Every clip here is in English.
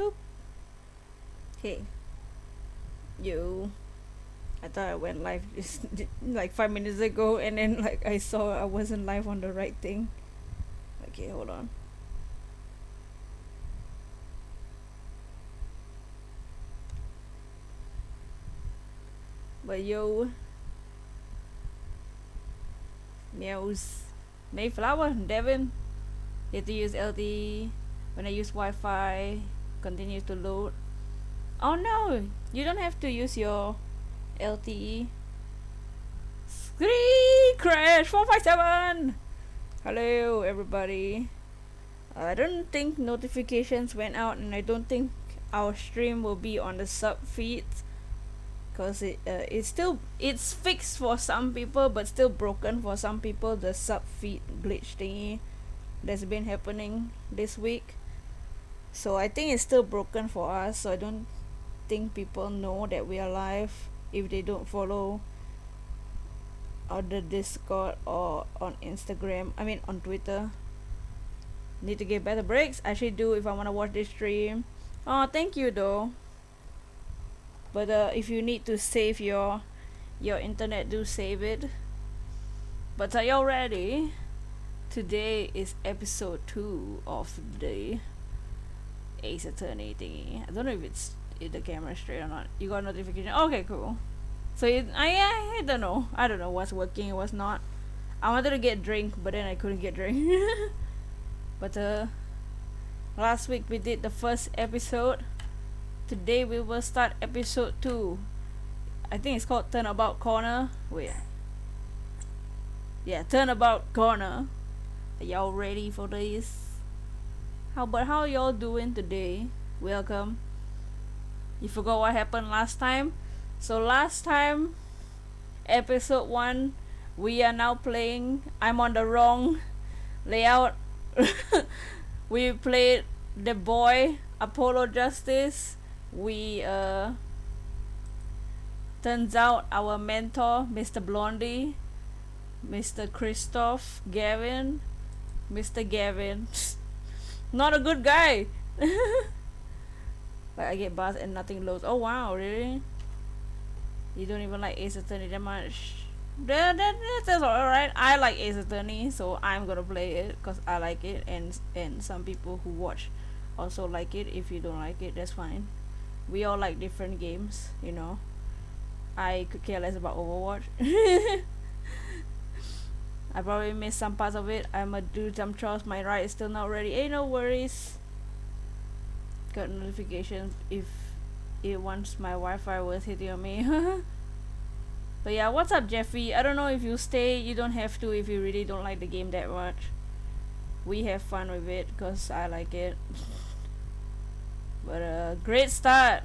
Boop. Hey, you. I thought I went live just like 5 minutes ago, and then like I saw I wasn't live on the right thing. Okay, hold on. But yo, meows. Mayflower, Devin. You have to use LTE. When I use Wi-Fi, continues to load. Oh no, you don't have to use your LTE. Screen crash 457. Hello everybody. I don't think notifications went out, and I don't think our stream will be on the sub feed, because it's fixed for some people but still broken for some people, the sub feed glitch thingy that's been happening this week. So I think it's still broken for us, so I don't think people know that we are live if they don't follow on the Discord or on Instagram, I mean on Twitter. Need to get better breaks. I should do if I want to watch this stream. Oh, thank you though. But if you need to save your internet, do save it. But are y'all ready? Today is episode 2 of the Ace Attorney thingy. I don't know if the camera straight or not. You got a notification? Okay, cool. So I don't know. I don't know what's working and what's not. I wanted to get drink, but then I couldn't get drink. But last week we did the first episode. Today we will start episode 2. I think it's called Turnabout Corner. Wait. Yeah, Turnabout Corner. Are y'all ready for this? How y'all doing today? Welcome. You forgot what happened last time? So last time, episode 1, we are now playing. I'm on the wrong layout. We played the boy Apollo Justice. We turns out our mentor, Mr. Blondie, Mr. Christoph Gavin, Mr. Gavin, not a good guy. Like I get buzz and nothing loads. Oh wow, really? You don't even like Ace Attorney that much? That's alright. I like Ace Attorney, so I'm gonna play it because I like it, and some people who watch also like it. If you don't like it, that's fine. We all like different games, you know. I could care less about Overwatch. I probably missed some parts of it. I'ma do some chores. My Wright is still not ready. Hey, no worries. Got notifications if it once my Wi-Fi was hitting on me. But yeah, what's up, Jeffrey? I don't know if you stay. You don't have to if you really don't like the game that much. We have fun with it because I like it. But great start.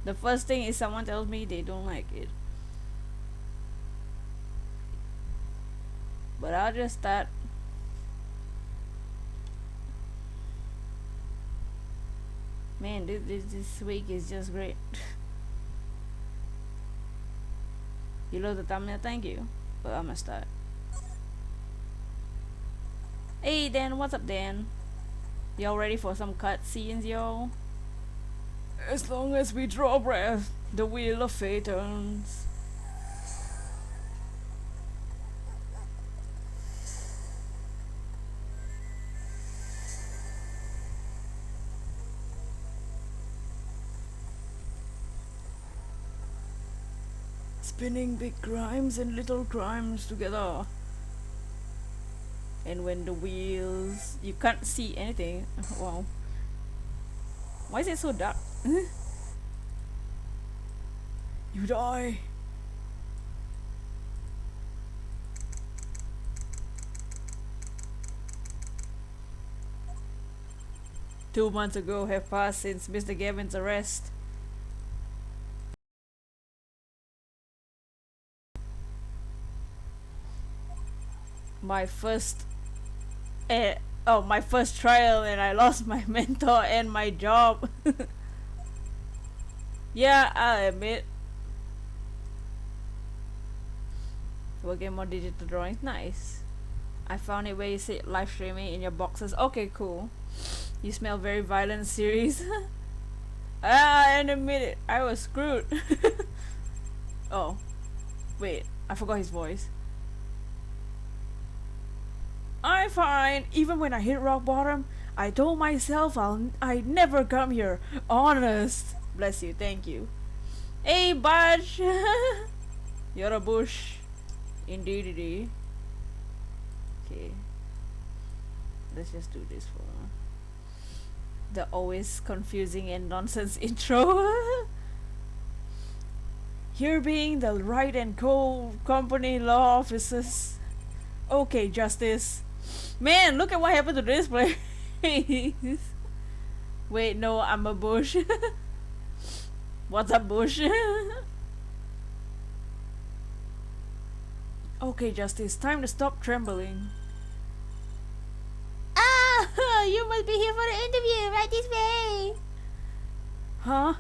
The first thing is someone tells me they don't like it. But I'll just start. Man, this week is just great. You love the thumbnail? Thank you. But I'm gonna start. Hey Dan, what's up Dan? Y'all ready for some cutscenes, yo? As long as we draw breath, the wheel of fate turns. Spinning big crimes and little crimes together. And when the wheels, you can't see anything. Wow. Why is it so dark? You die. Two months ago have passed since Mr. Gavin's arrest. My first my first trial, and I lost my mentor and my job. Yeah, I'll admit. Working more digital drawings, nice. I found it where you see live streaming in your boxes. Okay, cool. You smell very violent, series. Ah, in a minute, I was screwed. Oh, wait, I forgot his voice. I'm fine. Even when I hit rock bottom, I told myself I'd never come here. Honest. Bless you, thank you. Hey, Budge. You're a bush. Indeed. Okay. Let's just do this for the always confusing and nonsense intro. Here being the Wright and Co. company law officers. Okay, Justice. Man, look at what happened to this place. Wait, no, I'm a bush. What's up, bush? Okay, Justice, time to stop trembling. Ah, you must be here for the interview. Right this way. Huh?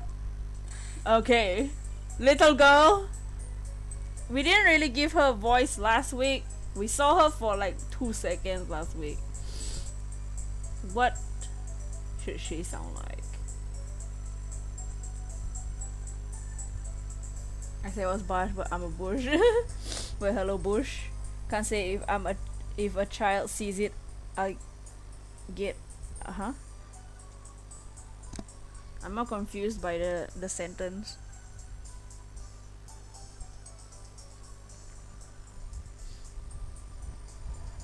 Okay. Little girl. We didn't really give her a voice last week. We saw her for like 2 seconds last week. What should she sound like? I said I was Bosch, but I'm a bush. Well, hello, bush. Can't say if a child sees it, I get. I'm not confused by the sentence.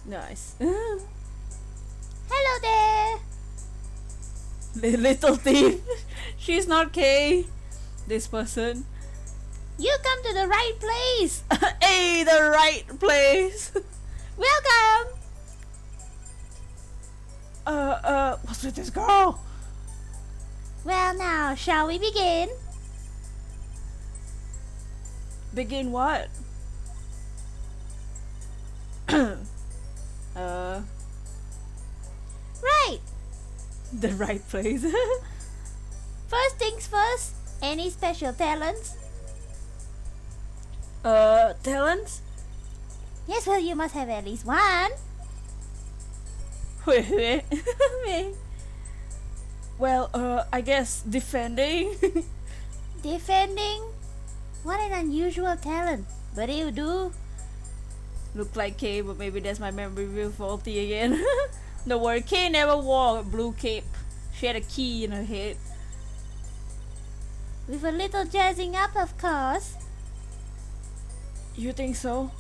Nice. Hello there. Little thief. She's not Kay. This person. You come to the right place. Hey, the right place. Welcome. What's with this girl? Well, now, shall we begin? Begin what? Right. The right place. First things first. Any special talents? Talents? Yes, well, you must have at least one. Wait. Well, I guess defending. Defending? What an unusual talent. But you do. Look like Kay, but maybe that's my memory real faulty again. Don't worry, Kay never wore a blue cape. She had a key in her head. With a little jazzing up, of course. You think so?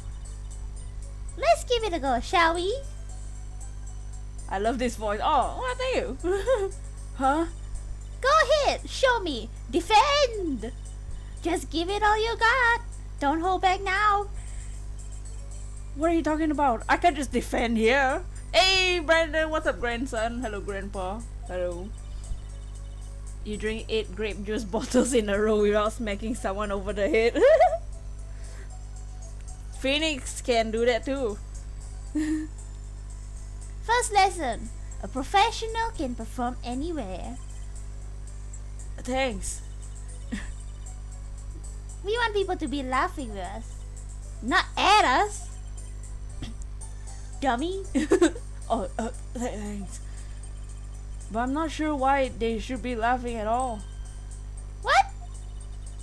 Let's give it a go, shall we? I love this voice. Oh, what are you? Huh? Go ahead, show me. Defend. Just give it all you got. Don't hold back now. What are you talking about? I can just defend here. Hey, Brandon, what's up, grandson? Hello, grandpa. Hello. You drink 8 grape juice bottles in a row without smacking someone over the head. Phoenix can do that too. First lesson. A professional can perform anywhere. Thanks. We want people to be laughing with us, not at us. Dummy. Oh, thanks. But I'm not sure why they should be laughing at all. What?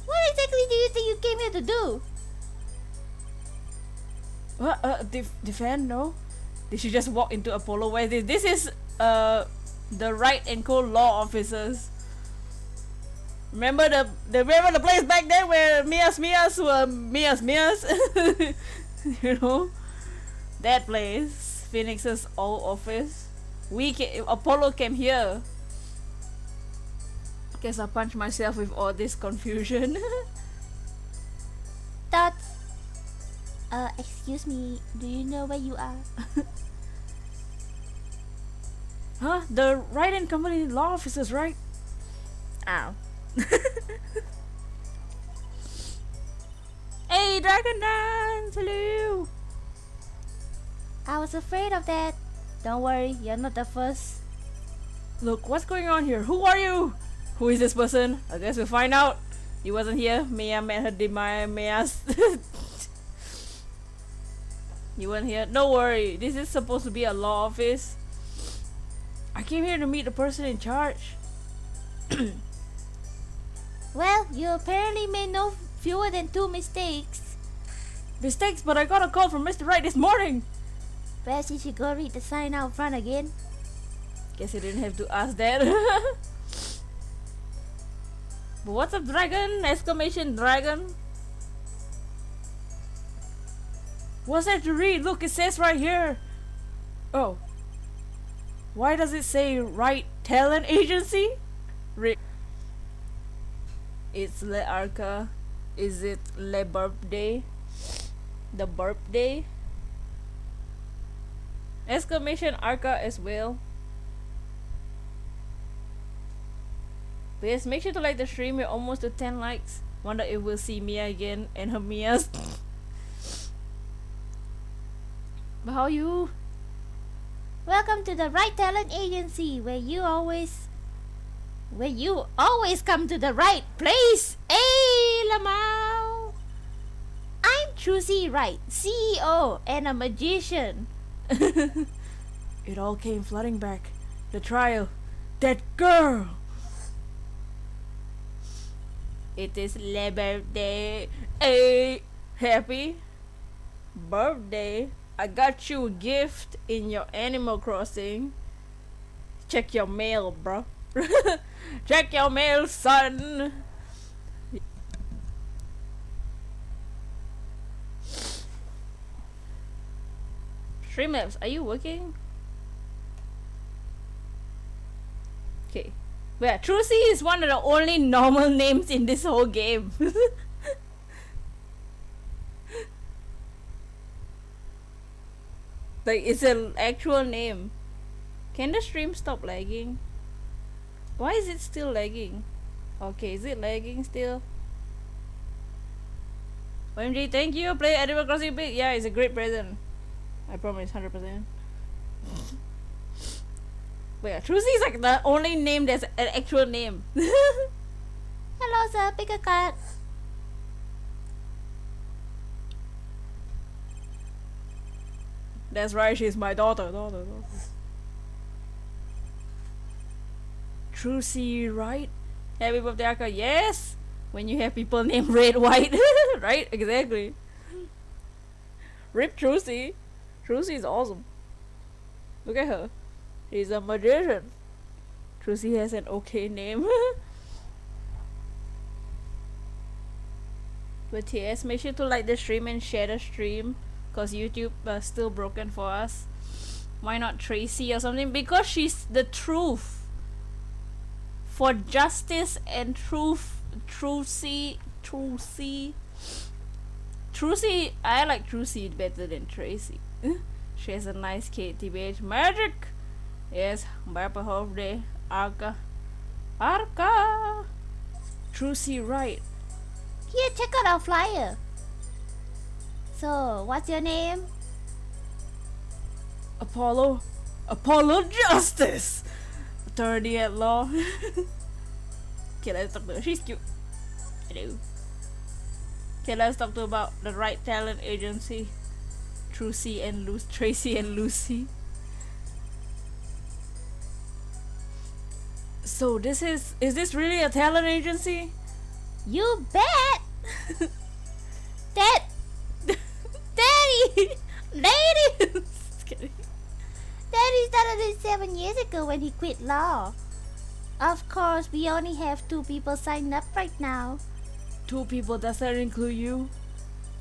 What exactly do you think you came here to do? What? Defend? No? They should just walk into Apollo. Where this is the Wright and Co. law officers. Remember the place back there where Mia's were Mia's? You know? That place. Phoenix's old office. Apollo came here. Guess I punched myself with all this confusion. Thoughts? Excuse me, do you know where you are? Huh? The Wright and Company law officers, right? Ow. Hey, Dragon Dance! Hello! I was afraid of that. Don't worry, you're not the first. Look, what's going on here? Who are you? Who is this person? I guess we'll find out. You wasn't here. Mia met her demise. You weren't here. Don't worry. This is supposed to be a law office. I came here to meet the person in charge. Well, you apparently made no fewer than 2 mistakes. Mistakes, but I got a call from Mr. Wright this morning. Perhaps you should go read the sign out front again. Guess you didn't have to ask that. But what's up, dragon? Exclamation dragon. What's there to read? Look, it says right here. Oh. Why does it say Wright Talent Agency? It's Le Arca. Is it Le Birthday? The birthday? Exclamation Arca as well. But yes, make sure to like the stream. We're almost to 10 likes. Wonder if we'll see Mia again and her Mias. But how are you? Welcome to the Right Talent Agency, where you always come to the right place. Hey, Lamau! I'm Trucy Wright, CEO and a magician. It all came flooding back. The trial. That girl! It is Le birthday. Hey, happy birthday. I got you a gift in your Animal Crossing. Check your mail, bro. Check your mail, son. Streamlabs, are you working? Okay. Well, Trucy is one of the only normal names in this whole game. Like, it's an actual name. Can the stream stop lagging? Why is it still lagging? Okay, is it lagging still? OMG, thank you. Play Animal Crossing big. Yeah, it's a great present. I promise, 100%. But yeah, Trucy is like the only name that's an actual name. Hello, sir. Pick a card. That's right, she's my daughter. Trucy, right? Happy birthday, Aka. Yes! When you have people named Red, White. Right? Exactly. Rip Trucy. Trucy is awesome. Look at her. She's a magician. Trucy has an okay name. But yes, make sure to like the stream and share the stream. Because YouTube is still broken for us. Why not Tracy or something? Because she's the truth. For justice and truth. Trucy. I like Trucy better than Tracy. She has a nice KTBH magic. Yes, happy birthday, Arca. Trucy, right? Here, check out our flyer. So, what's your name? Apollo Justice, attorney at law. Okay, let's talk to her. She's cute. Hello. Okay, let's talk to her about the Right Talent Agency. Tracy and Lucy. So is this really a talent agency? You bet. Daddy, ladies. Daddy started this 7 years ago when he quit law. Of course, we only have 2 people signed up right now. 2 people, does that include you?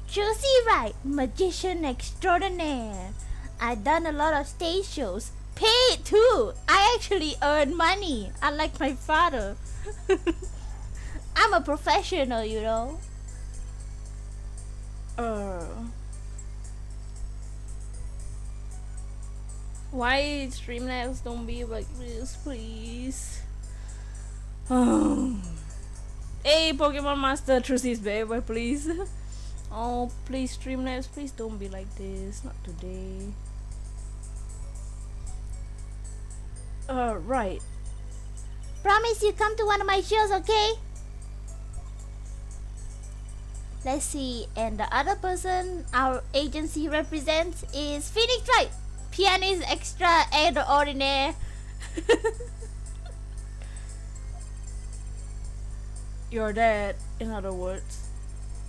Trucy Wright, magician extraordinaire. I've done a lot of stage shows. Paid too. I actually earn money, unlike my father. I'm a professional, you know. Why Streamlabs don't be like this, please? Hey, Pokemon Master, Trucy's baby, please. Oh, please, Streamlabs, please don't be like this. Not today. Right. Promise you come to one of my shows, okay? Let's see, and the other person our agency represents is Phoenix Wright, pianist extraordinaire. Your dad, in other words.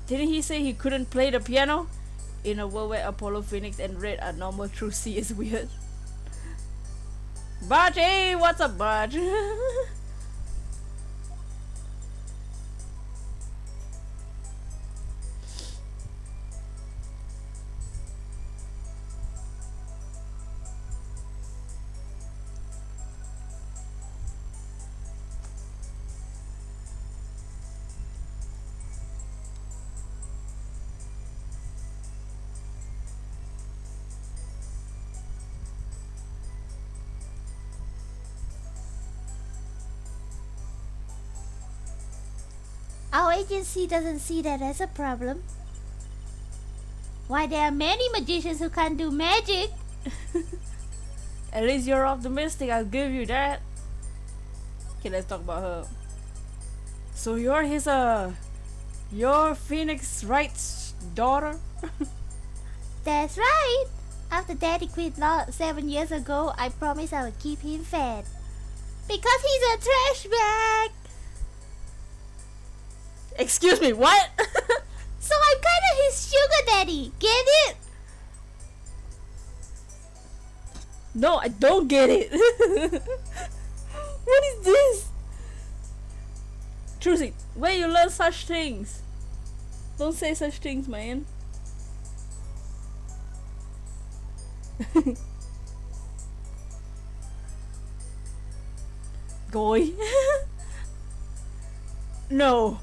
Didn't he say he couldn't play the piano? In a world where Apollo Phoenix and Red are normal, True C is weird. Barge, hey, what's up, Barge? Our agency doesn't see that as a problem. Why, there are many magicians who can't do magic. At least you're optimistic, I'll give you that. Okay, let's talk about her. So you're Phoenix Wright's daughter? That's right. After Daddy quit 7 years ago, I promised I would keep him fed. Because he's a trash bag. Excuse me, what? So I'm kinda his sugar daddy. Get it? No, I don't get it. What is this? Trucy, where you learn such things? Don't say such things, man. Goy. No.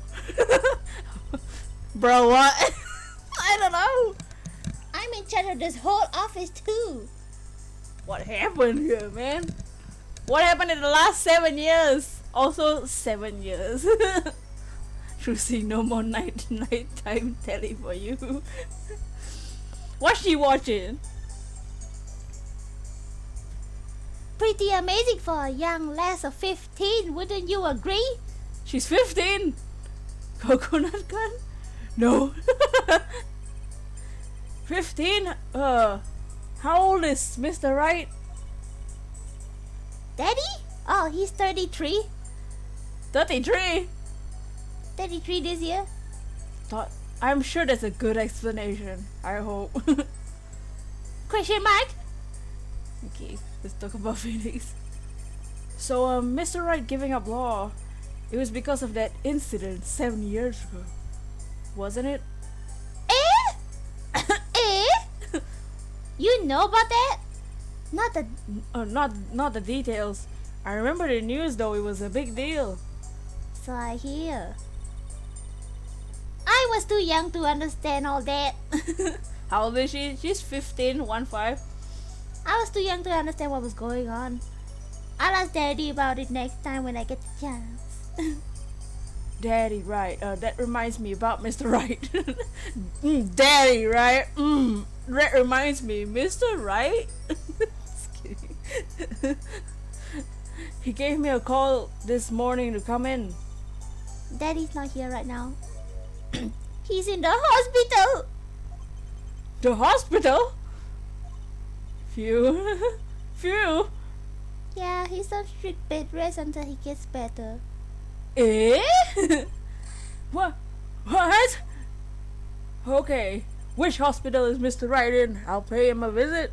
Bro, what? I don't know. I'm in charge of this whole office too. What happened here, man? What happened in the last 7 years? Also 7 years. Trucy, no more nighttime telly for you. What's she watching? Pretty amazing for a young lass of 15, wouldn't you agree? She's 15. Coconut gun? No. 15? How old is Mr. Wright? Daddy? Oh, he's 33. 33? 33 this year. I'm sure that's a good explanation. I hope. Question mark? Okay, let's talk about Phoenix. So, Mr. Wright giving up law, it was because of that incident 7 years ago, wasn't it? Eh? Eh? You know about that? Not the... Not the details. I remember the news though, it was a big deal. So I hear. I was too young to understand all that. How old is she? She's 15, 1-5. I was too young to understand what was going on. I'll ask Daddy about it next time when I get the chance. Daddy, right. That reminds me about Mr. Wright. Daddy, right? That reminds me, Mr. Wright? Just kidding. He gave me a call this morning to come in. Daddy's not here right now. He's in the hospital. The hospital? Phew. Phew. Yeah, he's on strict bed rest until he gets better. Eh? What? What? Okay. Which hospital is Mr. Wright in? I'll pay him a visit.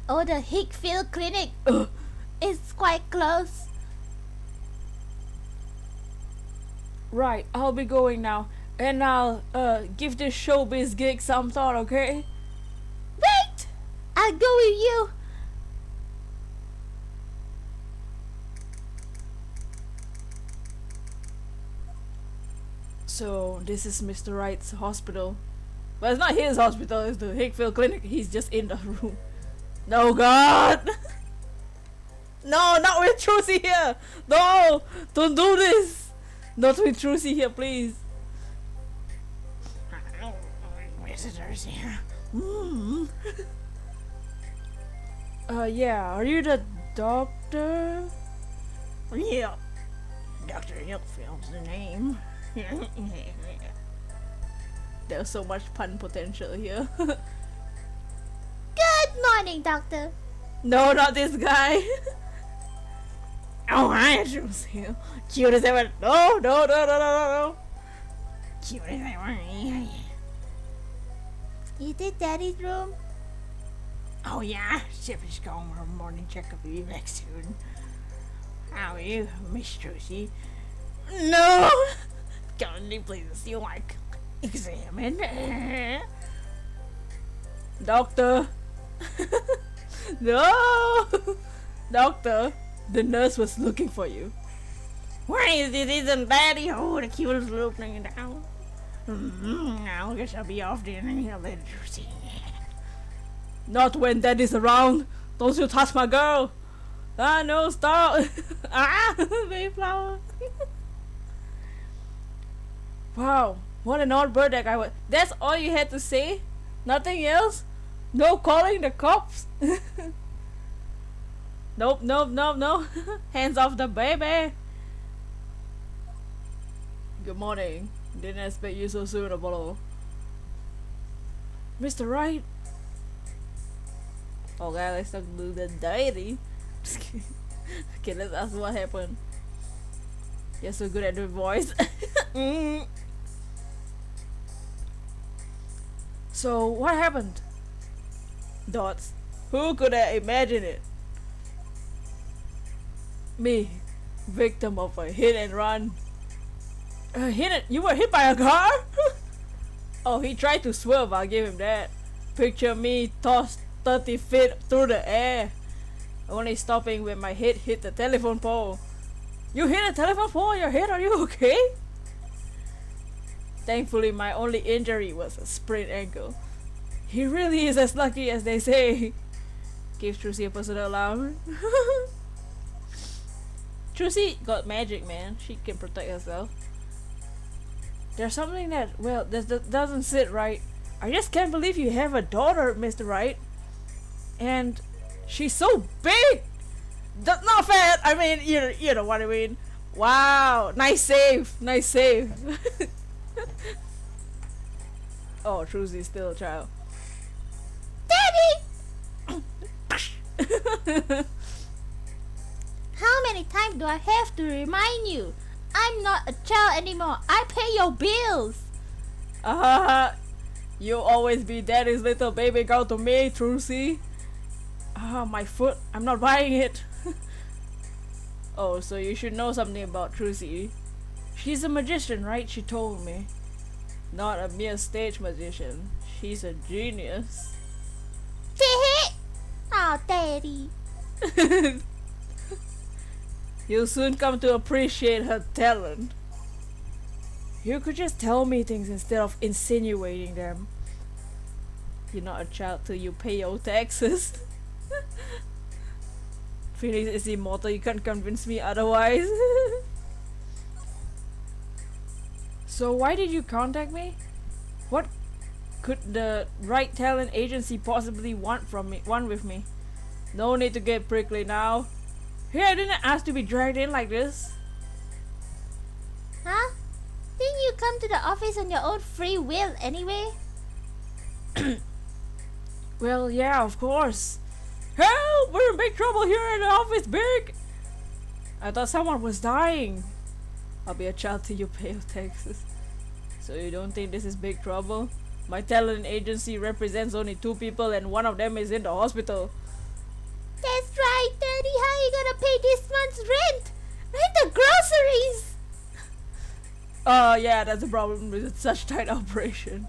Oh, the Hickfield Clinic. Ugh. It's quite close. Right, I'll be going now. And I'll give this showbiz gig some thought, okay? Wait! I'll go with you. So, this is Mr. Wright's hospital. But it's not his hospital, it's the Hickfield Clinic. He's just in the room. No, God! No, not with Trucy here! No! Don't do this! Not with Trucy here, please. Visitors here. Yeah, are you the doctor? Yeah. Dr. Hickfield's the name. There's so much pun potential here. Good morning, Doctor. No, not this guy. Oh, I choose you. Cute as ever. No, no, no, no, no, no, no. Cute as ever. Is it Daddy's room? Oh yeah, Chip is going for a morning checkup. Will be back soon. How are you, Miss Josie? No! Kindly please, you like examine? Doctor! No! Doctor, the nurse was looking for you. Why is it isn't Daddy? Oh, the cutest little thing down. I guess I'll be off then. I'll let you see. Not when Daddy's around. Don't you touch my girl. Ah, no, stop. Ah, Mayflower. Wow, what an odd bird that guy was. That's all you had to say? Nothing else? No calling the cops? Nope, nope, nope, no. Hands off the baby. Good morning. Didn't expect you so soon, Apollo. Mr. Wright? Okay, let's talk to the deity. Just kidding. Okay, let's ask what happened. You're so good at the voice. So, what happened? Dots. Who could have imagined it? Me, victim of a hit and run. You were hit by a car? Oh, he tried to swerve, I'll give him that. Picture me tossed 30 feet through the air, only stopping when my head hit the telephone pole. You hit a telephone pole on your head, are you okay? Thankfully, my only injury was a sprained ankle. He really is as lucky as they say. Give Trucy a personal alarm. Trucy got magic, man. She can protect herself. There's something that, well, that doesn't sit right. I just can't believe you have a daughter, Mr. Wright. And she's so big! That's not fair! I mean, you know what I mean. Wow! Nice save! Nice save! Oh, Trucy's still a child. Daddy! How many times do I have to remind you? I'm not a child anymore. I pay your bills. You'll always be daddy's little baby girl to me, Trucy. My foot. I'm not buying it. Oh, so you should know something about Trucy. She's a magician, right? She told me. Not a mere stage magician. She's a genius. Oh, Daddy. You'll soon come to appreciate her talent. You could just tell me things instead of insinuating them. You're not a child till you pay your taxes. Phoenix is immortal, you can't convince me otherwise. So why did you contact me? What could the Wright talent agency possibly want with me? No need to get prickly now. Hey, I didn't ask to be dragged in like this. Huh? Didn't you come to the office on your own free will anyway? Well, yeah, of course. Help! We're in big trouble here in the office, Big! I thought someone was dying. I'll be a child till you pay your taxes. So you don't think this is big trouble? My talent agency represents only 2 people and one of them is in the hospital. That's right, Daddy. How are you gonna pay this month's rent? And the groceries? Yeah, that's the problem with such tight operation.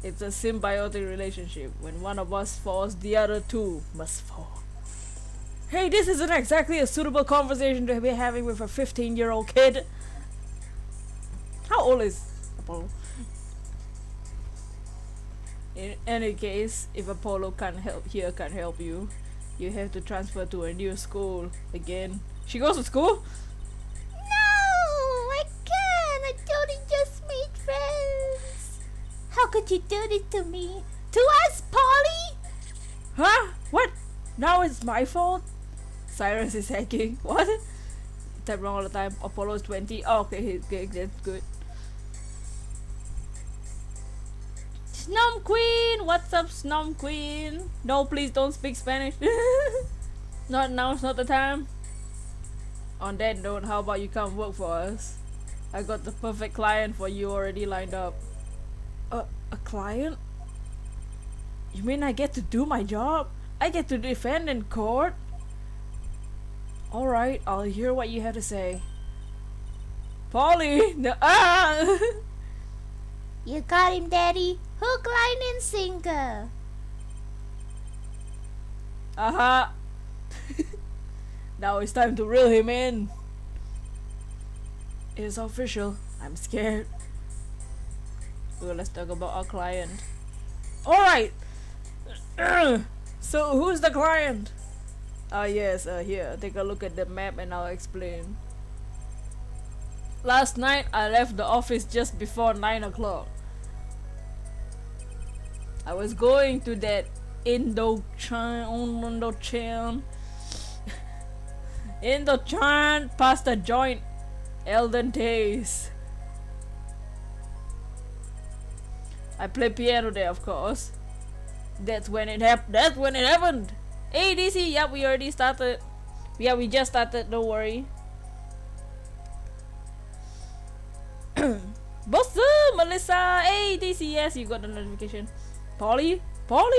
It's a symbiotic relationship. When one of us falls, the other 2 must fall. Hey, this isn't exactly a suitable conversation to be having with a 15-year-old kid. How old is Apollo? In any case, if Apollo can't help you, you have to transfer to a new school again. She goes to school? No, I can't. I only just made friends. How could you do this to me? To us, Polly? Huh? What? Now it's my fault? Cyrus is hacking. What? Type wrong all the time. Apollo's 20. Oh, okay, that's good. Snom Queen! What's up, Snom Queen? No, please don't speak Spanish. Not now, it's not the time. On that note, how about you come work for us? I got the perfect client for you already lined up. A client? You mean I get to do my job? I get to defend in court? Alright, I'll hear what you have to say. Polly! No, You got him, Daddy. Hook, line, and sinker. Aha! Now it's time to reel him in. It's official. I'm scared. Well, let's talk about our client. Alright! So, who's the client? Yes, here. Take a look at the map and I'll explain. Last night, I left the office just before 9 o'clock. I was going to that Indochan past the joint Elden Days. I play piano there, of course. That's when it happened. Hey DC, yeah, we already started. Yeah, we just started, don't worry. Boss, Melissa, hey DC, yes, you got the notification. Polly? But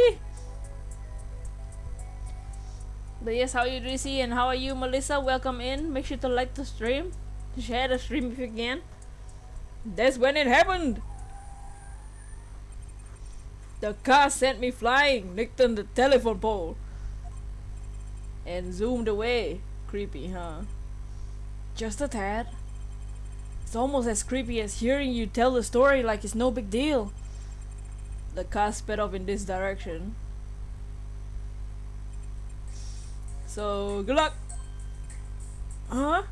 yes, how are you DC and how are you Melissa? Welcome in. Make sure to like the stream. Share the stream if you can. That's when it happened. The car sent me flying, nicked on the telephone pole, and zoomed away. Creepy, huh? Just a tad. It's almost as creepy as hearing you tell the story like it's no big deal. The car sped off in this direction. So, good luck! Huh?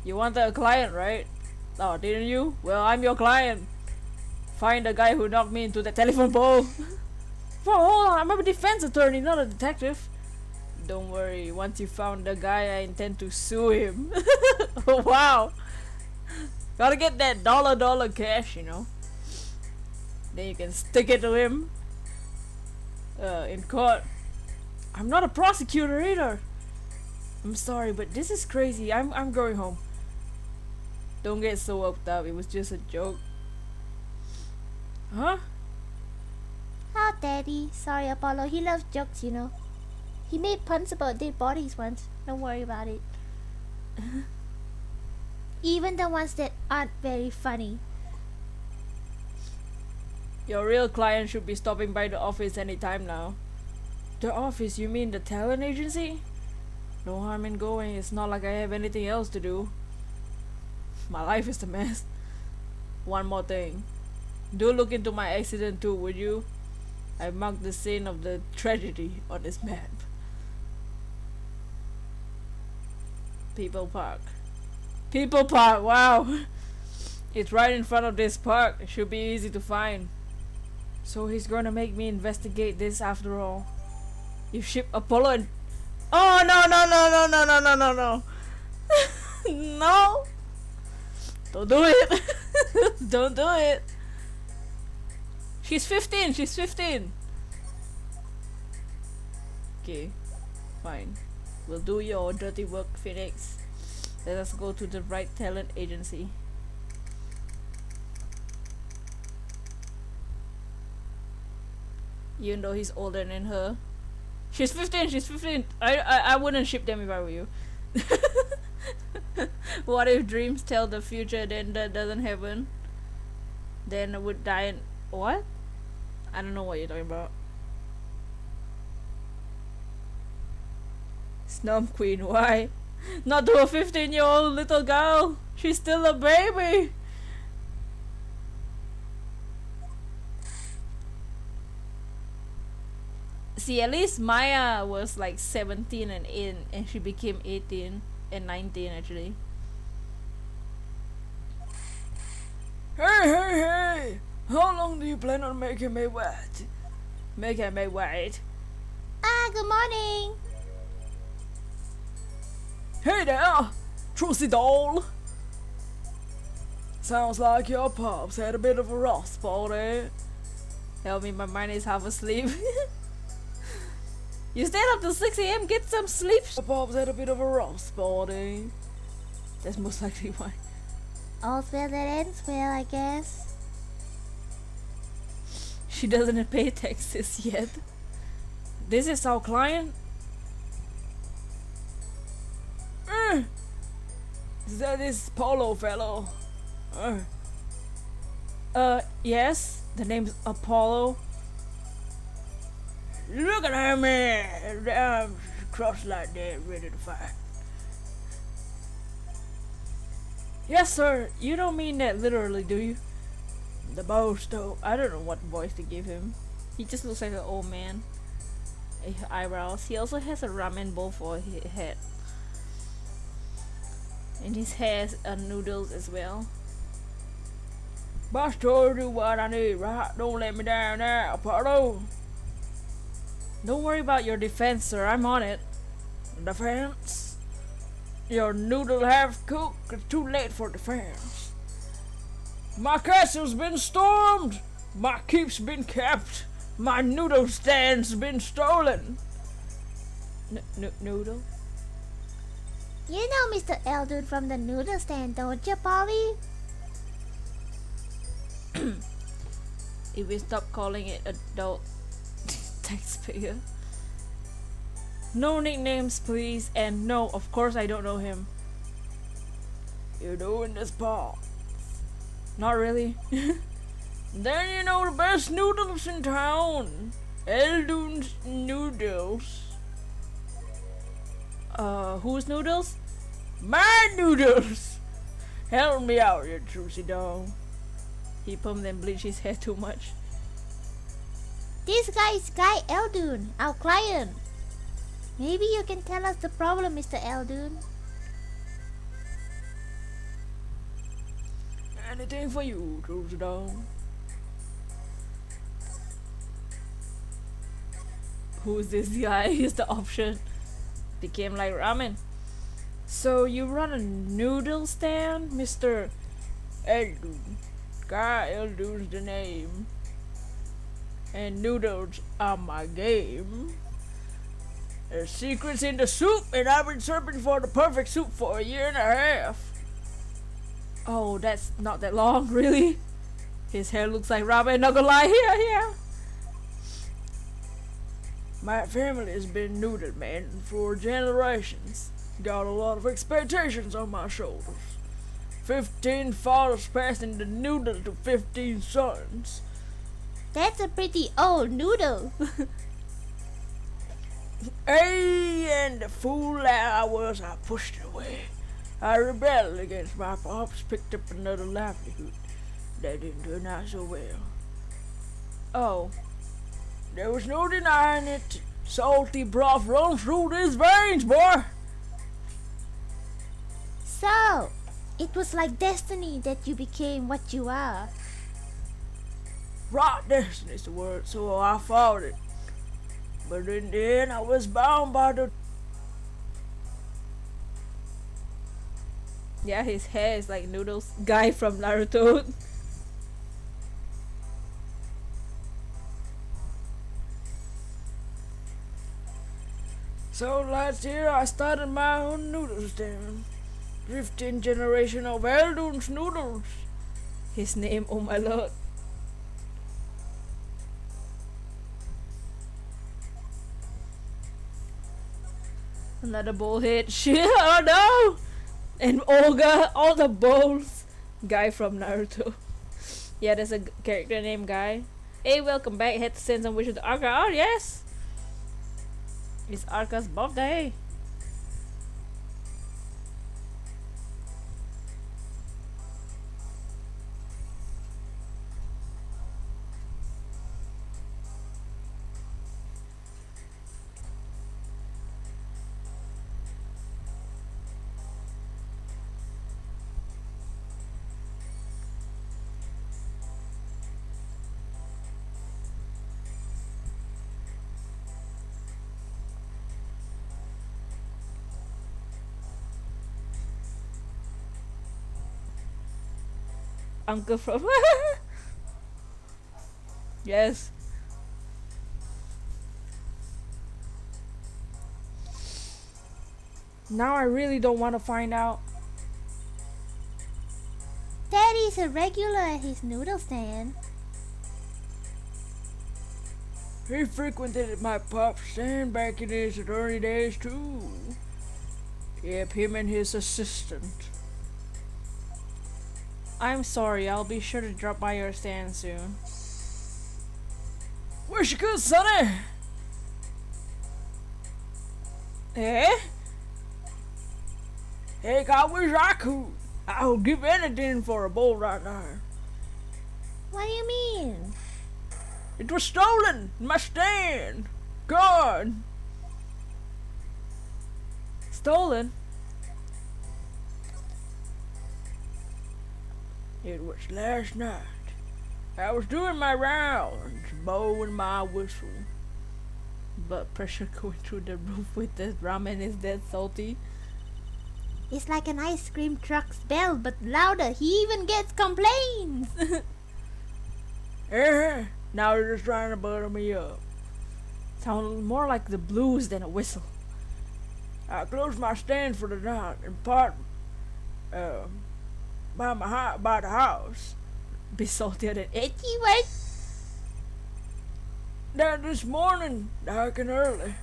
You wanted a client, right? Oh, didn't you? Well, I'm your client. Find the guy who knocked me into the telephone pole. Well, hold on, I'm a defense attorney, not a detective. Don't worry, once you found the guy, I intend to sue him. Oh, wow. Gotta get that dollar cash, you know. Then you can stick it to him in court. I'm not a prosecutor either. I'm sorry, but this is crazy. I'm going home. Don't get so worked up. It was just a joke. Huh? Oh, Daddy. Sorry, Apollo. He loves jokes, you know. He made puns about dead bodies once. Don't worry about it. Even the ones that aren't very funny. Your real client should be stopping by the office anytime now. The office? You mean the talent agency? No harm in going. It's not like I have anything else to do. My life is a mess. One more thing. Do look into my accident too, would you? I marked the scene of the tragedy on this map. People Park. People Park, wow! It's right in front of this park. It should be easy to find. So he's gonna make me investigate this after all. You ship Apollo and... Oh, no! No! Don't do it! Don't do it! She's 15! She's 15! Okay, fine. We'll do your dirty work, Phoenix. Let us go to the Wright talent agency. Even though he's older than her. She's 15! She's 15! I wouldn't ship them if I were you. What if dreams tell the future, then that doesn't happen? Then I would die in... What? I don't know what you're talking about. Snom Queen, why? Not to a 15-year-old little girl! She's still a baby! See, at least Maya was like 17 and she became 18 and 19 actually. Hey! How long do you plan on making me wait? Making me wait? Good morning. Hey there! Trucy doll! Sounds like your pops had a bit of a rough spot, eh? Help me, my mind is half asleep. You stayed up till 6 a.m. Get some sleep. Bob's had a bit of a rough spot, eh? That's most likely why. All's well that ends well, I guess. She doesn't pay taxes yet. This is our client. That is Polo fellow. Yes. The name's Apollo. Look at him, man. Arms crossed like that, ready to fight. Yes, sir. You don't mean that literally, do you? The boss, though. I don't know what voice to give him. He just looks like an old man. Eyebrows. He also has a ramen bowl for his head. And his hair is noodles as well. Boss told you what I need, right? Don't let me down now, Apollo. Don't worry about your defense, sir. I'm on it. Defense? Your noodle half cooked. It's too late for defense. My castle's been stormed. My keep's been kept. My noodle stand's been stolen. Noodle? You know Mr. Eldon from the noodle stand, don't you, Polly? If we stop calling it adult taxpayer. No nicknames, please. And no, of course I don't know him. You doing this part? Not really. Then you know the best noodles in town. Eldon's noodles. Whose noodles? My noodles! Help me out, you juicy dog. He pumped and bleached his hair too much. This guy is Guy Eldon, our client. Maybe you can tell us the problem, Mr. Eldon. Anything for you, juicy dog. Who's this guy? He's the option. Became like ramen. So you run a noodle stand, Mr. Eldon. Guy Eldon's the name. And noodles are my game. There's secrets in the soup, and I've been searching for the perfect soup for 1.5 years. Oh, that's not that long, really? His hair looks like ramen, not gonna lie. Yeah. My family has been noodle man for generations. Got a lot of expectations on my shoulders. 15 fathers passing the noodle to 15 sons. That's a pretty old noodle. Hey, and the fool that I was, I pushed it away. I rebelled against my pops, picked up another livelihood. That didn't turn out so well. Oh. There was no denying it. Salty broth runs through these veins, boy. So, it was like destiny that you became what you are. Right, destiny's the word, so I fought it. But in the end, I was bound by the... Yeah, his hair is like Noodles. Guy from Naruto. So last year, I started my own noodle stand. 15th generation of Eldon's noodles. His name, oh my lord. Another bullhead. Shit, oh no! And Olga, all the bowls. Guy from Naruto. Yeah, there's a character named Guy. Hey, welcome back. Had to send some wishes to Arka. Oh, yes! It's Arka's birthday. Uncle from yes. Now I really don't want to find out. Daddy's a regular at his noodle stand. He frequented my pop's stand back in his early days too. Yep, him and his assistant. I'm sorry, I'll be sure to drop by your stand soon. Wish you could, sonny! Eh? Heck, I wish I could. I would give anything for a bowl right now. What do you mean? It was stolen! My stand! Gone! Stolen? It was last night. I was doing my rounds, blowing my whistle. Blood pressure going through the roof with this ramen is that salty. It's like an ice cream truck's bell, but louder. He even gets complaints. Now they're just trying to butter me up. Sounded more like the blues than a whistle. I closed my stand for the night and parked by the house. Be saltier than itchy, right? Now this morning, dark and early,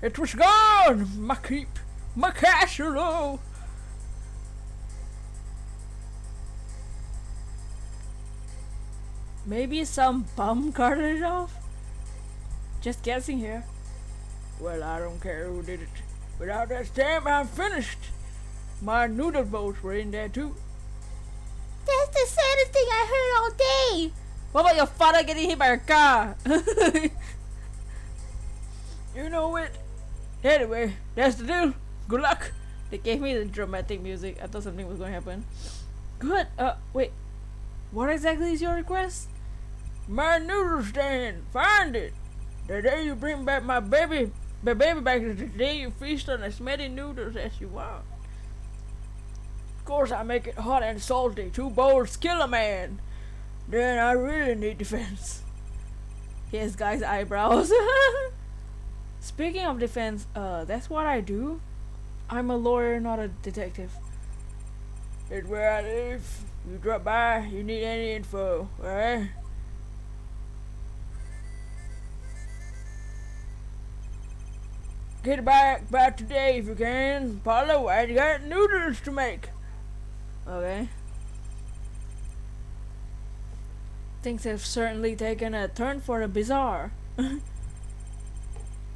it was gone. My keep, my casserole. Maybe some bum carted it off? Just guessing here. Well, I don't care who did it. Without that stamp, I'm finished. My noodle bowls were in there too. That's the saddest thing I heard all day. What about your father getting hit by a car? You know it. Anyway, that's the deal. Good luck. They gave me the dramatic music. I thought something was going to happen. Good. Wait. What exactly is your request? My noodle stand. Find it. The day you bring back my baby back is the day you feast on as many noodles as you want. Of course, I make it hot and salty. 2 bowls kill a man. Then I really need defense. Yes, guys, eyebrows. Speaking of defense, that's what I do. I'm a lawyer, not a detective. It's where I live. You drop by, you need any info, alright? Get back by today if you can. Paulo, I got noodles to make. Okay. Things have certainly taken a turn for the bizarre.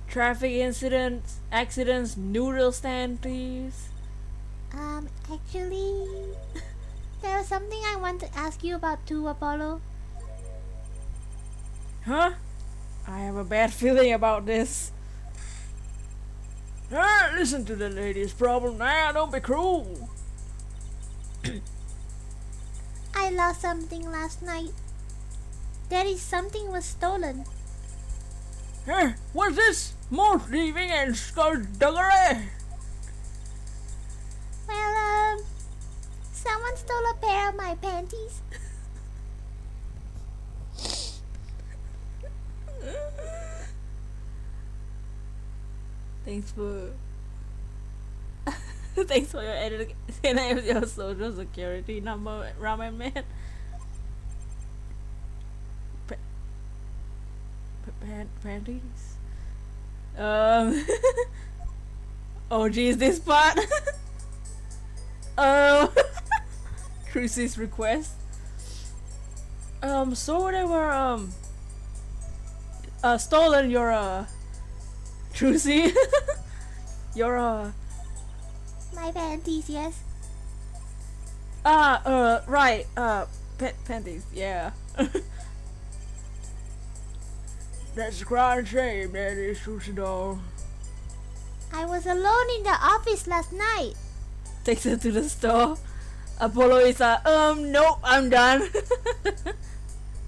Traffic incidents, accidents, noodle stand thieves. Actually, there was something I want to ask you about too, Apollo. Huh? I have a bad feeling about this. Listen to the lady's problem now, don't be cruel. I lost something last night. Something was stolen. What's this? More thieving and skullduggery? Well, someone stole a pair of my panties. Thanks for thanks for your editing. Can I have your social security number, Ramen Man? Panties? Oh geez, this part. Trucy's request. So they were stolen your Trucy. Your My panties, yes. right, panties, yeah. That's a crying shame, that is, Trucy doll. I was alone in the office last night. Takes her to the store. Apollo is nope, I'm done.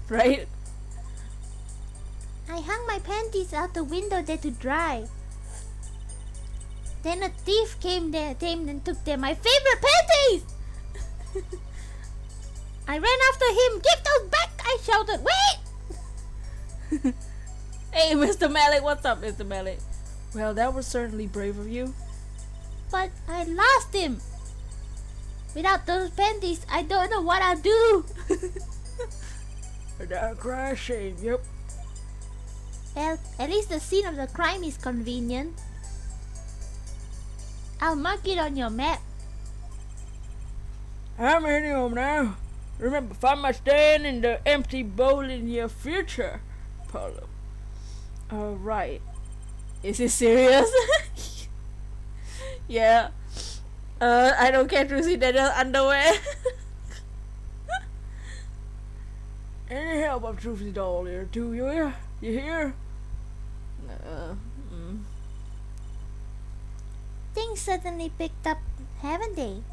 Right? I hung my panties out the window there to dry. Then a thief came and took them, my favorite panties! I ran after him. Give those back! I shouted. Wait! Hey, Mr. Malik, what's up, Mr. Malik? Well, that was certainly brave of you. But I lost him. Without those panties, I don't know what I'll do. That crashing, yep. Well, at least the scene of the crime is convenient. I'll mark it on your map. I'm heading home now. Remember, find my stand in the empty bowl in your future, Paulo. Right. Is he serious? Yeah. I don't care to see Daniel's underwear. Any help of Truth's doll here too, you hear? Things certainly picked up, haven't they?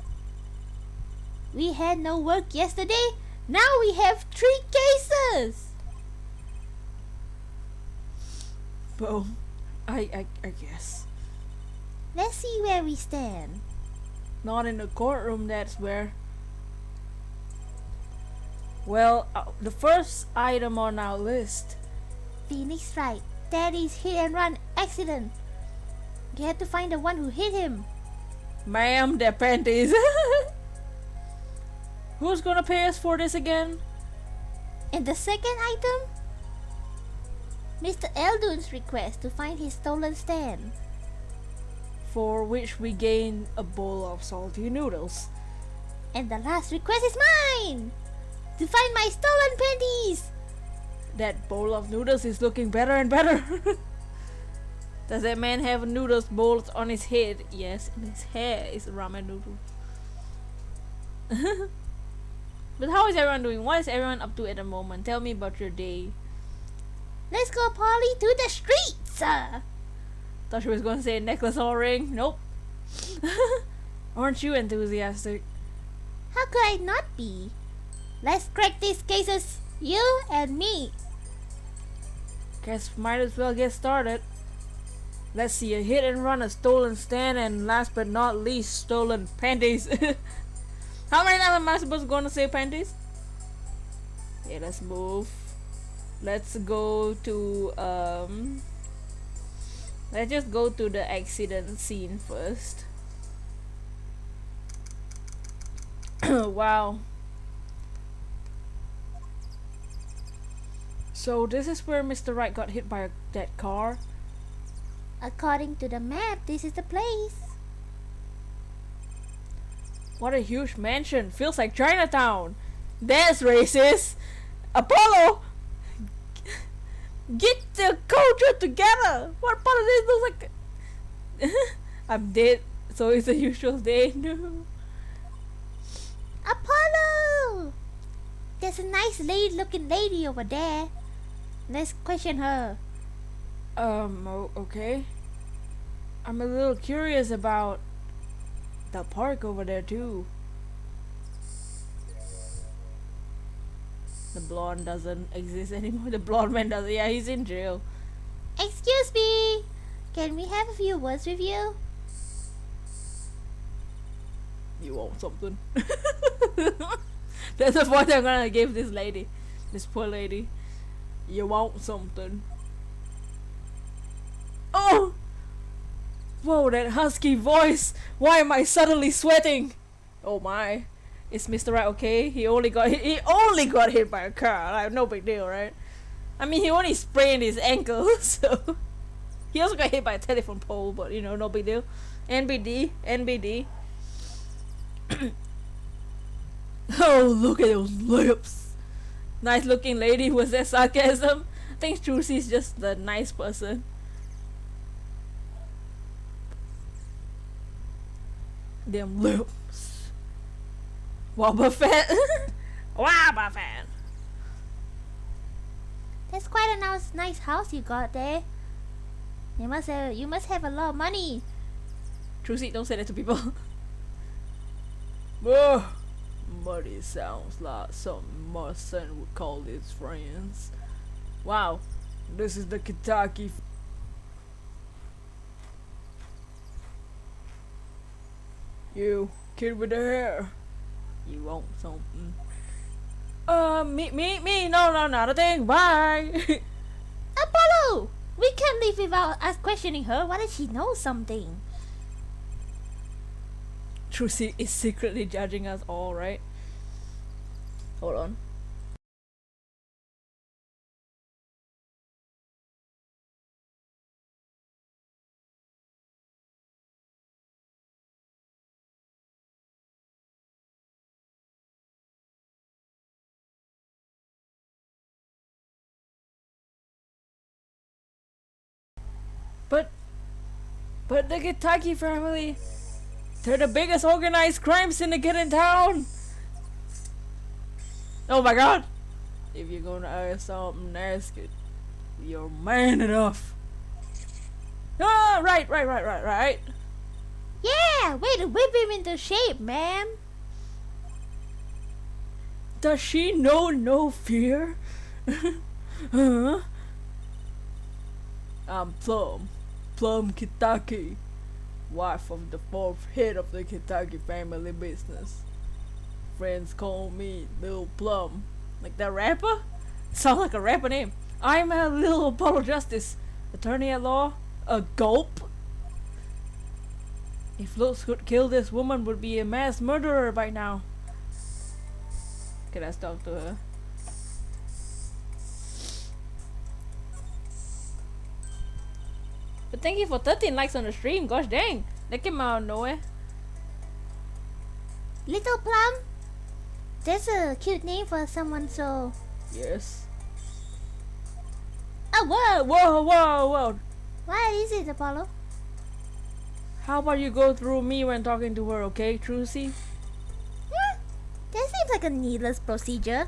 We had no work yesterday. Now we have 3 cases. Well, I guess. Let's see where we stand. Not in the courtroom, that's where. Well, the first item on our list. Phoenix Wright, Daddy's hit and run accident. You have to find the one who hit him. Ma'am, their panties. Who's gonna pay us for this again? And the second item? Mr. Eldun's request to find his stolen stand. For which we gain a bowl of salty noodles. And the last request is mine! To find my stolen panties! That bowl of noodles is looking better and better. Does that man have noodles bowls on his head? Yes, and his hair is ramen noodle. But how is everyone doing? What is everyone up to at the moment? Tell me about your day. Let's go, Polly, to the streets! Thought she was going to say necklace or ring. Nope. Aren't you enthusiastic? How could I not be? Let's crack these cases, you and me. Guess might as well get started. Let's see, a hit and run, a stolen stand, and last but not least, stolen panties. How many times am I supposed to go and say panties? Okay, let's move. Let's go to let's just go to the accident scene first. Wow. So this is where Mr. Wright got hit by that car. According to the map, this is the place. What a huge mansion. Feels like Chinatown. That's racist. Apollo! Get the culture together! What part of this looks like... I'm dead, so it's a usual day. No. Apollo! There's a nice looking lady over there. Let's question her. Okay. I'm a little curious about the park over there too. The blonde doesn't exist anymore. The blonde man doesn't. Yeah, he's in jail. Excuse me. Can we have a few words with you? You want something? That's the voice I'm gonna give this lady. This poor lady. You want something? Oh! Whoa, that husky voice! Why am I suddenly sweating? Oh my. Is Mr. Wright okay? He only got hit by a car. Like, no big deal, right? I mean, he only sprained his ankle, so... He also got hit by a telephone pole, but you know, no big deal. NBD. Oh, look at those lips! Nice looking lady. Was that sarcasm? I think Trucy's just the nice person. Them lips. Wobba Fett. Wobba Fett. That's quite a nice house you got there. You must have a lot of money. Trucy, don't say that to people. Oh, money sounds like something my son would call his friends. Wow, this is the Kentucky. You, kid with the hair. You want something? Me? No, not a thing. Bye. Apollo! We can't leave without us questioning her. What if she knows something? Trucy is secretly judging us all, right? Hold on. But the Kentucky family, they're the biggest organized crime syndicate in town. Oh my god! If you're gonna ask something, ask it. You're man enough. Ah, right. Yeah, way to whip him into shape, man. Does she know no fear? Huh? I'm Plum Kentucky, wife of the fourth head of the Kentucky family business. Friends call me Lil Plum. Like that rapper? Sounds like a rapper name. I'm a Lil Apollo Justice, attorney at law, a gulp. If looks could kill this woman, would be a mass murderer by now. Can I talk to her? But thank you for 13 likes on the stream. Gosh dang, that came out of nowhere. Little Plum? That's a cute name for someone so... Yes. Oh, whoa! Whoa. What is it, Apollo? How about you go through me when talking to her, okay, Trucy? That seems like a needless procedure.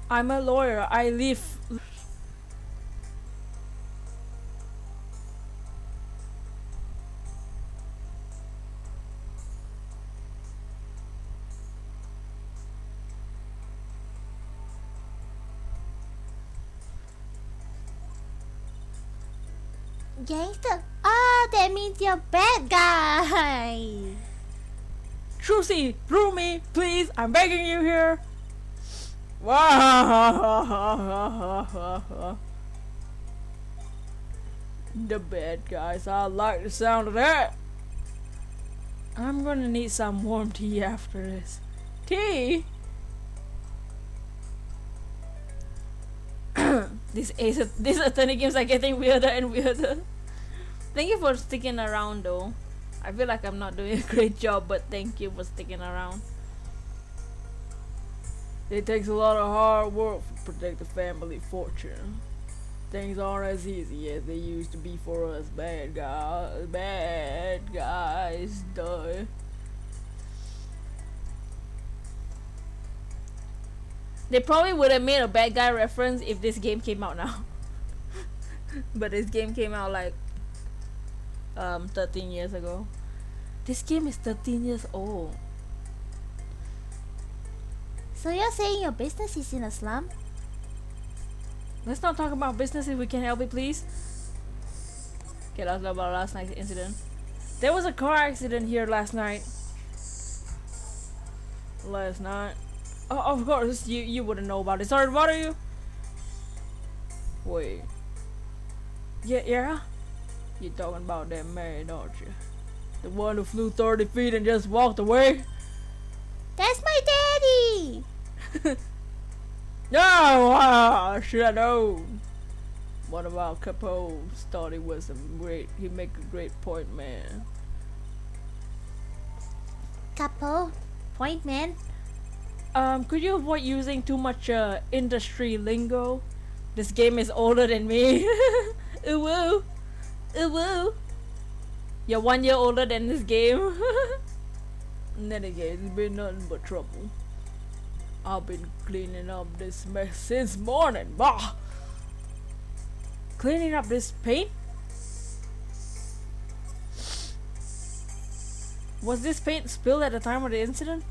I'm a lawyer. I live. Gangster? Oh, that means you're bad guy. Trucy, through me, please. I'm begging you here. Wow. The bad guys. I like the sound of that. I'm gonna need some warm tea after this. Tea? These attorney games are getting weirder and weirder. Thank you for sticking around though. I feel like I'm not doing a great job, but thank you for sticking around. It takes a lot of hard work to protect the family fortune. Things aren't as easy as they used to be for us bad guys, duh. They probably would have made a bad guy reference if this game came out now. But this game came out like 13 years ago. This game is 13 years old. So you're saying your business is in a slum? Let's not talk about business if we can help it, please. Okay, let's talk about last night's incident. There was a car accident here last night. Oh, of course, you wouldn't know about it. Sorry to bother you. Wait. Yeah? You're talking about that man, aren't you? The one who flew 30 feet and just walked away? That's my daddy! No, should I know? What about Capo? Thought he was he make a great point, man. Capo? Point man? Could you avoid using too much industry lingo? This game is older than me. Ooh woo. Ooh woo. You're 1 year older than this game. And then again, it's been nothing but trouble. I've been cleaning up this mess since morning. Bah! Cleaning up this paint? Was this paint spilled at the time of the incident?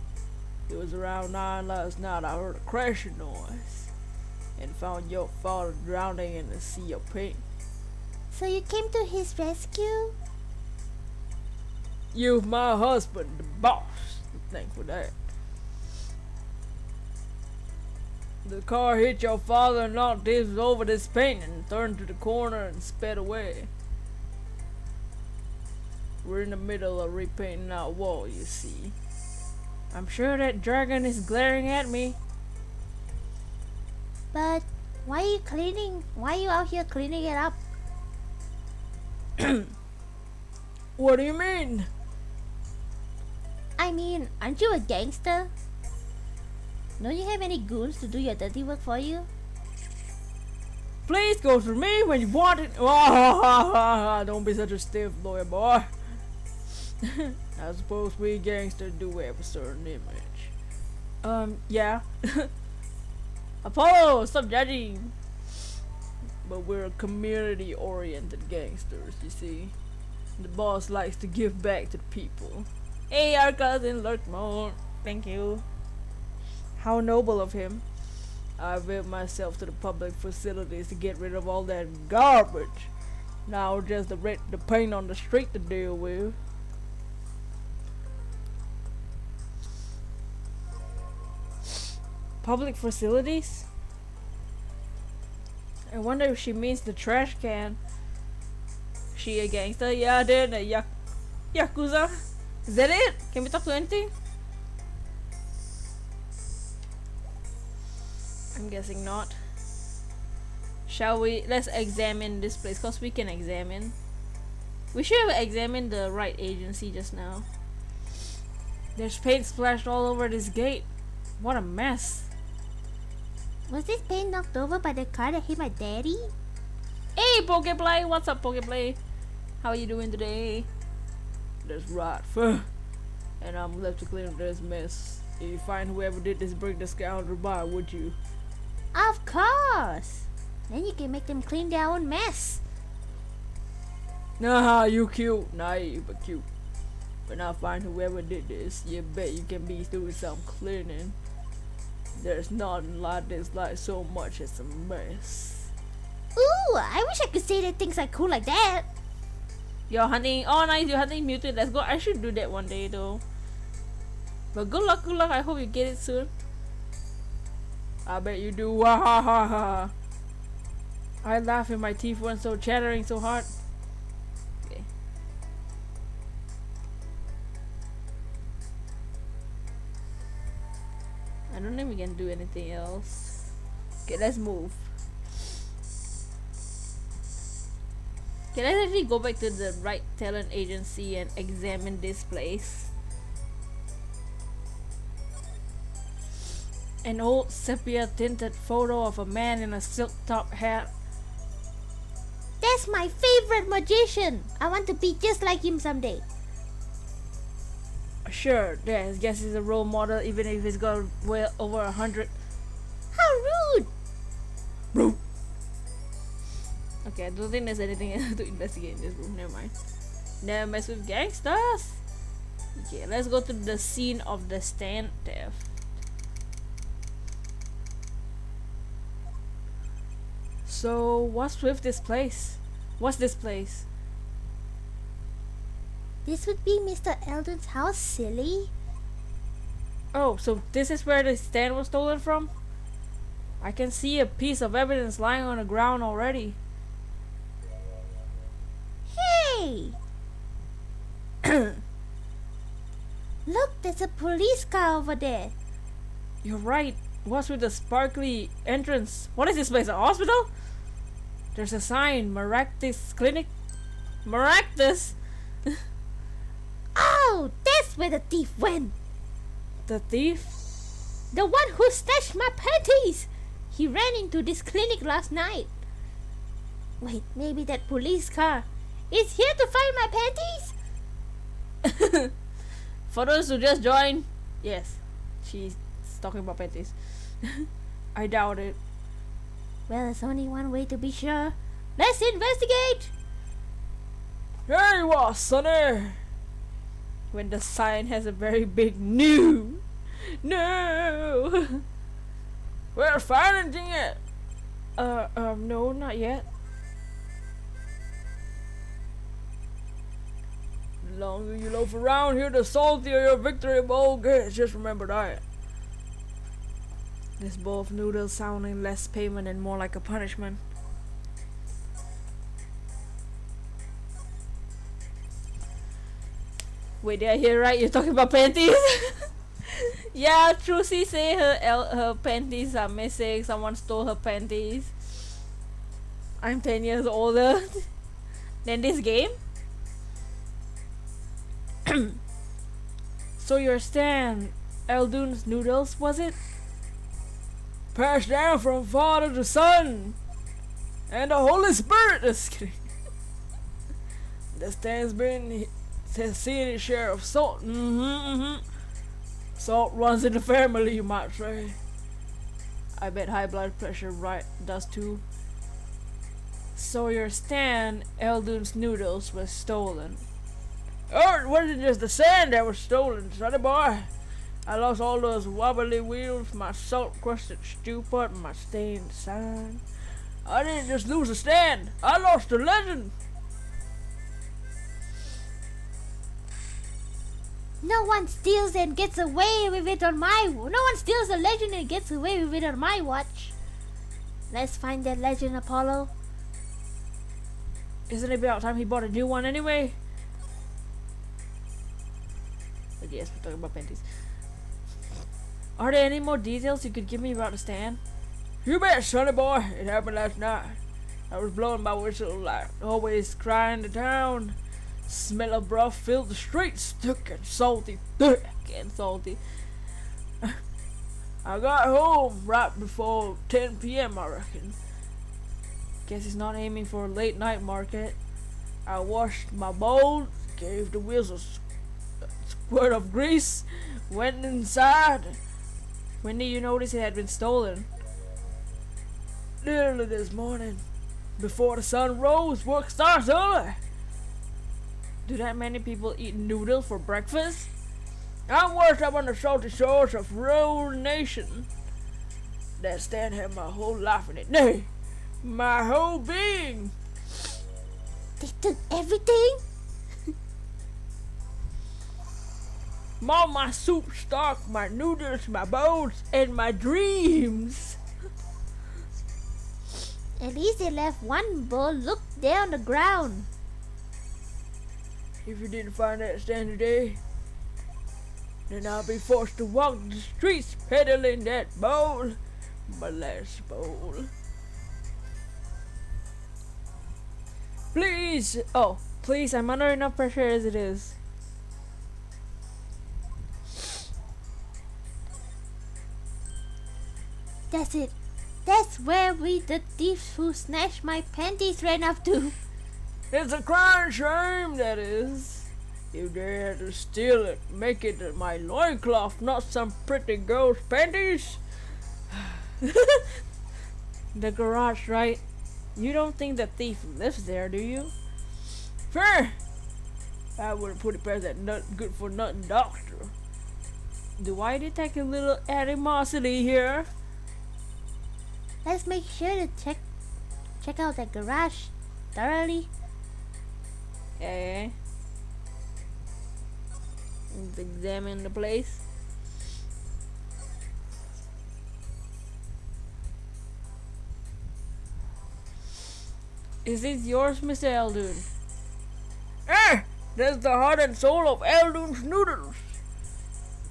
It was around 9 last night. I heard a crashing noise and found your father drowning in a sea of paint. So you came to his rescue? You, my husband, the boss. Thank for that. The car hit your father and knocked his over this paint and turned to the corner and sped away. We're in the middle of repainting our wall, you see. I'm sure that dragon is glaring at me. But why are you cleaning? Why are you out here cleaning it up? What do you mean? I mean, aren't you a gangster? Don't you have any goons to do your dirty work for you? Please go through me when you want it. Don't be such a stiff lawyer boy. I suppose we gangsters do have a certain image. Yeah. Apollo, stop judging. But we're community-oriented gangsters, you see. The boss likes to give back to the people. Hey, our cousin lurked more. Thank you. How noble of him. I availed myself to the public facilities to get rid of all that garbage. Now just the paint on the street to deal with. Public facilities? I wonder if she means the trash can. She a gangster? Yeah, then a Yakuza? Is that it? Can we talk to anything? I'm guessing not. Shall we? Let's examine this place, cause we can examine. We should have examined the Wright agency just now. There's paint splashed all over this gate. What a mess. Was this paint knocked over by the car that hit my daddy? Hey, Pokeplay! What's up, Pokeplay? How are you doing today? That's right, and I'm left to clean up this mess. If you find whoever did this, bring the scoundrel by, would you? Of course! Then you can make them clean their own mess. Nah, you cute. Naive, but cute. When I find whoever did this, you bet you can be doing some cleaning. There's nothing like this, like so much as a mess. Ooh, I wish I could say that things are cool like that. You're hunting. Oh, nice. You're hunting mutant. Let's go. I should do that one day, though. But good luck. Good luck. I hope you get it soon. I bet you do. Wah ha ha ha. I laugh and my teeth weren't so chattering so hard. Okay. I don't think we can do anything else. Okay, let's move. Okay, let's actually go back to the Wright talent agency and examine this place. An old sepia tinted photo of a man in a silk top hat. That's my favorite magician. I want to be just like him someday. Sure, yeah, I guess he's a role model even if he's got well over 100. How rude! Bro. Okay, I don't think there's anything else to investigate in this room. Never mind. Never mess with gangsters. Okay, let's go to the scene of the stand theft. So, what's with this place? What's this place? This would be Mr. Eldon's house, silly. Oh, so this is where the stand was stolen from? I can see a piece of evidence lying on the ground already. Hey! Look, there's a police car over there. You're right. What's with the sparkly entrance? What is this place? A hospital? There's a sign, Maractus Clinic. Maractus? Oh, that's where the thief went. The thief? The one who snatched my panties. He ran into this clinic last night. Wait, maybe that police car is here to find my panties? For those who just joined, yes, she's talking about panties. I doubt it. Well, there's only one way to be sure. Let's investigate! Here you are, sonny! When the sign has a very big no! No! We're finding it! No, not yet. The longer you loaf around here, the saltier your victory bowl gets. Just remember that. This bowl of noodles sounding less payment and more like a punishment. Wait, did I hear right? You're talking about panties? Yeah, Trucy say her panties are missing. Someone stole her panties. I'm 10 years older than this game. So your stand, Eldun's noodles, was it? Passed down from father to son, and the Holy Spirit. Just kidding. The stand's been has seen its share of salt. Salt runs in the family, you might say. I bet high blood pressure Wright does too. So your stand, Eldun's noodles, was stolen. Oh, it wasn't just the sand that was stolen, sonny boy. I lost all those wobbly wheels, my salt-crusted stew pot, and my stained sign. I didn't just lose the stand, I lost the legend. No one steals and gets away with it on my... No one steals a legend and gets away with it on my watch. Let's find that legend, Apollo. Isn't it about time he bought a new one anyway? But yes, we're talking about panties. Are there any more details you could give me about the stand? You bet, sonny boy. It happened last night. I was blowing my whistle like always, crying to town. Smell of broth filled the streets, thick and salty, thick and salty. I got home right before 10 p.m. I reckon. Guess he's not aiming for a late night market. I washed my bowls, gave the wheels a squirt of grease, went inside. When did you notice it had been stolen? Early this morning. Before the sun rose, work starts early. Do that many people eat noodles for breakfast? I'm washed up on the salty shores of Roll Nation. That stand had my whole life in it. Nay, my whole being. They took everything? My soup stock, my noodles, my bowls, and my dreams. At least they left one bowl. Look there on the ground. If you didn't find that stand today, then I'll be forced to walk the streets peddling that bowl. My last bowl. Please! Oh, please, I'm under enough pressure as it is. That's it. That's where the thieves who snatched my panties ran up to. It's a crying shame, that is. You dare to steal it, make it my loincloth, not some pretty girl's panties. The garage, right? You don't think the thief lives there, do you? Fair. I wouldn't put it past that good for nothing doctor. Do I detect a little animosity here? Let's make sure to check out that garage thoroughly. Okay. Let's examine the place. Is this yours, Mr. Eldun? That's the heart and soul of Eldun's noodles.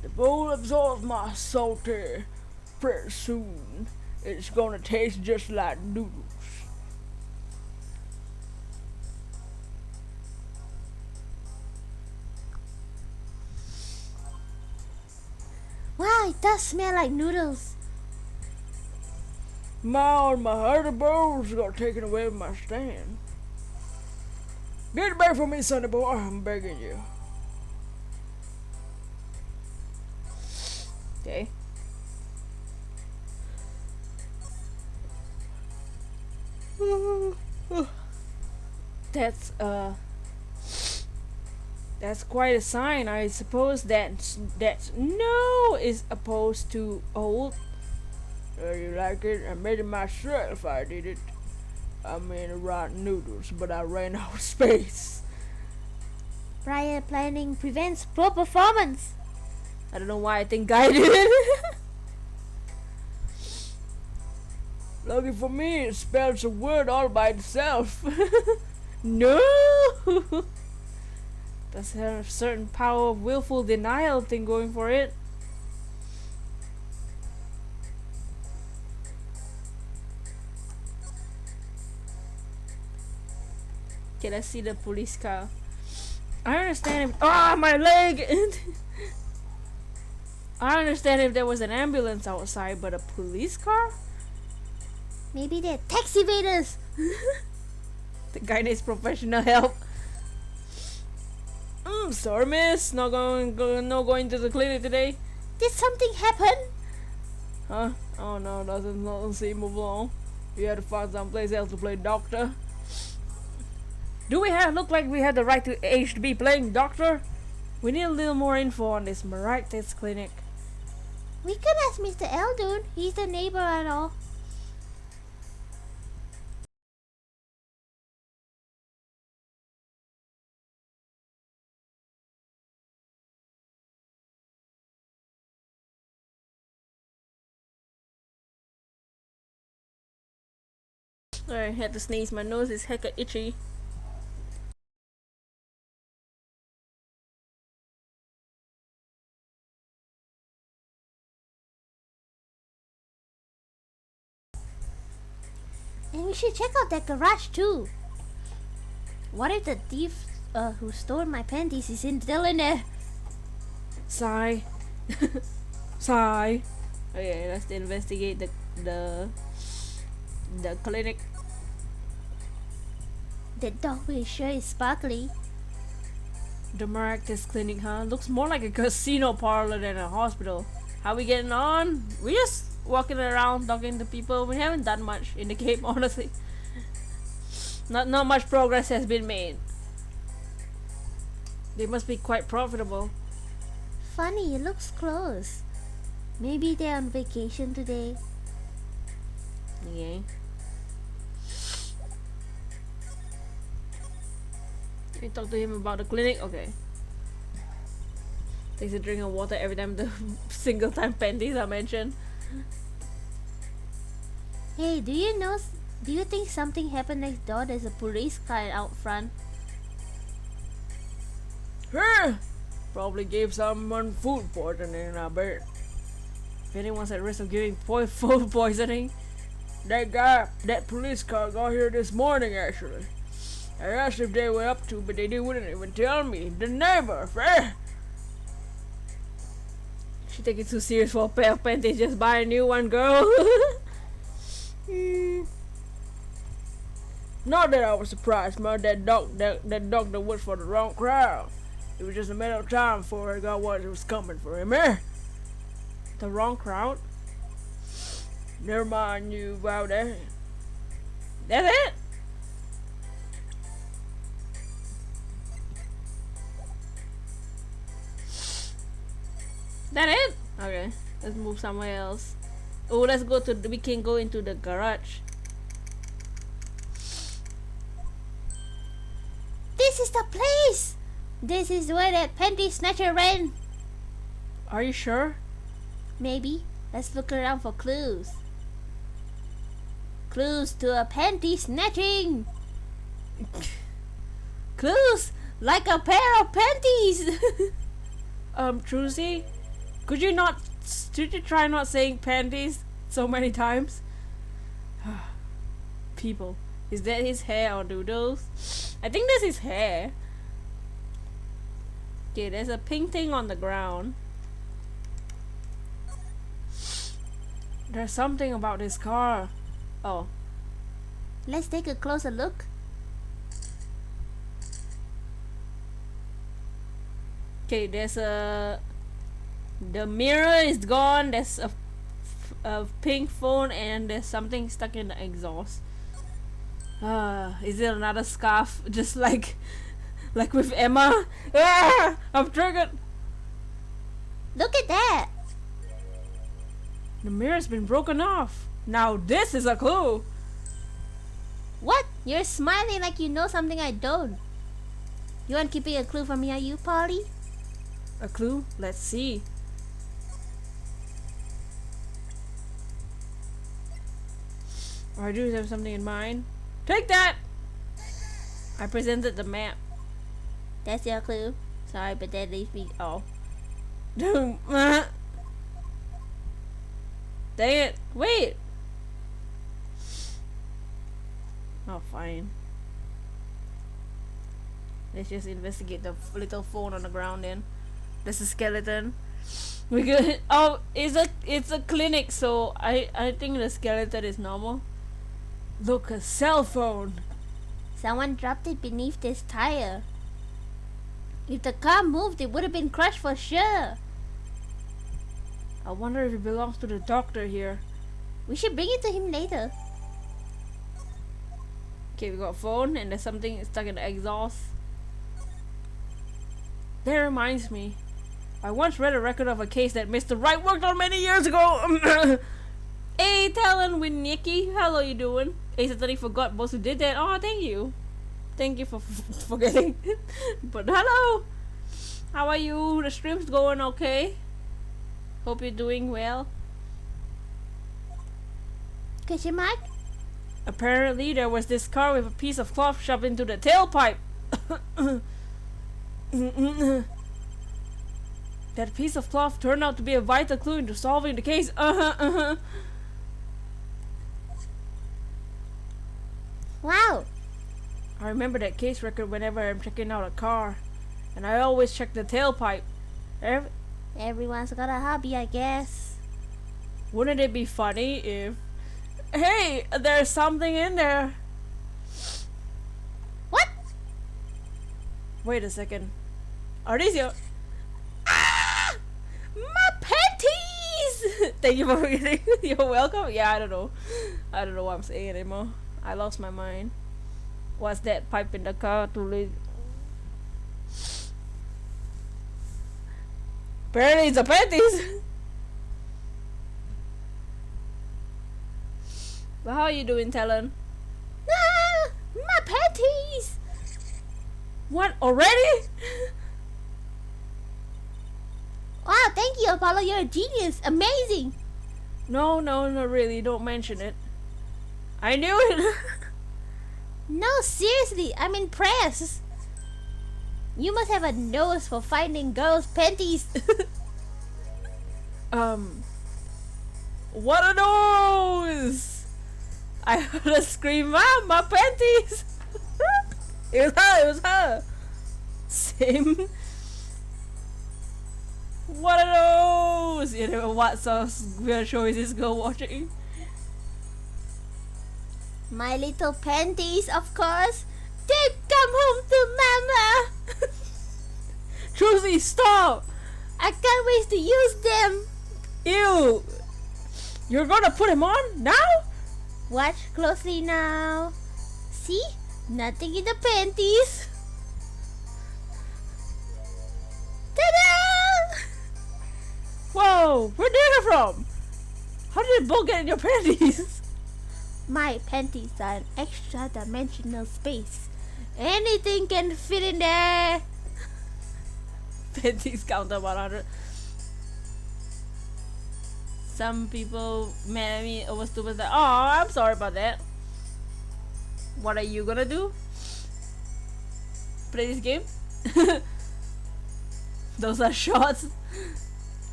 The bowl absorbs my salty. Pretty soon, it's gonna taste just like noodles. Wow, it does smell like noodles. My heart bowls got taken away with my stand. Get it back from me, sonny boy, I'm begging you. Okay. That's quite a sign. I suppose that's no is opposed to old. You like it? I made it myself. I did it. I mean, rotten noodles, but I ran out of space. Prior planning prevents poor performance. I don't know why I think I did it. Lucky for me, it spells a word all by itself. No. Does have a certain power of willful denial thing going for it. Okay, let's see the police car. I understand if my leg. I understand if there was an ambulance outside, but a police car? Maybe they're tax evaders. The guy needs professional help. Sorry, miss. Not going to the clinic today. Did something happen? Huh? Oh no, doesn't seem move along. We had to find someplace else to play doctor. Do we look like we had the right to age to be playing doctor? We need a little more info on this Wright clinic. We can ask Mr. Eldon. He's the neighbor and all. Sorry, I had to sneeze. My nose is hecka itchy. And we should check out that garage too. What if the thief who stole my panties is still in there? Sigh. Sigh. Okay, let's investigate the clinic. The doorway sure is sparkly. The Maractus clinic, huh? Looks more like a casino parlor than a hospital. How we getting on? We just walking around talking to people. We haven't done much in the game, honestly. Not much progress has been made. They must be quite profitable. Funny, it looks close. Maybe they're on vacation today. Okay. We talk to him about the clinic. Okay. Takes a drink of water every time the single time panties are mentioned. Hey, do you think something happened next door? There's a police car out front. Probably gave someone food poisoning, I bet. If anyone's at risk of giving food poisoning, that police car got here this morning actually. I asked if they were up to, but they wouldn't even tell me. The neighbor, She take it too serious for a pair of panties. Just buy a new one, girl. Not that I was surprised, man. That doctor was for the wrong crowd. It was just a matter of time before I got what was coming for him, eh? The wrong crowd? Never mind you about that. That's it? That it? Okay, let's move somewhere else. Oh, we can go into the garage. This is the place! This is where that panty snatcher ran. Are you sure? Maybe. Let's look around for clues. Clues to a panty snatching! Clues! Like a pair of panties! Trucy? Could you try not saying panties so many times? People. Is that his hair or doodles? I think that's his hair. Okay, there's a pink thing on the ground. There's something about this car. Oh. Let's take a closer look. Okay, the mirror is gone. There's a pink phone and there's something stuck in the exhaust. Is it another scarf? Just like with Emma? I'm triggered. Look at that! The mirror's been broken off. Now this is a clue. What? You're smiling like you know something I don't. You aren't keeping a clue from me, are you, Polly? A clue? Let's see. I do have something in mind. Take that! I presented the map. That's your clue. Sorry, but that leaves me. Oh. Dang it! Wait! Oh, fine. Let's just investigate the little phone on the ground then. There's a skeleton. We good. Oh, it's a clinic, so I think the skeleton is normal. Look, a cell phone. Someone dropped it beneath this tire. If the car moved, it would have been crushed for sure. I wonder if it belongs to the doctor here. We should bring it to him later. Okay, we got a phone and there's something stuck in the exhaust. That reminds me. I once read a record of a case that Mr. Wright worked on many years ago. Hey, Talon with Nikki. Hello, you doing? I totally forgot boss who did that. Oh, thank you. Thank you for forgetting. But hello. How are you? The stream's going okay? Hope you're doing well. Question mark? Apparently, there was this car with a piece of cloth shoved into the tailpipe. That piece of cloth turned out to be a vital clue into solving the case. Wow. I remember that case record whenever I'm checking out a car. And I always check the tailpipe. Everyone's got a hobby, I guess. Wouldn't it be funny if... Hey, there's something in there. What? Wait a second. Are these your... Ah! My panties! Thank you for forgetting. You're welcome. Yeah, I don't know. I don't know what I'm saying anymore. I lost my mind. What's that pipe in the car to lead? Apparently it's a panties. But how are you doing, Talon? Ah! My panties! What, already? Wow, thank you, Apollo. You're a genius. Amazing. No, really. Don't mention it. I knew it. No, seriously. I'm impressed. You must have a nose for finding girls' panties. What are those? I heard a scream, Mom, my panties! It was her. Same. What are those? You know, what sort of weird show is this girl watching? My little panties, of course. They've come home to Mama. Trucy, stop! I can't wait to use them. Ew! You're gonna put him on now? Watch closely now. See? Nothing in the panties. Ta-da! Whoa! Where did it from? How did it both get in your panties? My panties are an extra dimensional space. Anything can fit in there. Panties counter 100. Some people mad at me over stupid like, oh, I'm sorry about that. What are you gonna do? Play this game? Those are shots.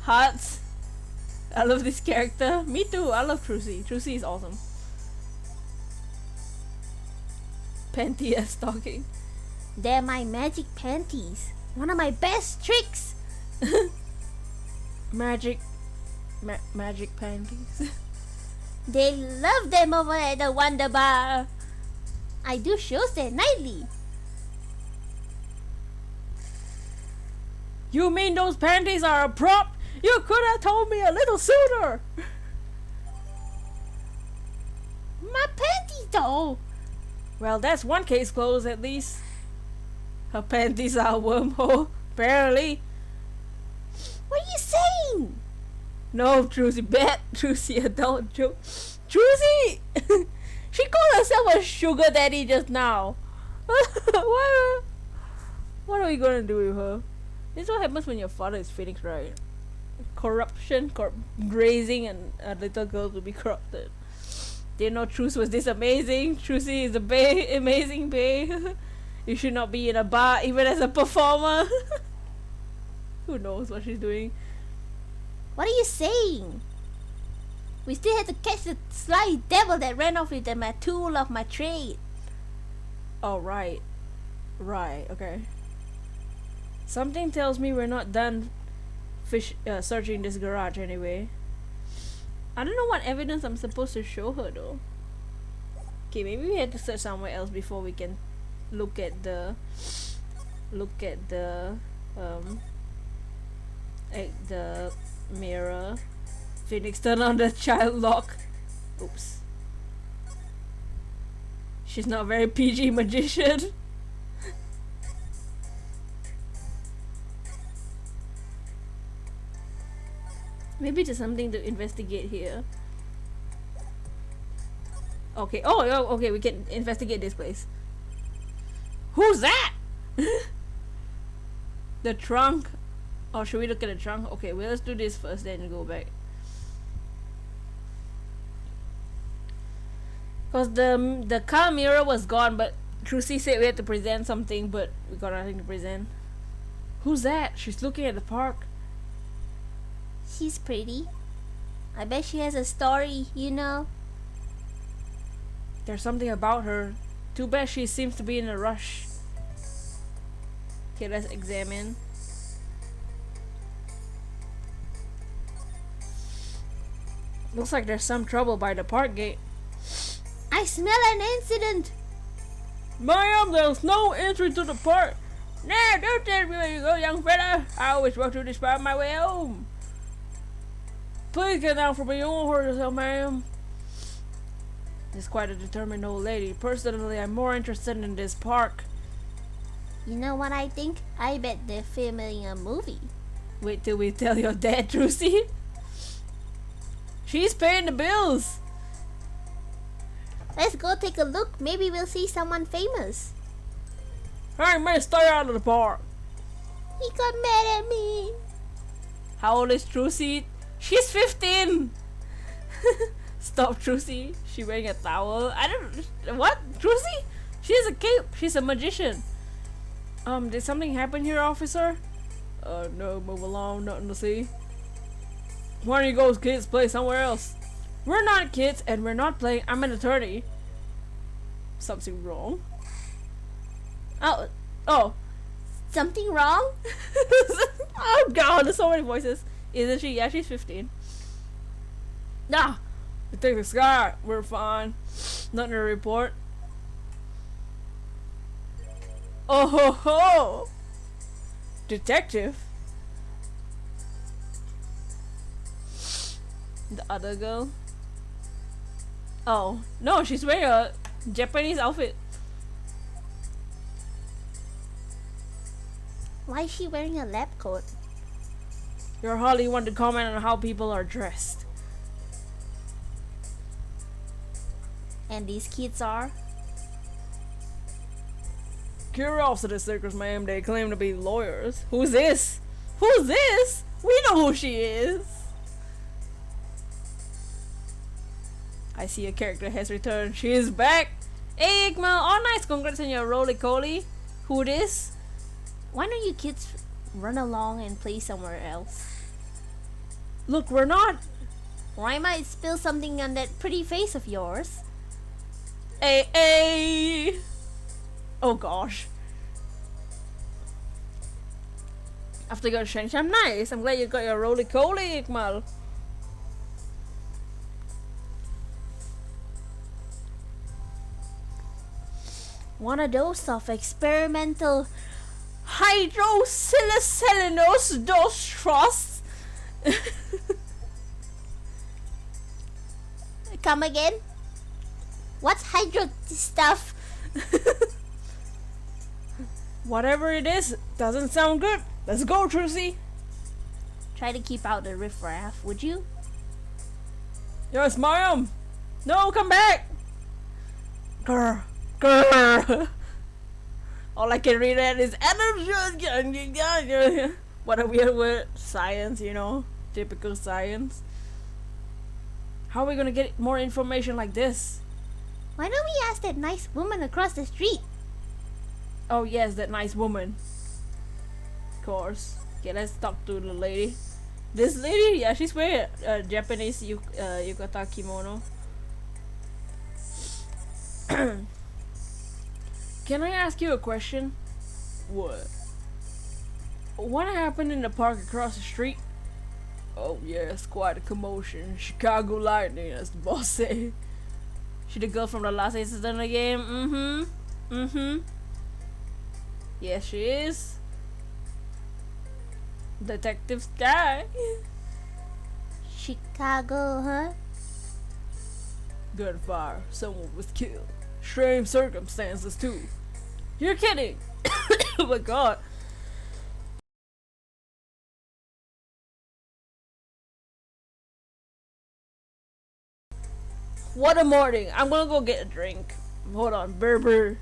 Hearts. I love this character. Me too. I love Trucy. Trucy is awesome. Panty as stalking. They're my magic panties. One of my best tricks. Magic panties. They love them over at the Wonder Bar. I do shows there nightly. You mean those panties are a prop? You could have told me a little sooner. My panties though. Well, that's one case closed at least. Her panties are a wormhole, apparently. What are you saying? No, Trucy, bad Trucy, adult joke. Trucy! She called herself a sugar daddy just now. what are we gonna do with her? This is what happens when your father is Phoenix, right? Corruption, grazing, and a little girl to be corrupted. Didn't know Truce was this amazing. Trucy is a amazing bae. You should not be in a bar even as a performer. Who knows what she's doing? What are you saying? We still had to catch the sly devil that ran off with the tool of my trade. Oh, right. Right, okay. Something tells me we're not done searching this garage anyway. I don't know what evidence I'm supposed to show her though. Okay, maybe we had to search somewhere else before we can look at the mirror. Phoenix, turn on the child lock. Oops. She's not a very PG magician. Maybe there's something to investigate here. Okay. Oh, okay. We can investigate this place. Who's that? The trunk. Oh, should we look at the trunk? Okay, well, let's do this first, then go back. Cause the car mirror was gone, but Trucy said we had to present something, but we got nothing to present. Who's that? She's looking at the park. She's pretty. I bet she has a story, you know. There's something about her. Too bad she seems to be in a rush. Okay, let's examine. Looks like there's some trouble by the park gate. I smell an incident. Ma'am, there's no entry to the park. Now, don't tell me where you go, young fella. I always walk through this part on my way home. Please get down from me. You won't hurt yourself, ma'am. She's quite a determined old lady. Personally, I'm more interested in this park. You know what I think? I bet they're filming a movie. Wait till we tell your dad, Trucy. She's paying the bills. Let's go take a look. Maybe we'll see someone famous. Hey, man, stay out of the park. He got mad at me. How old is Trucy? She's 15. Stop, Trucy. She wearing a towel. I don't. What? Trucy? She has a cape. She's a magician. Did something happen here, officer? No, move along. Nothing to see. Why don't you go, kids? Play somewhere else. We're not kids, and we're not playing. I'm an attorney. Something wrong? Oh. Something wrong? Oh god, there's so many voices. Isn't she? Yeah, she's 15. Nah, we take the sky. We're fine. Nothing to report. Oh ho ho! Detective? The other girl? Oh, no, she's wearing a Japanese outfit. Why is she wearing a lab coat? You're hardly one to comment on how people are dressed. And these kids are? Curiosity seekers, ma'am. They claim to be lawyers. Who's this? Who's this? We know who she is. I see a character has returned. She is back. Hey, Ikmal. Oh, nice. Congrats on your roly-coly. Who this? Why don't you kids run along and play somewhere else? Look, we're not. Or I might spill something on that pretty face of yours. Hey. Oh gosh. After you got changed, I'm nice. I'm glad you got your roly-coly, Ikmal. One of those of experimental hydrosilicellulose dose. Come again? What's hydro stuff? Whatever it is, doesn't sound good. Let's go, Trucy. Try to keep out the riffraff, would you? Yes, ma'am. No, come back. Grr. All I can read at is what a weird word. Science, you know. Typical science. How are we gonna get more information like this? Why don't we ask that nice woman across the street? Oh yes, that nice woman. Of course. Okay, let's talk to the lady. This lady, yeah, she's wearing a Japanese yukata kimono. Can I ask you a question? What? What happened in the park across the street? Oh yes, quite a commotion. Chicago Lightning, as the boss say. She the girl from the last incident again? Mm-hmm. Mm-hmm. Yes, she is. Detective Sky. Chicago, huh? Gunfire. Someone was killed. Strange circumstances too. You're kidding. Oh my god. What a morning. I'm gonna go get a drink. Hold on, Berber.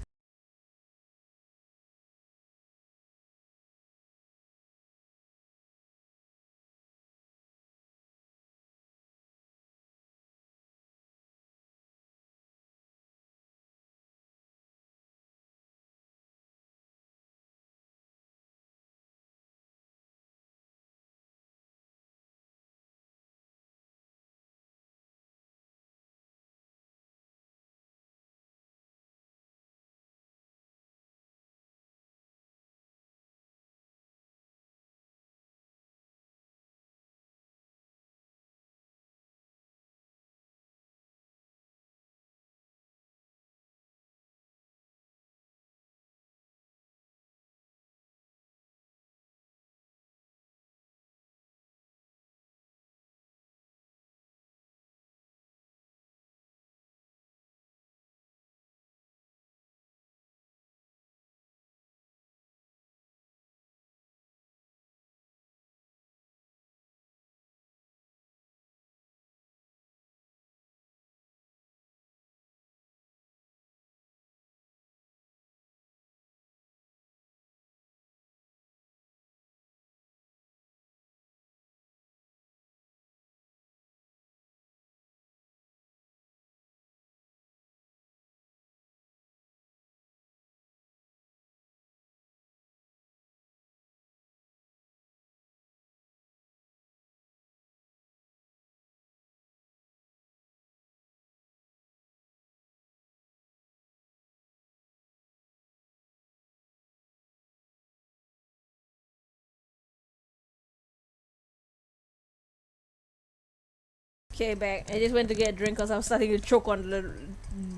Okay, back. I just went to get a drink because I was starting to choke on the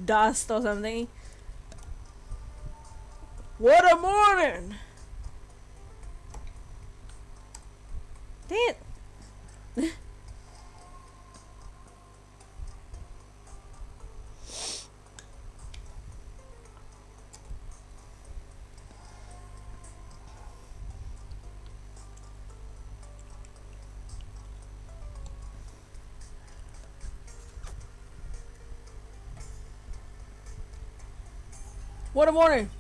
dust or something. What a morning! Damn. What a morning!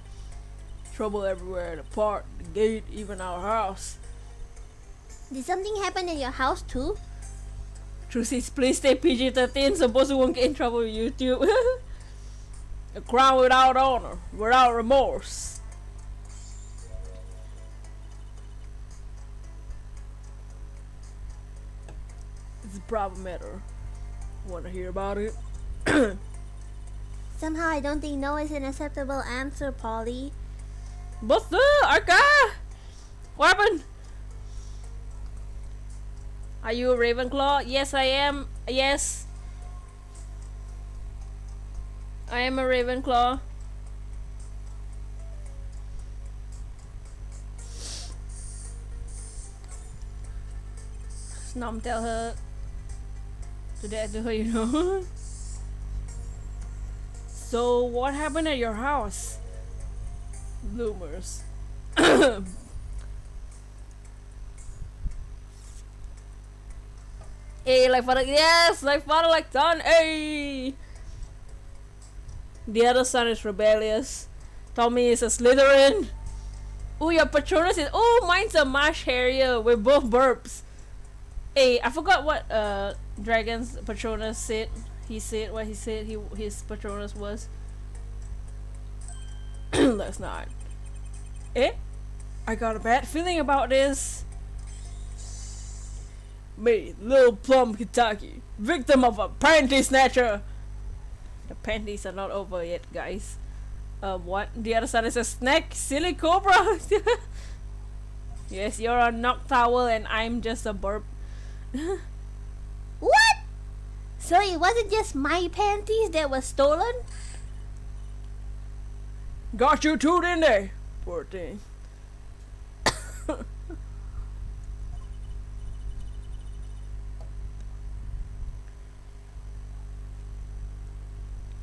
Trouble everywhere, the park, the gate, even our house. Did something happen in your house too? Trucy's, please stay PG-13, suppose we won't get in trouble with YouTube. A crime without honor, without remorse. It's a problem matter. Wanna hear about it? Somehow I don't think no is an acceptable answer, Polly. What's the Arca? What happened? Are you a Ravenclaw? Yes, I am. Yes. I am a Ravenclaw. Snom tell her to that to her, you know. So what happened at your house? Bloomers. Hey, like father, yes, like father, like son. Hey. The other son is rebellious. Tommy is a Slytherin. Oh, your Patronus is. Oh, mine's a Marsh Harrier. We're both burps. Hey, I forgot what Dragon's Patronus said. He said what he said his Patronus was. Let's not. Eh? I got a bad feeling about this. Me, Lil Plum Kentucky, victim of a panty snatcher. The panties are not over yet, guys. What? The other side is a snack? Silly cobra? Yes, you're a knock towel and I'm just a burp. What? So it wasn't just my panties that were stolen? Got you too, didn't they? Poor thing.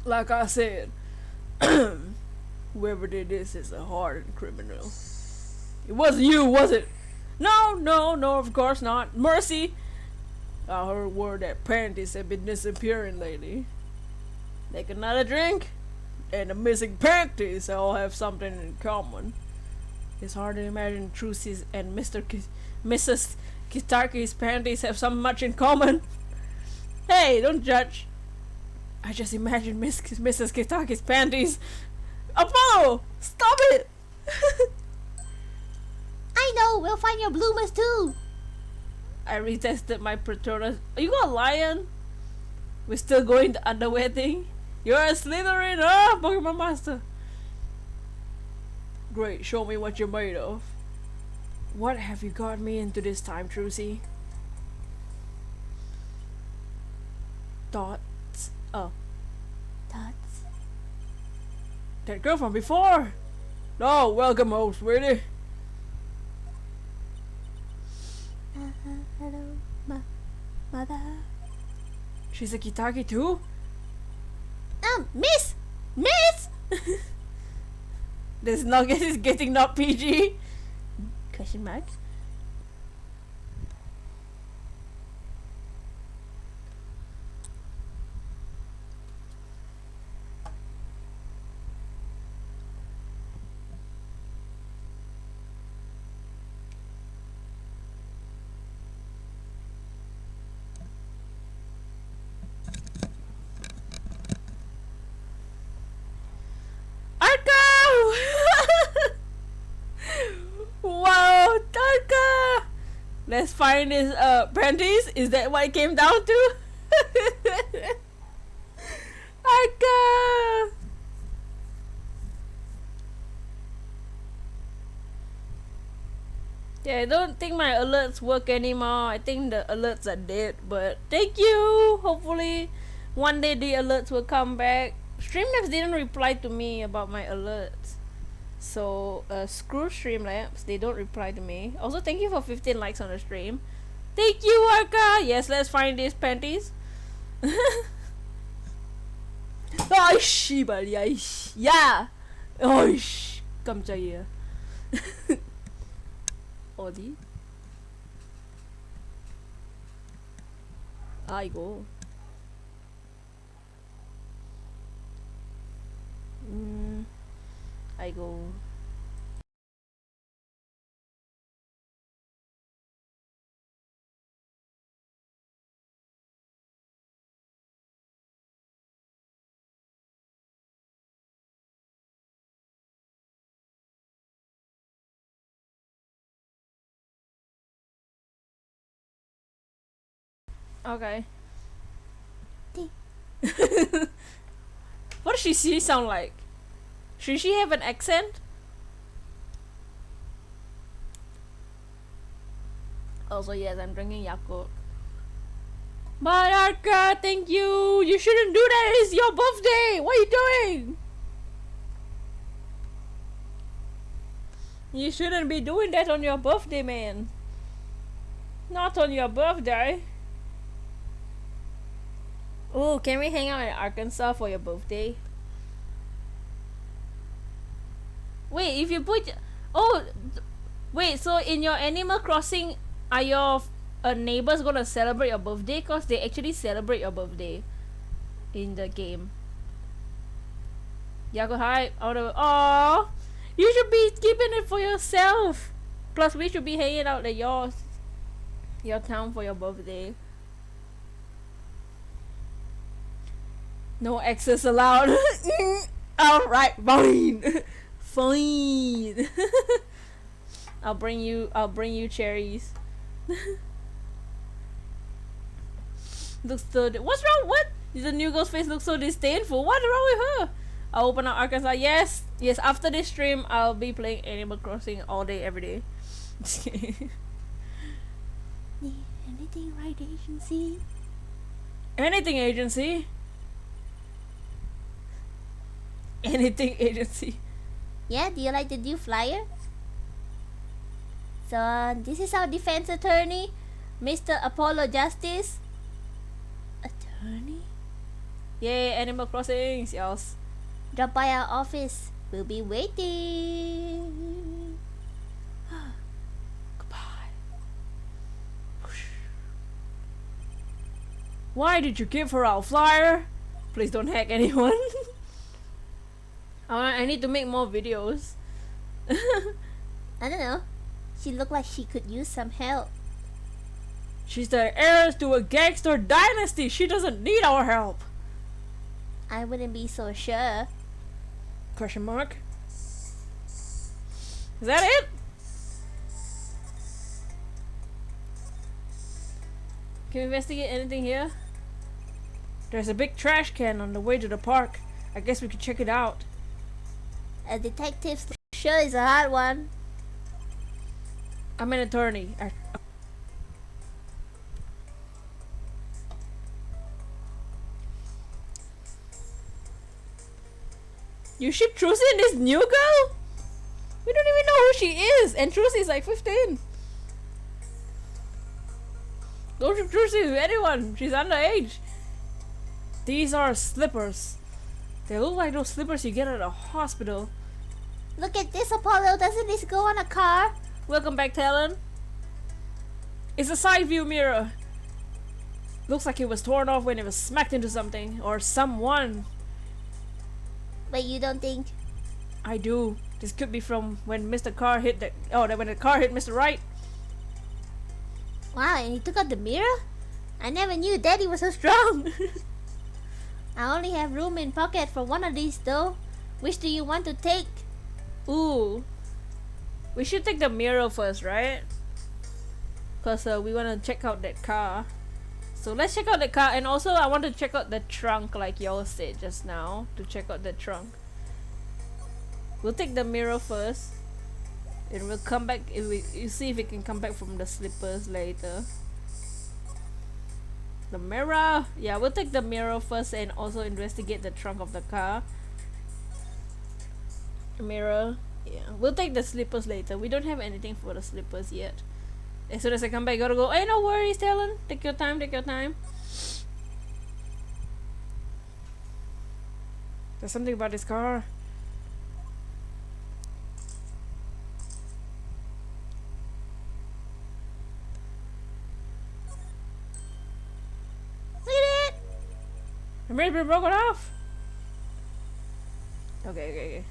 Like I said, whoever did this is a hardened criminal. It wasn't you, was it? No, of course not. Mercy! I heard word that panties have been disappearing lately. Take another drink? And the missing panties all have something in common. It's hard to imagine Trucy's and Mrs. Kitaki's panties have so much in common. Hey, don't judge. I just imagine Mrs. Kitaki's panties. Apollo! Stop it! I know, we'll find your bloomers too. I retested my Pretorius. You got a lion? We're still going the underwear thing? You're a Slytherin, huh, Pokemon Master? Great, show me what you're made of. What have you got me into this time, Trucy? Thoughts? Oh. Thoughts? That girl from before! Oh, welcome home, sweetie. Hello, mother. She's a Kitaki too? Miss! This nugget is getting not PG? Question mark? Wow, Tarka! Let's find his panties. Is that what it came down to? Tarka! Yeah, I don't think my alerts work anymore. I think the alerts are dead, but thank you! Hopefully one day the alerts will come back. Streamlabs didn't reply to me about my alerts. So, screw Streamlabs. They don't reply to me. Also, thank you for 15 likes on the stream. Thank you, Arka! Yes, let's find these panties. Aish, buddy, aish. Yeah! Aish! Come here. Odi? I go. I go. Okay. What does she sound like? Should she have an accent? Also, yes, I'm drinking Yakult. But Arka, thank you! You shouldn't do that! It's your birthday! What are you doing? You shouldn't be doing that on your birthday, man. Not on your birthday. Oh, can we hang out in Arkansas for your birthday? Wait, if you put... Oh! Wait, so in your Animal Crossing, are your neighbors gonna celebrate your birthday? Cause they actually celebrate your birthday in the game. Yaku hype out of... Aww! You should be keeping it for yourself! Plus, we should be hanging out at your town for your birthday. No access allowed. Alright, fine. Fine. I'll bring you cherries. Looks so what's wrong? What? The new girl's face looks so disdainful. What's wrong with her? I'll open up Arkansas. Yes, after this stream I'll be playing Animal Crossing all day, every day. Anything, right, agency? Anything agency. Anything agency. Yeah, do you like the new flyer? So, this is our defense attorney, Mr. Apollo Justice. Attorney? Yay, Animal Crossing, yes. Drop by our office. We'll be waiting. Goodbye. Why did you give her our flyer? Please don't hack anyone. I need to make more videos. I don't know. She looked like she could use some help. She's the heiress to a gangster dynasty. She doesn't need our help. I wouldn't be so sure. Question mark. Is that it? Can we investigate anything here? There's a big trash can on the way to the park. I guess we could check it out. A detective's sure is a hard one. I'm an attorney. You ship Trucy and this new girl? We don't even know who she is, and Trucy's like 15. Don't ship Trucy with anyone. She's underage. These are slippers. They look like those slippers you get at a hospital. Look at this, Apollo. Doesn't this go on a car? Welcome back, Talon. It's a side view mirror. Looks like it was torn off when it was smacked into something or someone. But you don't think? I do. This could be from when Mr. Carr hit the when the car hit Mr. Wright. Wow, and he took out the mirror? I never knew Daddy was so strong. I only have room in pocket for one of these though. Which do you want to take? Ooh. We should take the mirror first, right? Cause we wanna check out that car. So let's check out the car, and also I want to check out the trunk like y'all said just now. To check out the trunk. We'll take the mirror first. And we'll come back you see if we can come back from the slippers later. The mirror! Yeah, we'll take the mirror first and also investigate the trunk of the car. Mirror. Yeah, we'll take the slippers later. We don't have anything for the slippers yet. As soon as I come back, I gotta go. Hey, no worries, Talon. Take your time, take your time. There's something about this car. Look at it! The mirror's been broken off. Okay.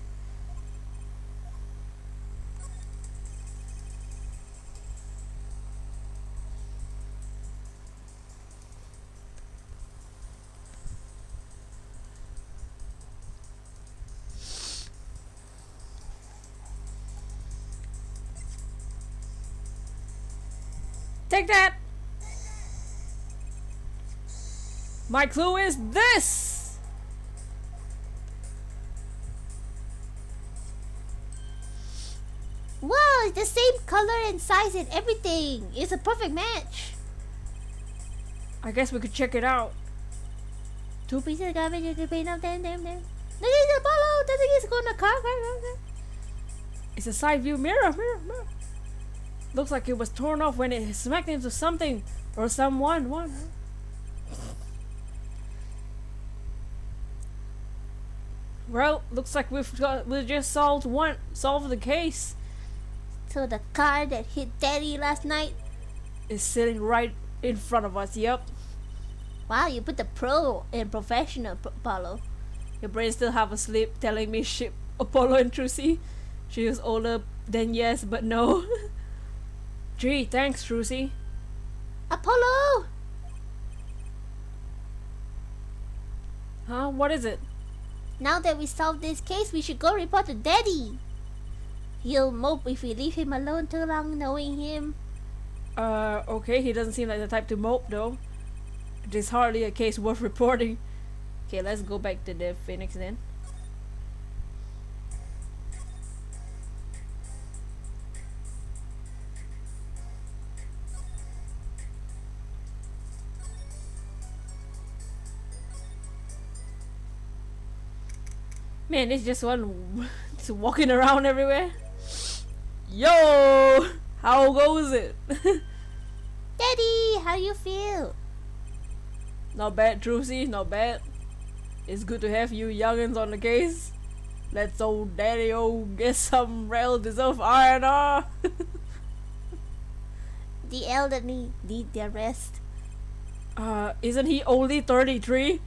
Take that! My clue is this! Wow, it's the same color and size and everything. It's a perfect match. I guess we could check it out. 2 pieces of garbage you can paint up them. Look at the Apollo. That thing is going to car. It's a side view mirror. Looks like it was torn off when it smacked into something or someone. Well, looks like we just solved the case. So the car that hit Daddy last night. Is sitting right in front of us. Yep. Wow, you put the pro in professional, Apollo. Your brain still half asleep, telling me ship Apollo and Trucy. She was older than yes, but no. Gee, thanks, Trucy. Apollo! Huh? What is it? Now that we solved this case, we should go report to Daddy. He'll mope if we leave him alone too long knowing him. Okay, he doesn't seem like the type to mope though. It is hardly a case worth reporting. Okay, let's go back to the Phoenix then. Man, it's just one just walking around everywhere. Yo! How goes it? Daddy, how you feel? Not bad, Trucy, not bad. It's good to have you youngins on the case. Let's old daddy-o get some well-deserved R&R. The elderly need their rest. Isn't he only 33?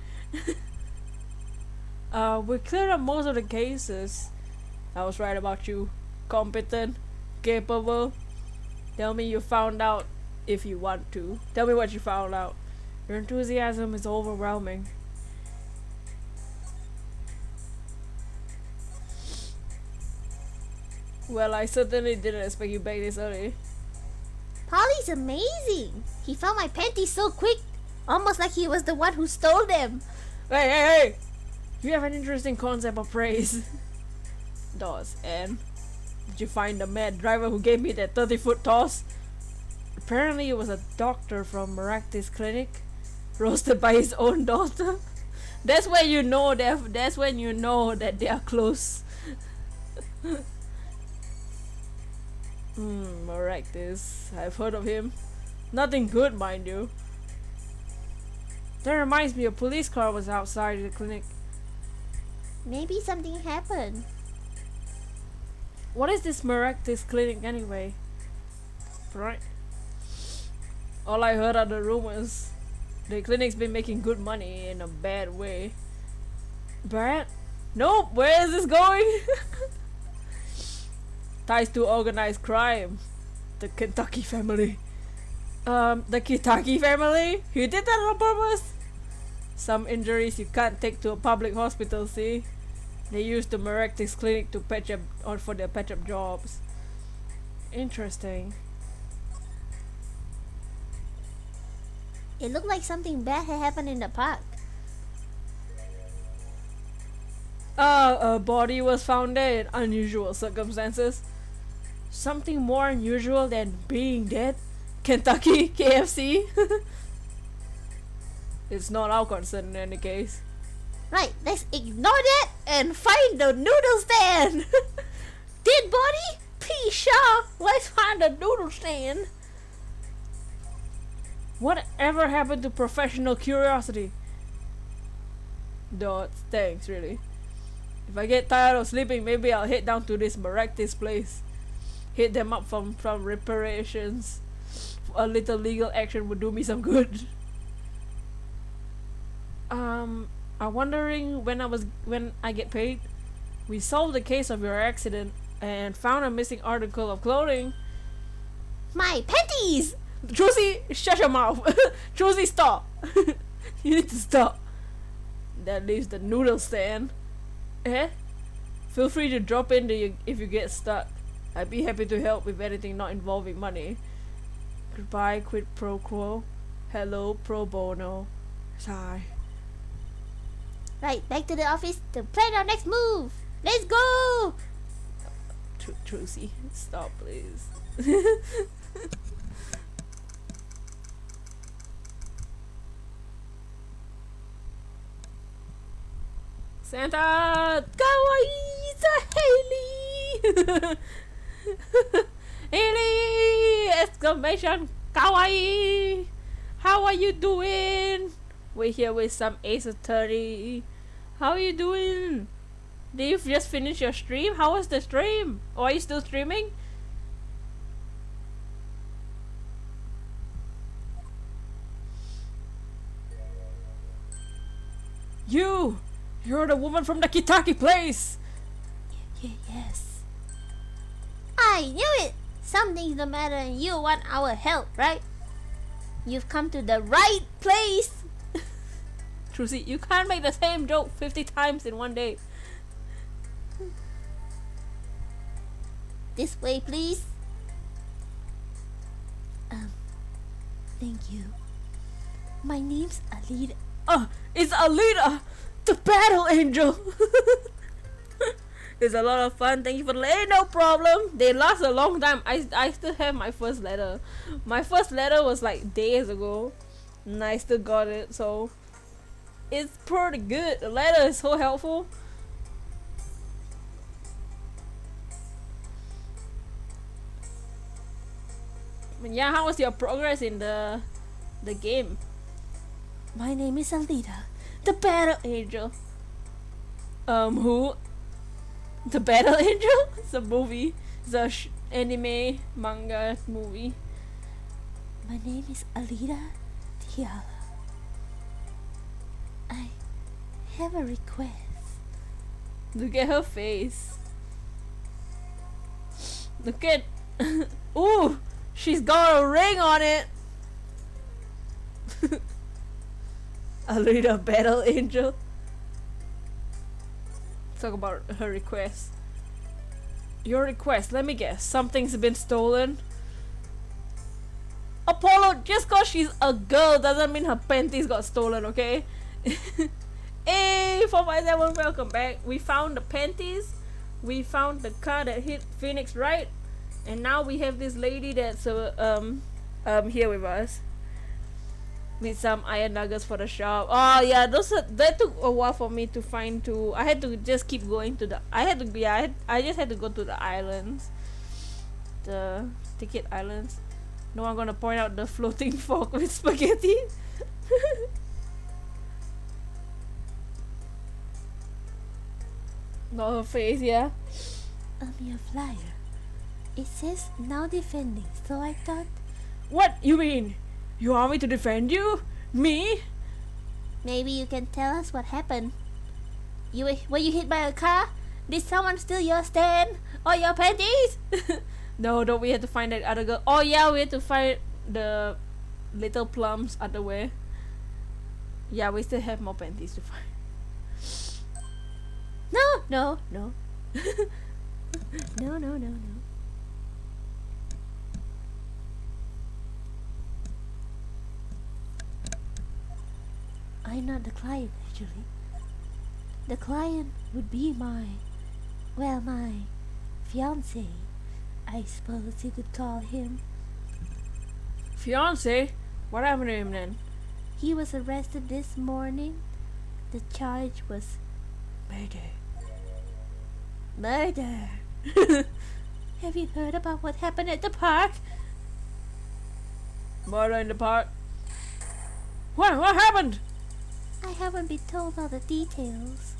We cleared up most of the cases. I was right about you. Competent, capable. Tell me you found out if you want to. Tell me what you found out. Your enthusiasm is overwhelming. Well, I certainly didn't expect you back this early. Polly's amazing. He found my panties so quick, almost like he was the one who stole them. Hey! You have an interesting concept of praise. Does, and did you find the mad driver who gave me that 30-foot toss? Apparently it was a doctor from Maractis Clinic, roasted by his own daughter. That's when you know that they are close. Maractis. I've heard of him. Nothing good, mind you. That reminds me, a police car was outside the clinic. Maybe something happened. What is this Maractis Clinic anyway? Right? All I heard are the rumors. The clinic's been making good money in a bad way. Bad? Nope, where is this going? Ties to organized crime. The Kentucky family. The Kentucky family? You did that on purpose? Some injuries you can't take to a public hospital, see? They use the Maractis Clinic to patch up or for their patch up jobs. Interesting. It looked like something bad had happened in the park. A body was found there in unusual circumstances. Something more unusual than being dead. Kentucky KFC. It's not our concern in any case. Right, let's ignore that and find the noodle stand. Dead body? Please, Shaw, let's find the noodle stand. Whatever happened to professional curiosity? Dots, thanks, really. If I get tired of sleeping, maybe I'll head down to this Maractis place. Hit them up from reparations. A little legal action would do me some good. I'm wondering when I get paid. We solved the case of your accident and found a missing article of clothing. My panties! Josie, shut your mouth. Josie, stop. You need to stop. That leaves the noodle stand. Feel free to drop in if you get stuck. I'd be happy to help with anything not involving money. Goodbye, quid pro quo. Hello, pro bono. Sigh. Right, back to the office to plan our next move. Let's go! Trucy, stop please. Santa! Kawaii! Haley! Haley! Exclamation! Kawaii! How are you doing? We're here with some Ace Attorney. How are you doing? Did you just finish your stream? How was the stream? Or are you still streaming? You're the woman from the Kentucky place. Yes. I knew it! Something's the matter and you want our help, right? You've come to the right place! Trucy, you can't make the same joke 50 times in one day. This way, please. Thank you. My name's Alida. Oh, it's Alita, the battle angel. It's a lot of fun. Thank you for the letter. No problem. They last a long time. I still have my first letter. My first letter was like days ago, and I still got it. So it's pretty good. The letter is so helpful. Yeah, how was your progress in the game? My name is Alida, the battle angel. Who? The Battle Angel? It's a movie. It's a anime manga movie. My name is Alida Tiala. I have a request. Look at her face. Look at. Ooh! She's got a ring on it! Alita Battle Angel. Talk about her request. Your request, let me guess. Something's been stolen. Apollo, just cause she's a girl doesn't mean her panties got stolen, okay? Hey, 457, welcome back. We found the panties. We found the car that hit Phoenix Wright. And now we have this lady that's here with us. Need some iron nuggets for the shop. Oh yeah, that took a while for me to find too. I had to just keep going to the. I just had to go to the islands, the ticket islands. No, I'm gonna point out the floating fork with spaghetti. Not her face, yeah. Your flyer. It says now defending, so I thought. What you mean? You want me to defend you? Me? Maybe you can tell us what happened. Were you hit by a car? Did someone steal your stand or your panties? No, don't we have to find that other girl? Oh yeah, we have to find the little plums underwear. Yeah, we still have more panties to find. No. No. I'm not the client, actually. The client would be my fiance. I suppose you could call him. Fiance? What happened to him then? He was arrested this morning. The charge was murder. Have you heard about what happened at the park? Murder in the park? What happened? I haven't been told all the details,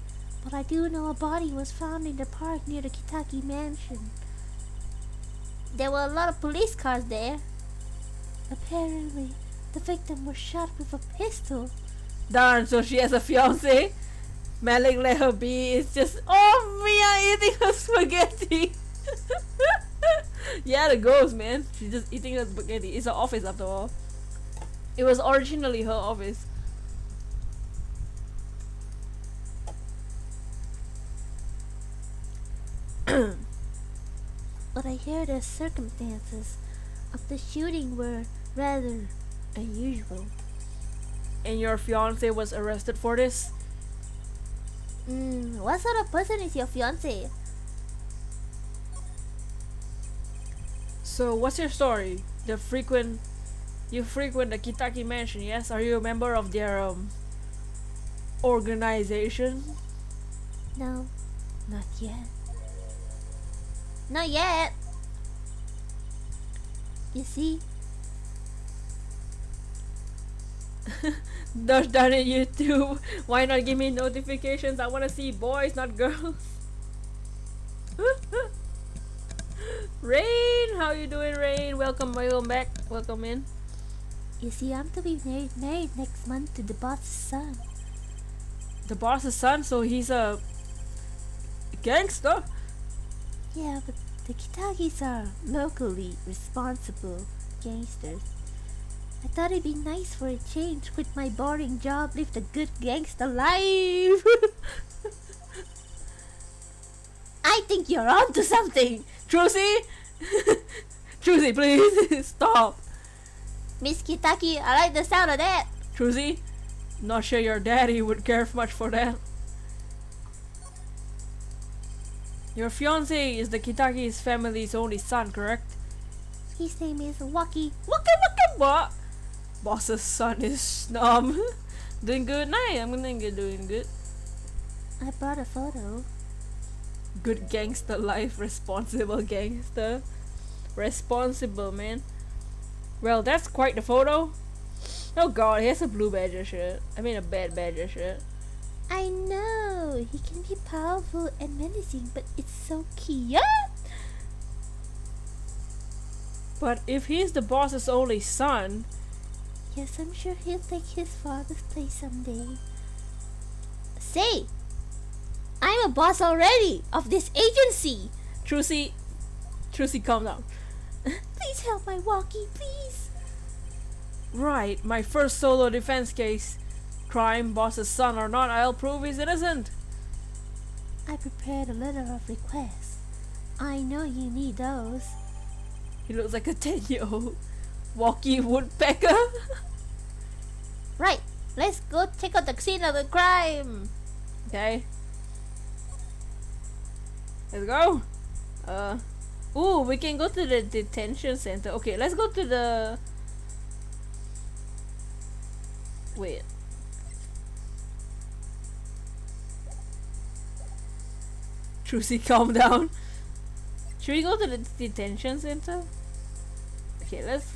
but I do know a body was found in the park near the Kitaki mansion. There were a lot of police cars there. Apparently, the victim was shot with a pistol. Darn, so she has a fiance? Malik let her be. It's just, oh, Mia eating her spaghetti. Yeah, the ghost, man. She's just eating her spaghetti. It's her office after all. It was originally her office. But I hear the circumstances of the shooting were rather unusual. And your fiance was arrested for this? What sort of person is your fiance? So, what's your story? You frequent the Kitaki mansion, yes? Are you a member of their organization? No, not yet. Not yet. You see? Gosh darn it, YouTube. Why not give me notifications? I want to see boys, not girls. Rain, how you doing, Rain? Welcome back. Welcome in. You see, I'm to be married next month to the boss's son. The boss's son, so he's a gangster. Yeah, but the Kitagis are locally responsible gangsters. I thought it'd be nice for a change, quit my boring job, live the good gangster life. I I think you're onto something. Trucy! Trucy, please stop. Miss Kitaki, I like the sound of that. Trucy, not sure your daddy would care much for that. Your fiance is the Kitaki's family's only son, correct? His name is Waki. What? Boss's son is doing good night. I'm gonna get doing good. I brought a photo. Good gangster life, responsible gangster. Responsible, man. Well, that's quite the photo. Oh god, he has a blue badger shirt. I mean a bad badger shirt. I know, he can be powerful and menacing, but it's so cute. But if he's the boss's only son... Yes, I'm sure he'll take his father's place someday. Say, I'm a boss already of this agency. Trucy, calm down. Please help my walkie, please. Right, my first solo defense case. Crime, boss's son or not, I'll prove he's innocent. I prepared a letter of request. I know you need those. He looks like a 10-year-old walkie woodpecker. Right, let's go check out the scene of the crime. Okay. Let's go. Ooh, we can go to the detention center. Okay, let's go to the... Wait. Trucy, calm down. Should we go to the detention center? Okay, let's...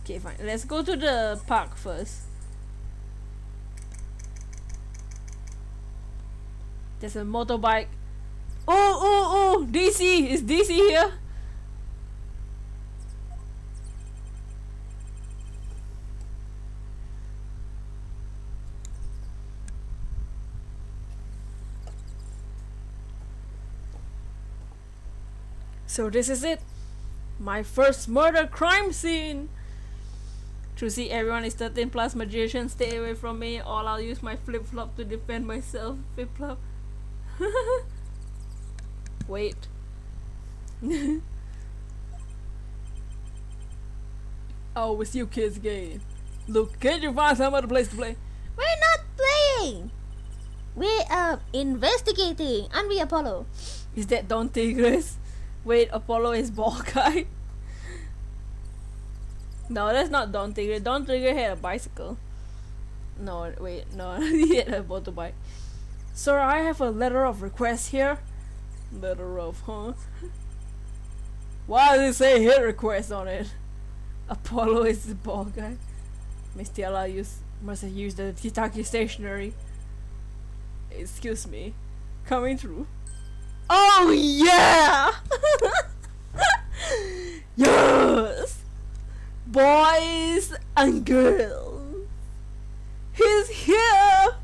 Okay, fine. Let's go to the park first. There's a motorbike. Oh! DC! Is DC here? So this is it. My first murder crime scene. Trucy, everyone is 13 plus magician. Stay away from me, or I'll use my flip-flop to defend myself. Flip-flop. Wait. Oh, it's you kids game. Look, can't you find some other place to play? We're not playing. We're investigating. Aren't we, Apollo? Is that Don Tigres? Wait, Apollo is ball guy. No, that's not Don Tigre. Don Tigre had a bicycle. No, wait, no, he had a motorbike. Sir, I have a letter of request here. Letter of, huh? Why does it say hit request on it? Apollo is the ball guy. Miss Tiala must have used the Kitaki stationery. Excuse me. Coming through. Oh yeah! Yes! Boys and girls, he's here!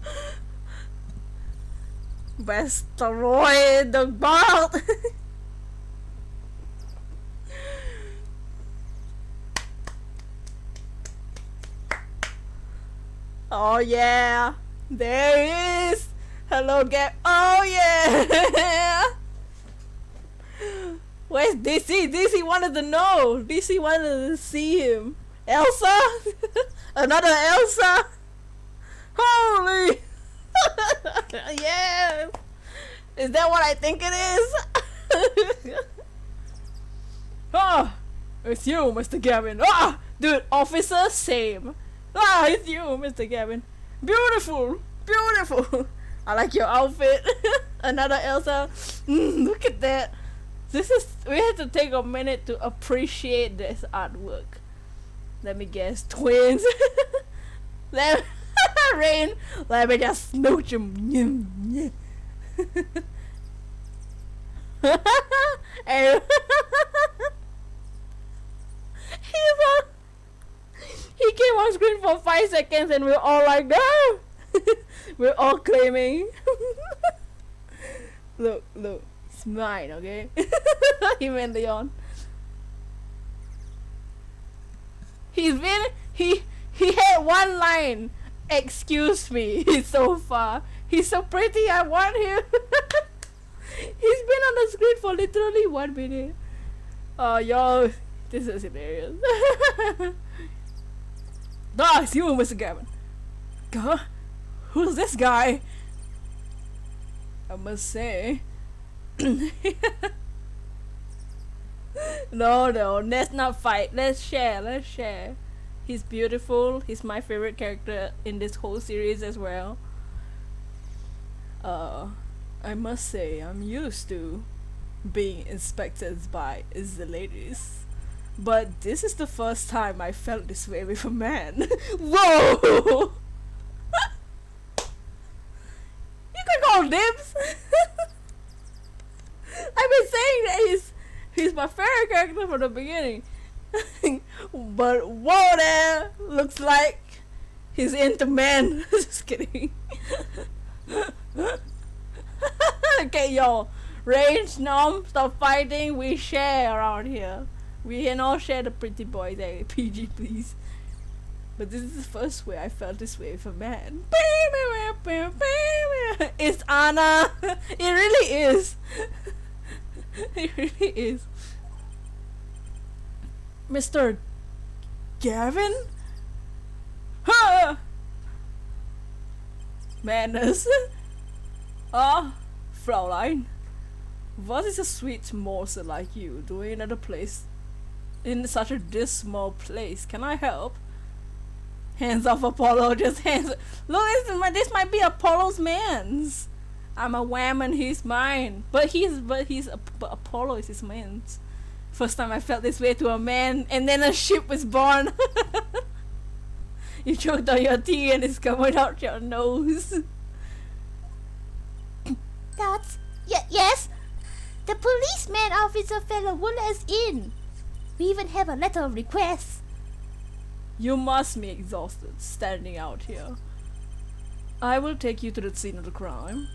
Best Roy the Bald! Oh yeah! There he is! Hello, Gap! Oh yeah! Where's DC? DC wanted to know. DC wanted to see him. Elsa? Another Elsa? Holy! Yes! Is that what I think it is? Ah! It's you, Mr. Gavin. Ah! Dude, officer, same. Ah! It's you, Mr. Gavin. Beautiful! Beautiful! I like your outfit. Another Elsa. Look at that. We had to take a minute to appreciate this artwork. Let me guess, twins. Rain, let me just smooch him. And he came on screen for 5 seconds and we're all like, no. We're all claiming. Look. It's mine, okay? He went Leon. He had one line. Excuse me. So far. He's so pretty, I want him. He's been on the screen for literally 1 minute. Oh, yo, this is hilarious. Ah, it's you, Mr. Gavin. God, who's this guy? I must say. No, let's not fight. Let's share. He's beautiful. He's my favorite character in this whole series as well. I must say, I'm used to being inspected by the ladies. But this is the first time I felt this way with a man. Whoa! You can call dibs! I've been saying that he's my favorite character from the beginning. But whoa there! Looks like he's into men. Just kidding. Okay, yo. Range, nom, stop fighting. We share around here. We can all share the pretty boys. Hey, PG, please. But this is the first way I felt this way with a man. It's Anna. It really is. It really is. Mr. Gavin? Huh! Manners. Ah, Fraulein. What is a sweet morsel like you doing at a place in such a dismal place? Can I help? Hands off Apollo, just hands. Look, this might be Apollo's man's. I'm a wham and he's mine. But Apollo is his man's. First time I felt this way to a man, and then a ship was born. You choked on your tea and it's coming out your nose. That's... yes? The policeman officer fellow will let us in. We even have a letter of request. You must be exhausted standing out here. I will take you to the scene of the crime.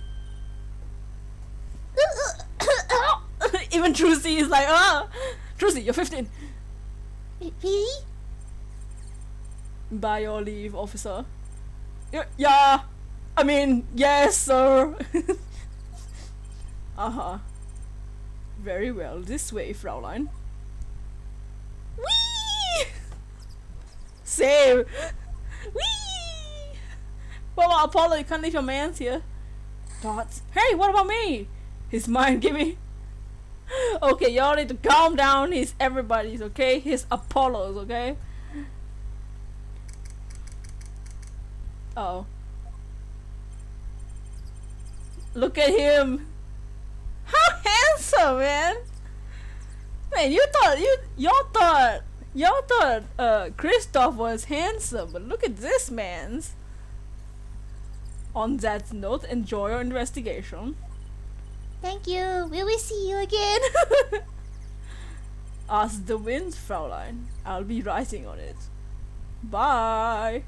Even Trucy is like, Trucy, you're 15. Really? By your leave, officer. Yeah. I mean, yes, sir. Very well. This way, Fraulein. Whee! Save! Whee! What about Apollo? You can't leave your mans here. Dots. Hey, what about me? His mind, give me. Okay, y'all need to calm down. He's everybody's, okay? He's Apollo's, okay? Oh. Look at him. How handsome, man. Man, y'all thought Christoph was handsome, but look at this man's. On that note, enjoy your investigation. Thank you. Will we see you again? Ask the wind, Fraulein. I'll be writing on it. Bye.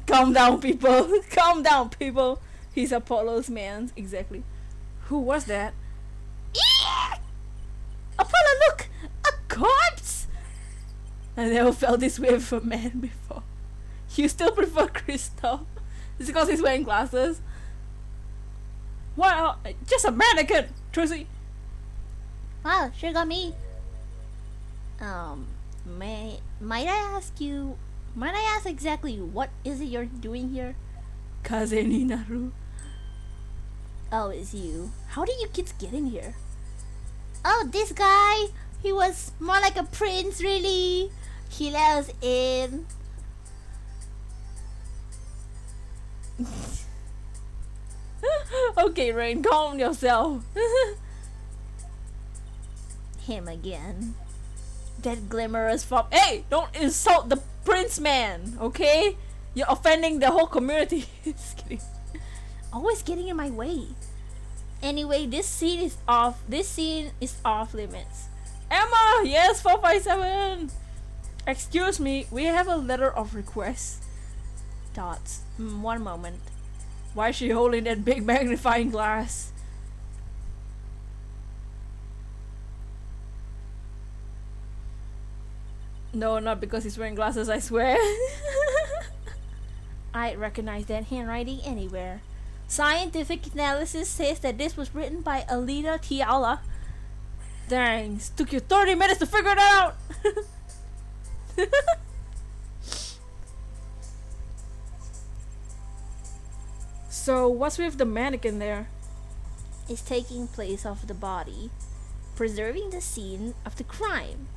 Calm down, people. Calm down, people. He's Apollo's man. Exactly. Who was that? Apollo, look! A corpse! I never felt this way with a man before. You still prefer Christoph? Is it because he's wearing glasses? What? Just a mannequin, Trucy. Wow, sure got me. Might I ask exactly what is it you're doing here? Kaze ni naru. Oh, it's you. How did you kids get in here? Oh, this guy. He was more like a prince, really. He let us in. Okay, Rain, calm yourself. Him again. That glamorous fop. Hey, don't insult the prince man, okay? You're offending the whole community. Just kidding. Always getting in my way. Anyway, this scene is off. This scene is off limits. Emma, yes, 457. Excuse me, we have a letter of request. Dots. One moment. Why is she holding that big magnifying glass? No, not because he's wearing glasses, I swear. I recognize that handwriting anywhere. Scientific analysis says that this was written by Alita Tiala. Dang, it took you 30 minutes to figure it out! So, what's with the mannequin there? It's taking place of the body, preserving the scene of the crime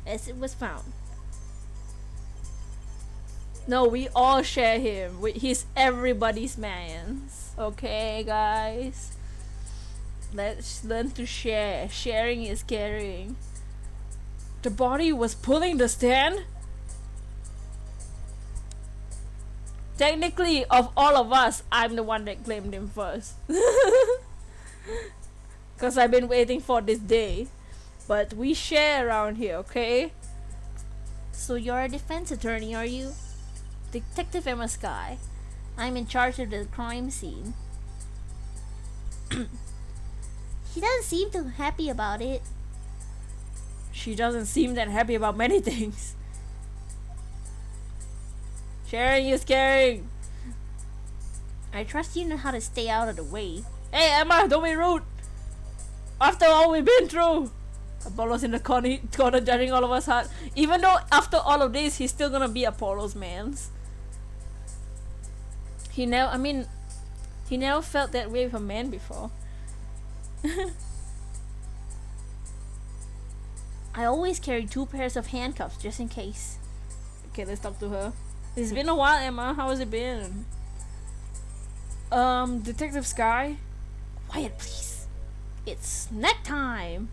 as it was found. No, we all share him. He's everybody's man. Okay, guys? Let's learn to share. Sharing is caring. The body was pulling the stand? Technically, of all of us, I'm the one that claimed him first. Because I've been waiting for this day. But we share around here, okay? So you're a defense attorney, are you? Detective Emma Sky. I'm in charge of the crime scene. She doesn't seem too happy about it. She doesn't seem that happy about many things. Sharing is caring. I trust you know how to stay out of the way. Hey Emma, don't be rude. After all we've been through. Apollo's in the corner judging all of us hard. Even though after all of this, he's still gonna be Apollo's mans. He never felt that way with a man before. I always carry 2 pairs of handcuffs just in case. Okay, let's talk to her. It's been a while, Emma. How has it been? Detective Sky? Quiet, please. It's snack time.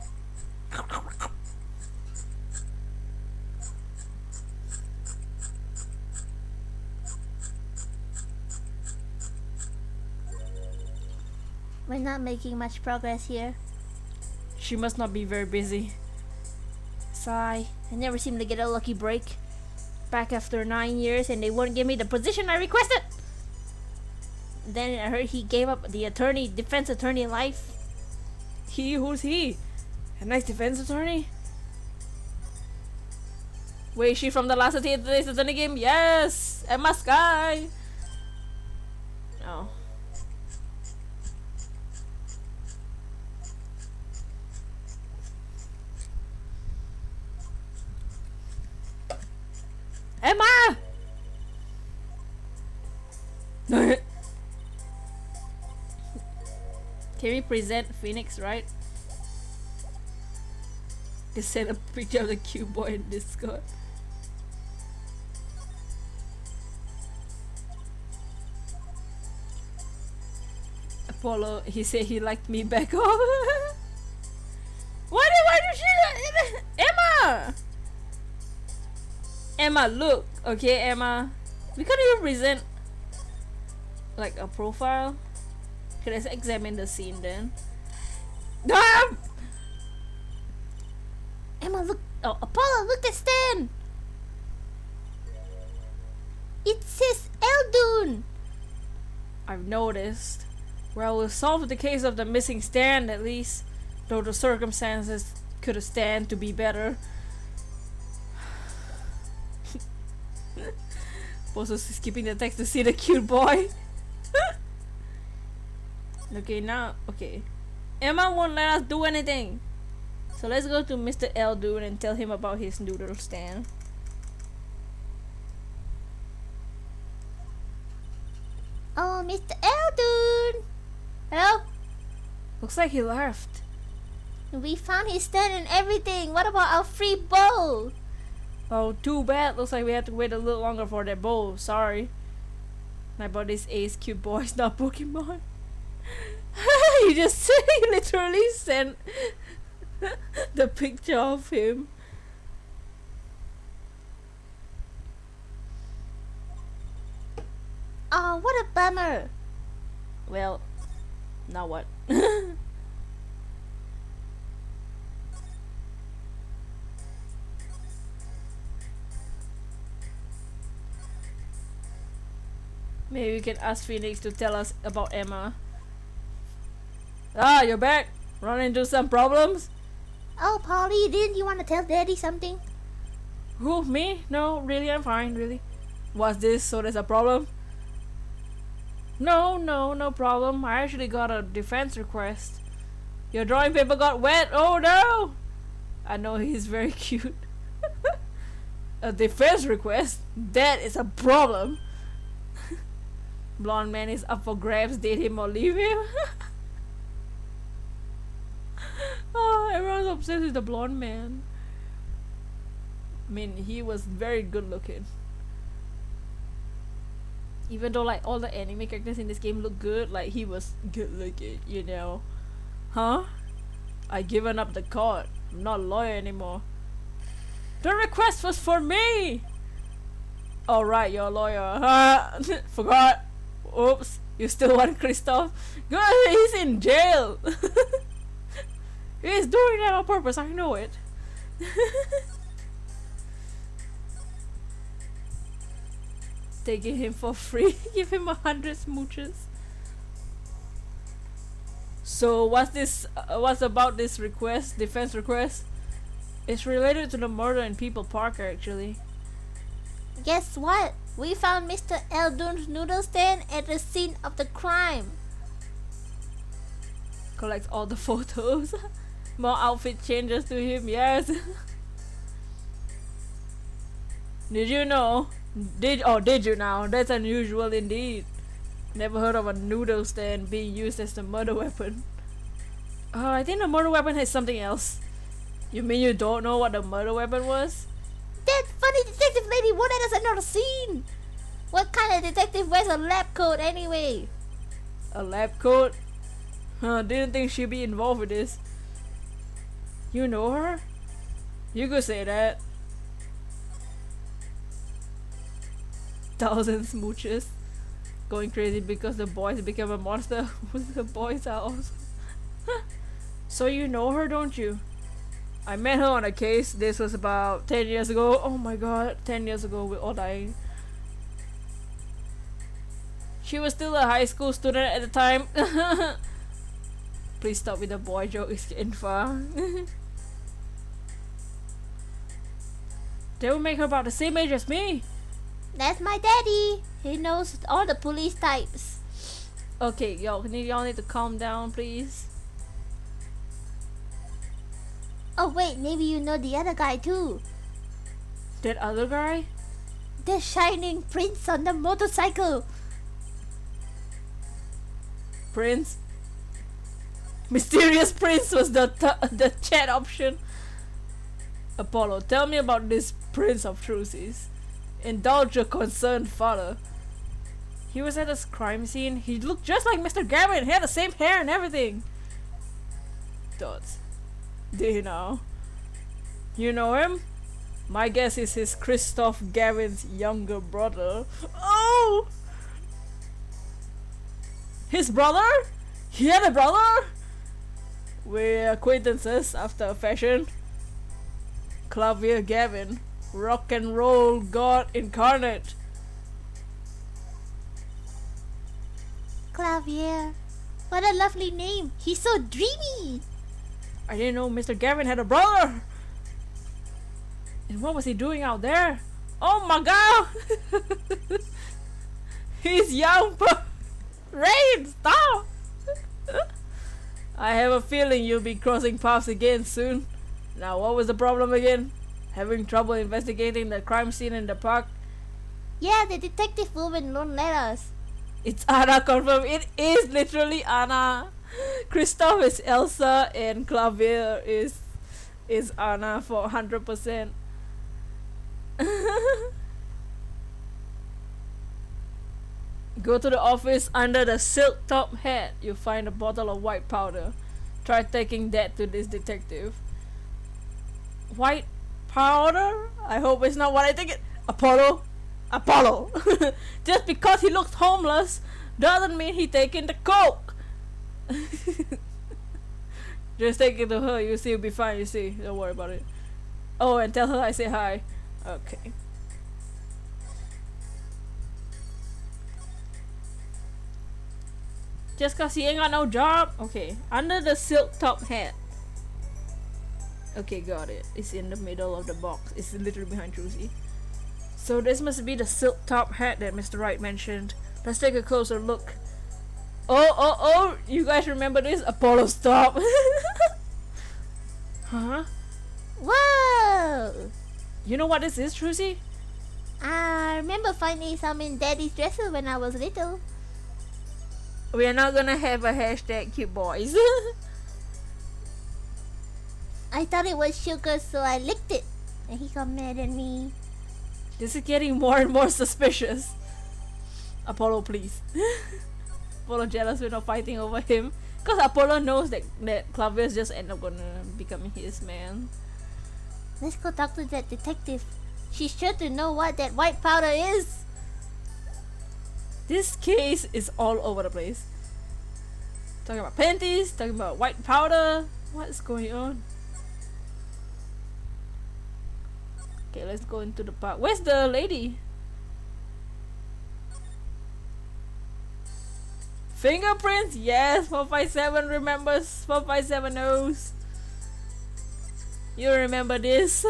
We're not making much progress here. She must not be very busy. Sigh. I never seem to get a lucky break. Back after 9 years and they wouldn't give me the position I requested. Then I heard he gave up the defense attorney life. Who's he? A nice defense attorney? Wait, is she from the last today's attorney game? Yes! Emma Sky! Oh. Emma! Can we present Phoenix, right? Just send a picture of the cute boy in Discord. Apollo, he said he liked me back off. Why did she Emma? Emma, look, okay, Emma. We can't even present like a profile. Okay, let's examine the scene then. Ah! Emma, look. Oh, Apollo, look at Stan. It says Eldun. I've noticed. Well, we'll solve the case of the missing Stan at least, though the circumstances could have stand to be better. Also skipping the text to see the cute boy. Okay, now, okay. Emma won't let us do anything. So let's go to Mr. Eldun and tell him about his noodle stand. Oh, Mr. Eldun. Hello? Looks like he left. We found his stand and everything. What about our free bowl? Oh, too bad. Looks like we have to wait a little longer for that bowl. Sorry. My body's ace cute boy is not Pokemon. You just literally sent the picture of him. Oh, what a bummer. Well, now what? Maybe we can ask Phoenix to tell us about Emma. Ah, you're back. Run into some problems? Oh, Polly, didn't you want to tell Daddy something? Who, me? No, really, I'm fine, really. What's this? So there's a problem? No problem. I actually got a defense request. Your drawing paper got wet. Oh no! I know he's very cute. A defense request? That is a problem. Blonde man is up for grabs. Date him or leave him. Oh, everyone's obsessed with the blonde man. I mean, he was very good looking. Even though like all the anime characters in this game look good, like he was good looking, you know. Huh? I given up the court. I'm not a lawyer anymore. The request was for me! Alright, you're a lawyer. Forgot. Oops. You still want Christoph? Good, he's in jail. He's doing that on purpose, I know it. Taking him for free. Give him 100 smooches. So what's about this request, defense request? It's related to the murder in People Park actually. Guess what? We found Mr. Eldon's noodle stand at the scene of the crime. Collect all the photos. More outfit changes to him, yes. Did you know? Did you now? That's unusual indeed. Never heard of a noodle stand being used as a murder weapon. I think the murder weapon has something else. You mean you don't know what the murder weapon was? That funny detective lady won't let us another scene. What kind of detective wears a lab coat anyway? A lab coat? Didn't think she'd be involved with this. You know her? You could say that. 1,000 smooches. Going crazy because the boys became a monster. The boys are awesome. So you know her, don't you? I met her on a case. This was about 10 years ago. Oh my god, 10 years ago, we're all dying. She was still a high school student at the time. Please stop with the boy joke, it's getting far. They will make her about the same age as me. That's my daddy. He knows all the police types. Okay, y'all need to calm down, please. Oh wait, maybe you know the other guy too. That other guy? The shining prince on the motorcycle. Prince? Mysterious Prince was the chat option. Apollo, tell me about this Prince of Truces. Indulge your concerned father. He was at this crime scene. He looked just like Mr. Gavin. He had the same hair and everything. Dots. Do you know? You know him? My guess is his Christoph Gavin's younger brother. Oh! His brother? He had a brother? We're acquaintances after a fashion. Clavier Gavin. Rock and roll god incarnate. Clavier. What a lovely name. He's so dreamy. I didn't know Mr. Gavin had a brother. And what was he doing out there? Oh my god! He's young, but Rain, stop! I have a feeling you'll be crossing paths again soon. Now, what was the problem again? Having trouble investigating the crime scene in the park? Yeah, the detective woman won't let us. It's Anna, confirmed. It is literally Anna. Christoph is Elsa and Clavier is Anna for 100%. Go to the office. Under the silk top hat you'll find a bottle of white powder. Try taking that to this detective. White powder? I hope it's not what I think it. Apollo. Just because he looks homeless doesn't mean he taking the coke. Just take it to her. You see, you'll be fine. You see, don't worry about it. Oh, and tell her I say hi. Okay. Just cause he ain't got no job. Okay, under the silk top hat. Okay, got it. It's in the middle of the box. It's literally behind Trucy. So this must be the silk top hat that Mr. Wright mentioned. Let's take a closer look. Oh, you guys remember this? Apollo, stop. Huh? Whoa! You know what this is, Trucy? I remember finding some in Daddy's dresser when I was little. We are not gonna have a hashtag cute boys. I thought it was sugar, so I licked it. And he got mad at me. This is getting more and more suspicious. Apollo, please. Apollo jealous we're not fighting over him. Because Apollo knows that Clavius just end up gonna become his man. Let's go talk to that detective. She's sure to know what that white powder is. This case is all over the place. Talking about panties, talking about white powder. What's going on? Okay, let's go into the park. Where's the lady? Fingerprints? Yes, 457 remembers. 457 knows. You remember this?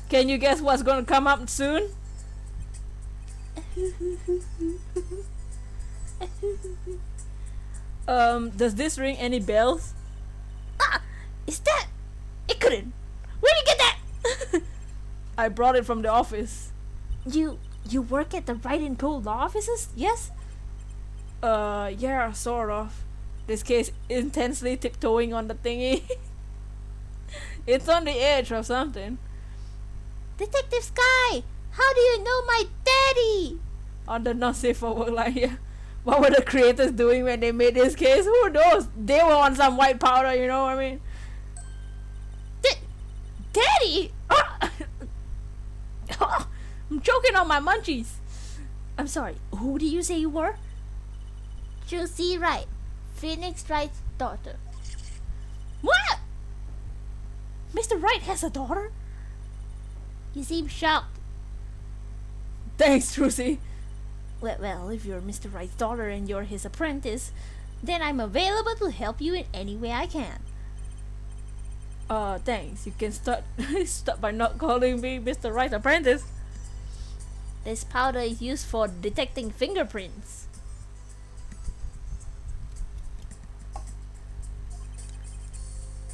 Can you guess what's gonna come up soon? Does this ring any bells? Ah! Is that? It couldn't. Where'd you get that? I brought it from the office. You work at the Wright and Co. law offices? Yes? Yeah, sort of. This case intensely tiptoeing on the thingy. It's on the edge of something. Detective Sky! How do you know my daddy? On the not safe for work line here. What were the creators doing when they made this case? Who knows? They were on some white powder, you know what I mean? Daddy! I'm choking on my munchies. I'm sorry, who do you say you were? Josie Wright, Phoenix Wright's daughter. What? Mr. Wright has a daughter? You seem shocked. Thanks, Trucy. Well, if you're Mr. Wright's daughter and you're his apprentice, then I'm available to help you in any way I can. Thanks. You can start by not calling me Mr. Wright's apprentice. This powder is used for detecting fingerprints.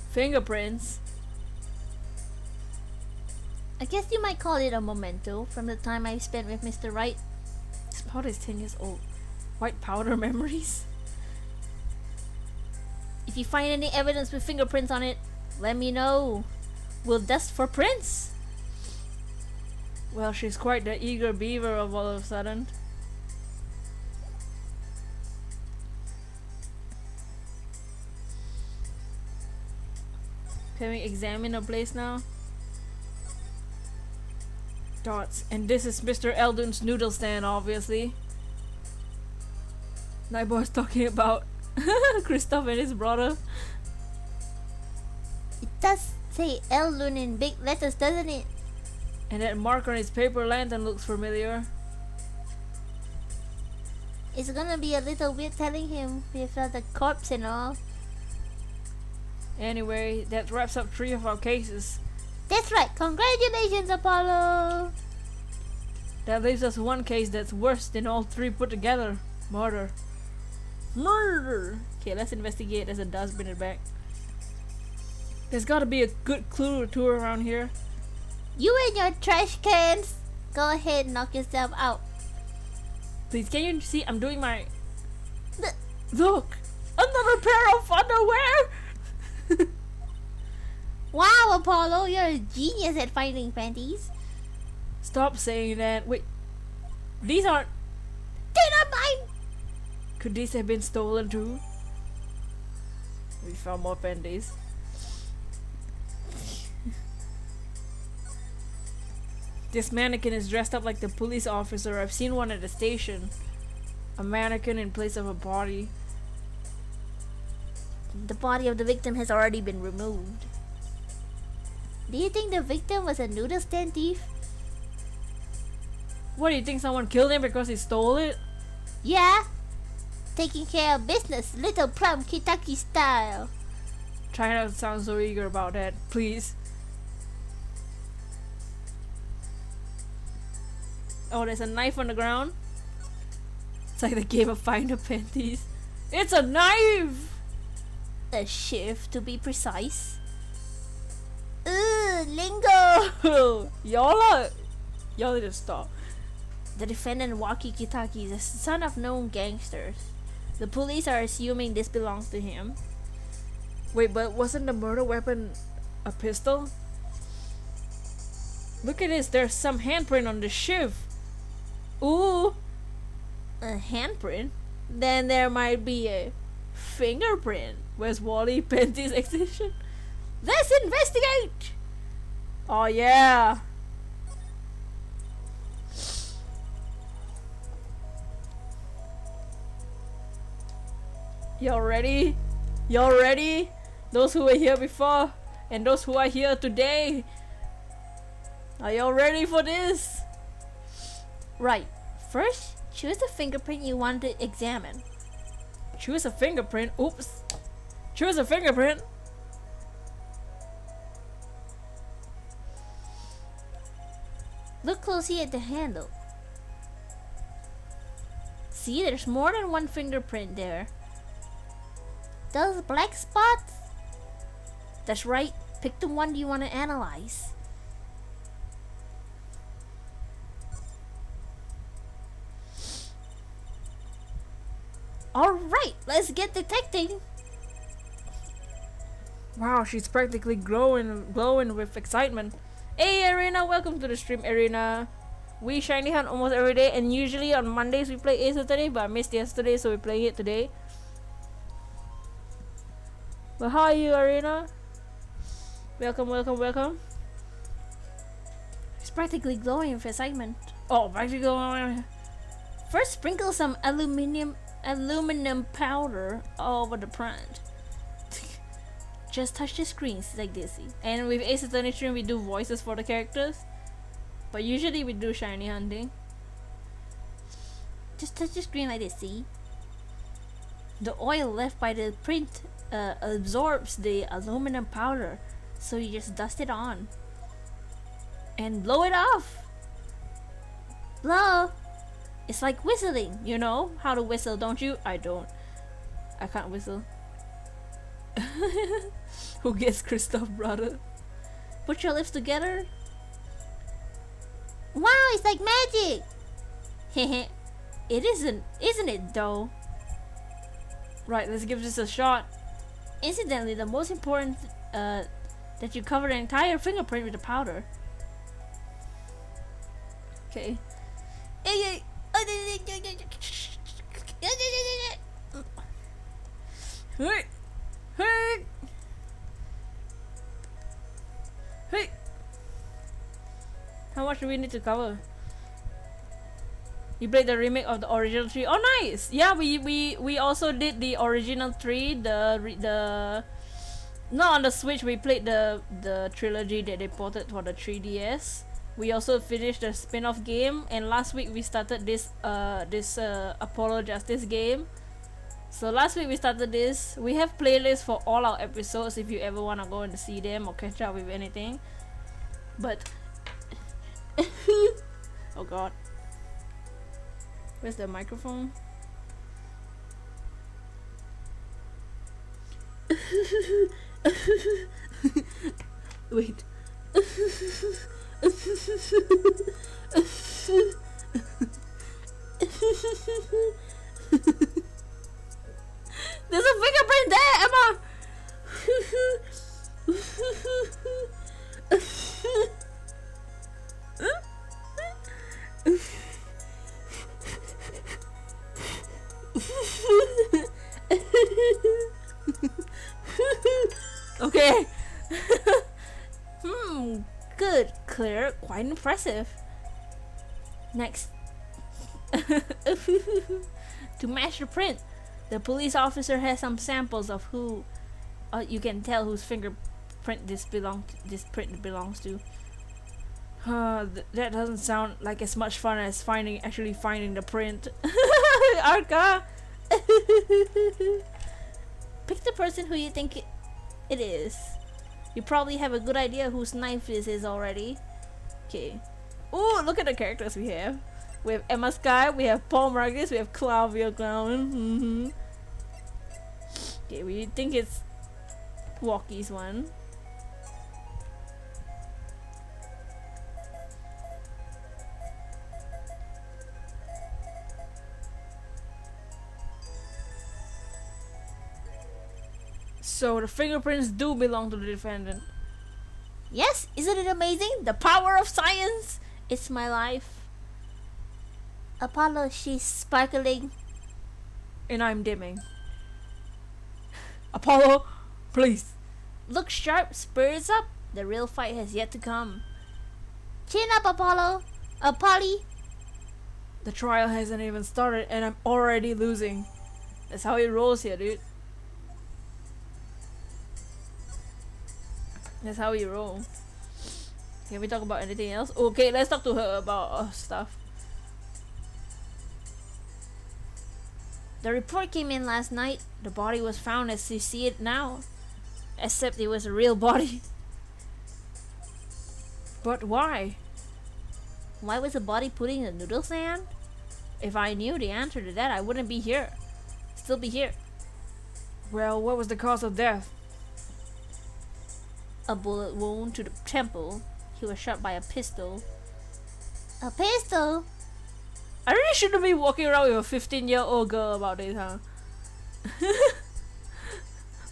Fingerprints? I guess you might call it a memento from the time I spent with Mr. Wright. This powder is 10 years old. White powder memories? If you find any evidence with fingerprints on it, let me know. We'll dust for prints. Well, she's quite the eager beaver of all of a sudden. Can we examine the place now? Dots. And this is Mr. Eldon's noodle stand, obviously. Nightboy's talking about Christoph and his brother. It does say Eldon in big letters, doesn't it? And that mark on his paper lantern looks familiar. It's gonna be a little weird telling him with the corpse and all. Anyway, that wraps up 3 of our cases. That's right, congratulations, Apollo! That leaves us 1 case that's worse than all 3 put together. Murder. Murder! Okay, let's investigate as a dustbin it back. There's gotta be a good clue or two around here. You and your trash cans! Go ahead, knock yourself out. Please, can you see? I'm doing my... Th- Look! Another pair of underwear! Wow, Apollo, you're a genius at finding panties. Stop saying that. Wait. These aren't... They're not mine! Could these have been stolen too? We found more panties. This mannequin is dressed up like the police officer. I've seen one at the station. A mannequin in place of a body. The body of the victim has already been removed. Do you think the victim was a noodle stand thief? What, do you think someone killed him because he stole it? Yeah. Taking care of business, little plum Kentucky style. Try not to sound so eager about that, please. Oh, there's a knife on the ground. It's like the game of find the panties. It's a knife! A shift to be precise. Ooh, lingo! Y'all need to stop. The defendant walkie-talkie is the son of known gangsters. The police are assuming this belongs to him. Wait, but wasn't the murder weapon a pistol? Look at this, there's some handprint on the shift. Ooh! A handprint? Then there might be a fingerprint. Where's Wally Panties extension? Let's investigate! Oh yeah! Y'all ready? Y'all ready? Those who were here before and those who are here today. Are y'all ready for this? Right. First, choose the fingerprint you want to examine. Choose a fingerprint. Oops. Choose a fingerprint. Look closely at the handle. See, there's more than one fingerprint there. Those black spots? That's right. Pick the one you want to analyze. Alright, let's get detecting. Wow, she's practically glowing with excitement. Hey Arena, welcome to the stream, Arena. We shiny hunt almost every day, and usually on Mondays we play Ace today, but I missed yesterday, so we're playing it today. But how are you, Arena? Welcome, welcome, welcome. It's practically glowing with excitement. Oh, practically. First, sprinkle some aluminum powder all over the print. Just touch the screens like this. And with Ace Attorney stream, we do voices for the characters, but usually we do shiny hunting. Just touch the screen like this. See? The oil left by the print absorbs the aluminum powder, so you just dust it on and blow it off. Blow. It's like whistling. You know how to whistle, don't you? I don't. I can't whistle. Who gets Christoph, brother? Put your lips together. Wow, it's like magic. Hehe. It isn't it though? Right, let's give this a shot. Incidentally, the most important that you cover the entire fingerprint with the powder. Okay. Hey! Hey! Hey! How much do we need to cover? You played the remake of the original 3. Oh, nice! Yeah, we also did the original 3. Not on the Switch. We played the trilogy that they ported for the 3DS. We also finished the spin-off game, and last week we started this Apollo Justice game. So last week we started this. We have playlists for all our episodes if you ever want to go and see them or catch up with anything. But oh god. Where's the microphone? Wait. There's a fingerprint there, Emma! Okay. Good, clear, quite impressive. Next. To match the print, the police officer has some samples of who you can tell whose fingerprint this print belongs to. That doesn't sound like as much fun as actually finding the print. Arca! Pick the person who you think it is. You probably have a good idea whose knife this is already. Okay. Oh, look at the characters we have. We have Emma Sky, we have Paul Marcus, we have Clavia Clown. Okay, we think it's Walkie's one. So the fingerprints do belong to the defendant. Yes, isn't it amazing? The power of science! It's my life. Apollo, she's sparkling. And I'm dimming. Apollo, please. Look sharp, spirits up. The real fight has yet to come. Chin up, Apollo. Polly. The trial hasn't even started and I'm already losing. That's how it rolls here, dude. That's how we roll. Can we talk about anything else? Okay, let's talk to her about stuff. The report came in last night. The body was found as you see it now. Except it was a real body. But why? Why was the body put in a noodle stand? If I knew the answer to that, I wouldn't be here. Still be here. Well, what was the cause of death? A bullet wound to the temple. He was shot by a pistol. A pistol? I really shouldn't be walking around with a 15-year-old girl about this, huh?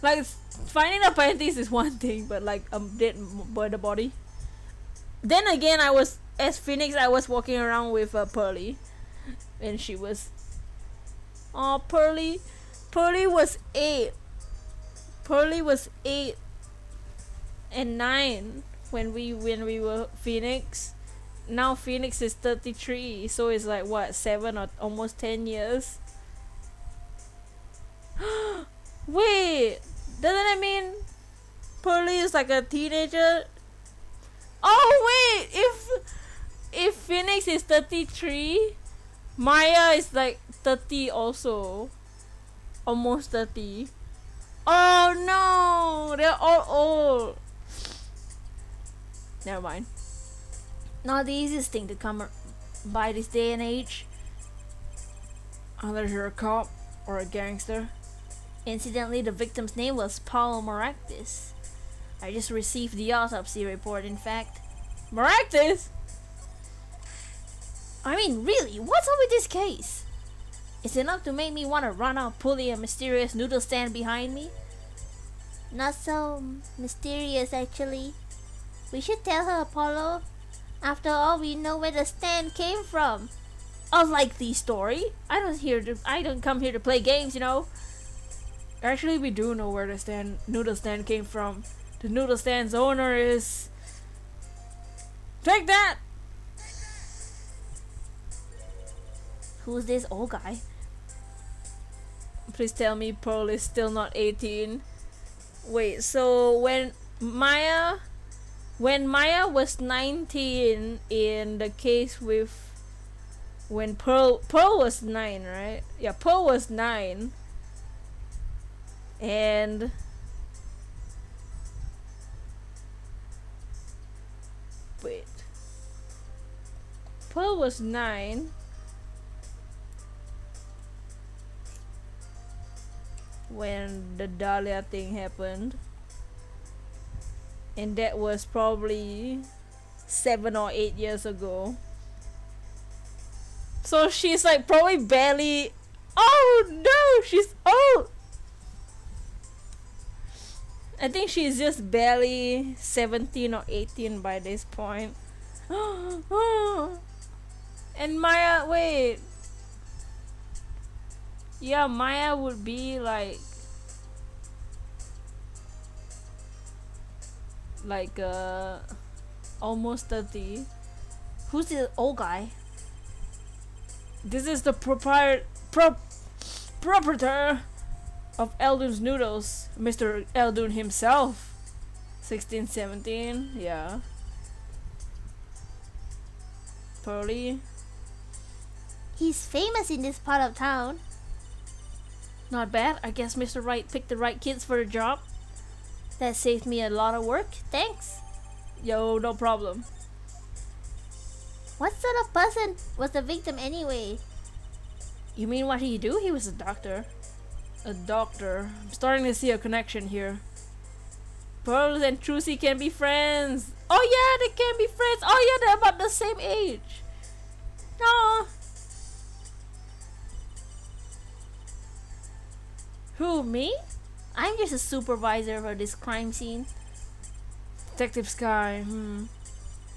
Like, finding the panties is one thing, but like, dead by the body. Then again, as Phoenix, I was walking around with Pearly. And she was... Oh, Pearly. Pearly was 8. Pearly was 8 and 9 when we were Phoenix. Now Phoenix is 33, so it's like what, 7 or almost 10 years. Wait, doesn't that mean Pearly is like a teenager? Oh wait, if Phoenix is 33, Maya is like 30 also, almost 30. Oh no, they're all old. Never mind. Not the easiest thing to come by this day and age. Unless you're a cop or a gangster. Incidentally, the victim's name was Paul Maractus. I just received the autopsy report, in fact. Maractus? I mean, really, what's up with this case? It's enough to make me want to run out pulling a mysterious noodle stand behind me. Not so mysterious, actually. We should tell her, Apollo. After all, we know where the stand came from. A likely story. I don't come here to play games, you know. Actually, we do know where the noodle stand came from. The noodle stand's owner is... Take that! Who's this old guy? Please tell me Pearl is still not 18. Wait, so when Maya was 19 in the case with... When Pearl was 9, right? Yeah, Pearl was 9. And... Wait. Pearl was 9. When the Dahlia thing happened. And that was probably 7 or 8 years ago. So she's like probably barely... Oh no, she's old! I think she's just barely 17 or 18 by this point. And Maya, wait. Yeah, Maya would be like almost 30. Who's the old guy? This is the proprietor of Eldun's Noodles, Mr. Eldun himself. 1617, yeah. Pearly. He's famous in this part of town. Not bad. I guess Mr. Wright picked the right kids for the job. That saved me a lot of work. Thanks. Yo, no problem. What sort of person was the victim anyway? You mean what he do? He was a doctor. A doctor. I'm starting to see a connection here. Pearls and Trucy can be friends. Oh yeah, they can be friends. Oh yeah, they're about the same age. No. Who, me? I'm just a supervisor for this crime scene. Detective Sky.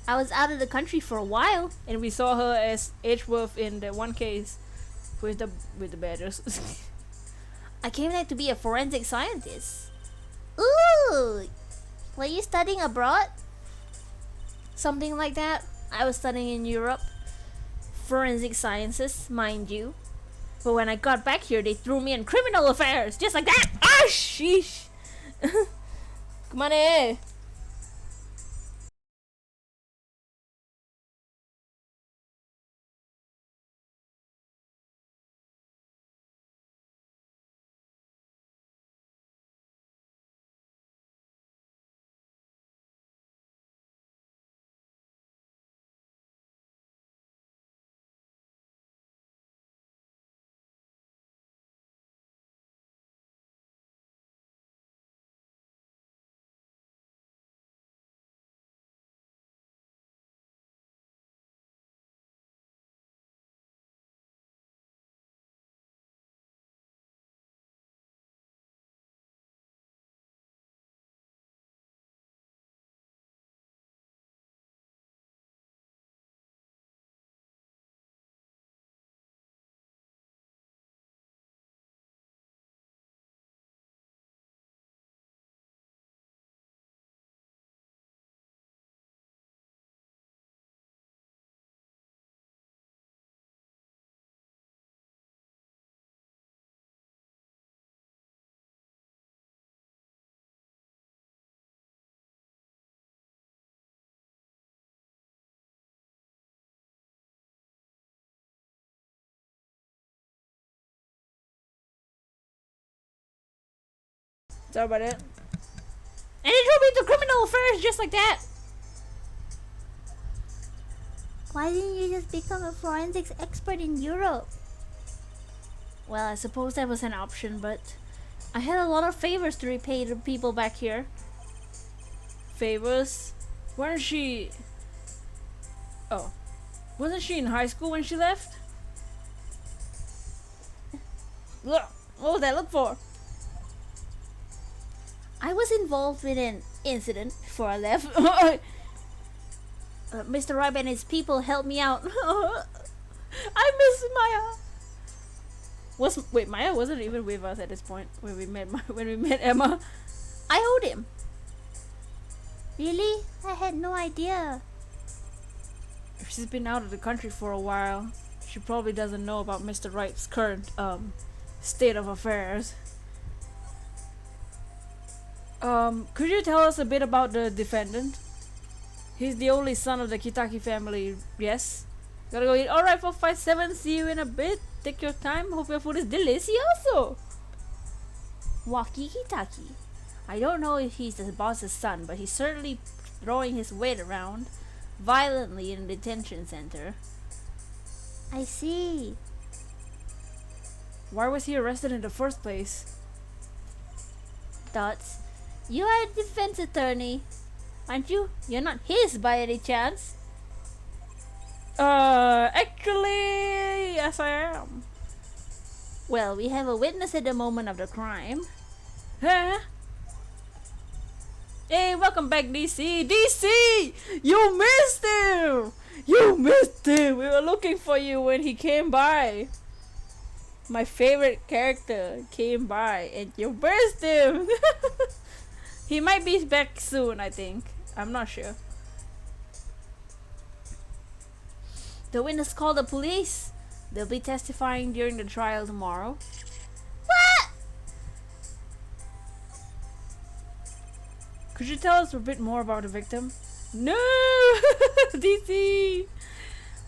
I was out of the country for a while. And we saw her as Edgeworth in the one case with the badgers. I came there to be a forensic scientist. Ooh! Were you studying abroad? Something like that. I was studying in Europe. Forensic sciences, mind you. But when I got back here, they threw me in criminal affairs. Just like that. Ah, sheesh. Come on in. Sorry about that. And they threw me into criminal affairs just like that. Why didn't you just become a forensics expert in Europe? Well, I suppose that was an option, but I had a lot of favors to repay to people back here. Favors? Weren't she... Oh. Wasn't she in high school when she left? Look! What was that look for? I was involved with an incident before I left. Mr. Wright and his people helped me out. I miss Maya. Wait, Maya wasn't even with us at this point when we met Emma. I owed him. Really? I had no idea. If she's been out of the country for a while, she probably doesn't know about Mr. Wright's current state of affairs. Could you tell us a bit about the defendant? He's the only son of the Kitaki family, yes? Gotta go eat. Alright, 457, see you in a bit. Take your time, hope your food is delicioso. Waki Kitaki. I don't know if he's the boss's son, but he's certainly throwing his weight around violently in a detention center. I see. Why was he arrested in the first place? Dots. You are a defense attorney, aren't you? You're not his by any chance. Actually, yes I am. Well, we have a witness at the moment of the crime. Huh? Hey, welcome back, DC! DC! You missed him! You missed him! We were looking for you when he came by. My favorite character came by and you missed him! He might be back soon, I think. I'm not sure. The witness called the police. They'll be testifying during the trial tomorrow. What? Could you tell us a bit more about the victim? No! DC!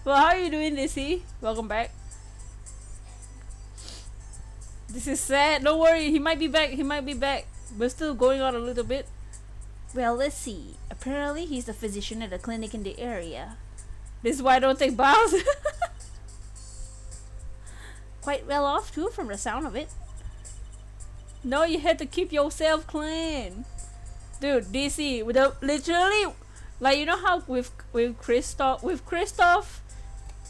Well, how are you doing, DC? Welcome back. This is sad. Don't worry, he might be back. He might be back. We're still going on a little bit. Well, let's see. Apparently, he's a physician at a clinic in the area. This is why I don't take baths. Quite well off too from the sound of it. No, you had to keep yourself clean. Dude, DC, literally, like, you know how with Christoph,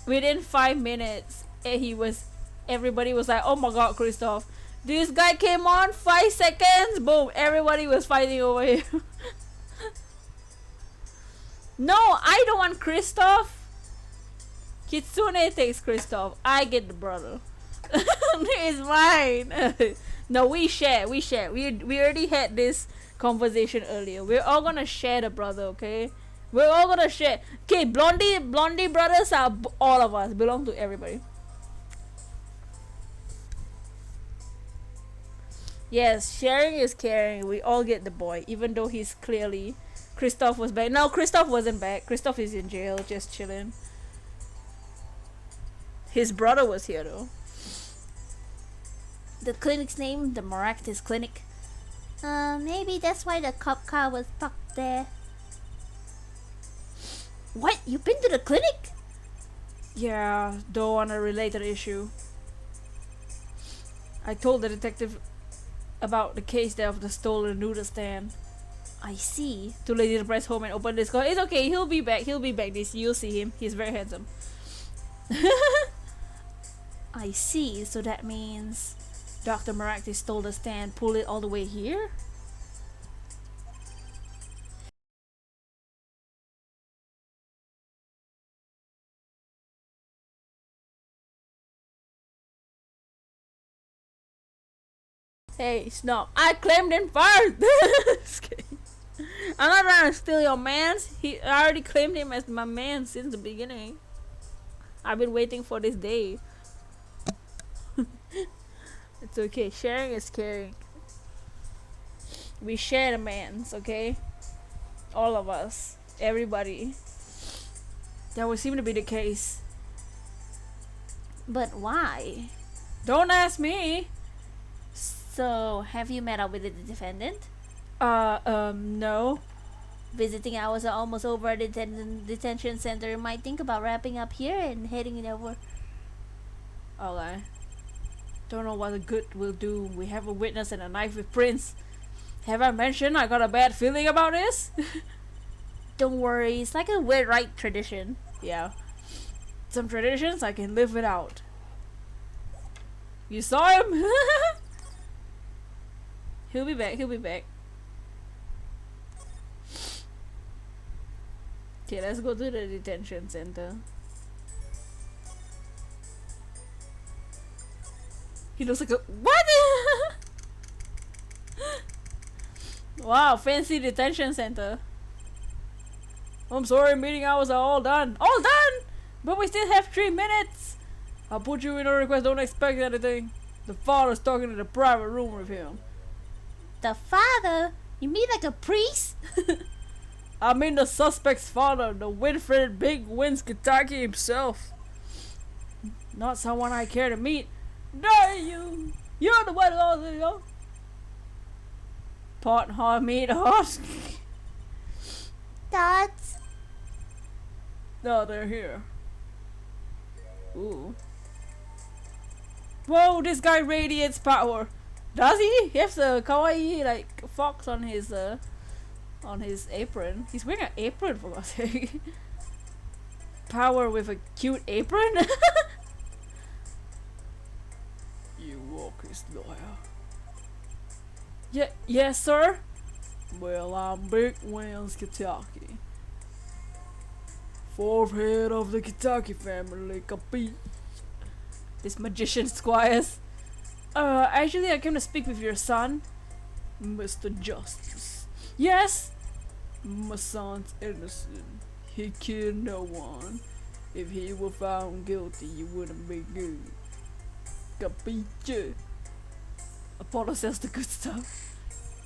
within 5 minutes, everybody was like, oh my god, Christoph. This guy came on, 5 seconds, boom, everybody was fighting over him. No, I don't want Christoph. Kitsune takes Christoph. I get the brother. It's mine. No, we share. We already had this conversation earlier. We're all gonna share the brother, okay? We're all gonna share. Okay, blondie brothers are all of us. Belong to everybody. Yes, sharing is caring. We all get the boy, even though he's clearly... Christoph was back. No, Christoph wasn't back. Christoph is in jail, just chilling. His brother was here though. The clinic's name, the Maractus Clinic. Maybe that's why the cop car was parked there. What? You been to the clinic? Yeah, though on a related issue. I told the detective about the case there of the stolen noodle stand. I see. Too lazy to press home and open this call. It's okay, he'll be back. This, you'll see him. He's very handsome. I see, so that means... Dr. Maracti stole the stand, pulled it all the way here? Hey, Snob, I claimed him first! Just kidding. I'm not trying to steal your mans. I already claimed him as my man since the beginning. I've been waiting for this day. It's okay. Sharing is caring. We share the mans, okay? All of us. Everybody. That would seem to be the case. But why? Don't ask me. So, have you met up with the defendant? No. Visiting hours are almost over at the detention center. You might think about wrapping up here and heading it over. Okay. Don't know what the good will do. We have a witness and a knife with Prince. Have I mentioned I got a bad feeling about this? Don't worry, it's like a weird Wright tradition. Yeah. Some traditions I can live without. You saw him? He'll be back. Okay, let's go to the detention center. He looks like a... What? Wow, fancy detention center. I'm sorry, meeting hours are all done. All done? But we still have 3 minutes. I'll put you in a request, don't expect anything. The father's talking in the private room with him. The father? You mean like a priest? I mean the suspect's father, the Winfred Big Wins Kentucky himself. Not someone I care to meet. No, you're the one all the go. Pot hot meat hot. That's... No, they're here. Ooh. Whoa, this guy radiates power. Does he? He has a kawaii like fox on his apron. He's wearing an apron for God's sake. Power with a cute apron? You walk his lawyer. Yes, sir. Well, I'm Big Wins Kentucky. 4th head of the Kentucky family, capi. This magician squires. Actually, I came to speak with your son, Mr. Justice. Yes? My son's innocent. He killed no one. If he were found guilty, you wouldn't be good. Capiche? Apollo says the good stuff.